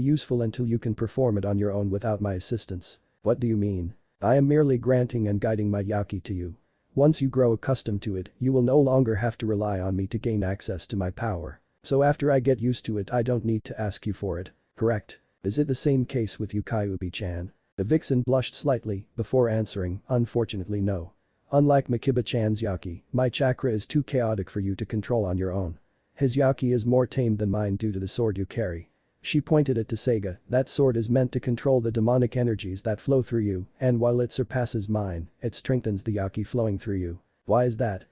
useful until you can perform it on your own without my assistance." "What do you mean?" "I am merely granting and guiding my Yaki to you. Once you grow accustomed to it, you will no longer have to rely on me to gain access to my power. So after I get used to it, I don't need to ask you for it, correct? Is it the same case with you, Kyuubi-chan?" The vixen blushed slightly before answering, "Unfortunately no. Unlike Makiba-chan's Yaki, my chakra is too chaotic for you to control on your own. His Yaki is more tamed than mine due to the sword you carry." She pointed it to Seiga. "That sword is meant to control the demonic energies that flow through you, and while it surpasses mine, it strengthens the Yaki flowing through you." "Why is that?"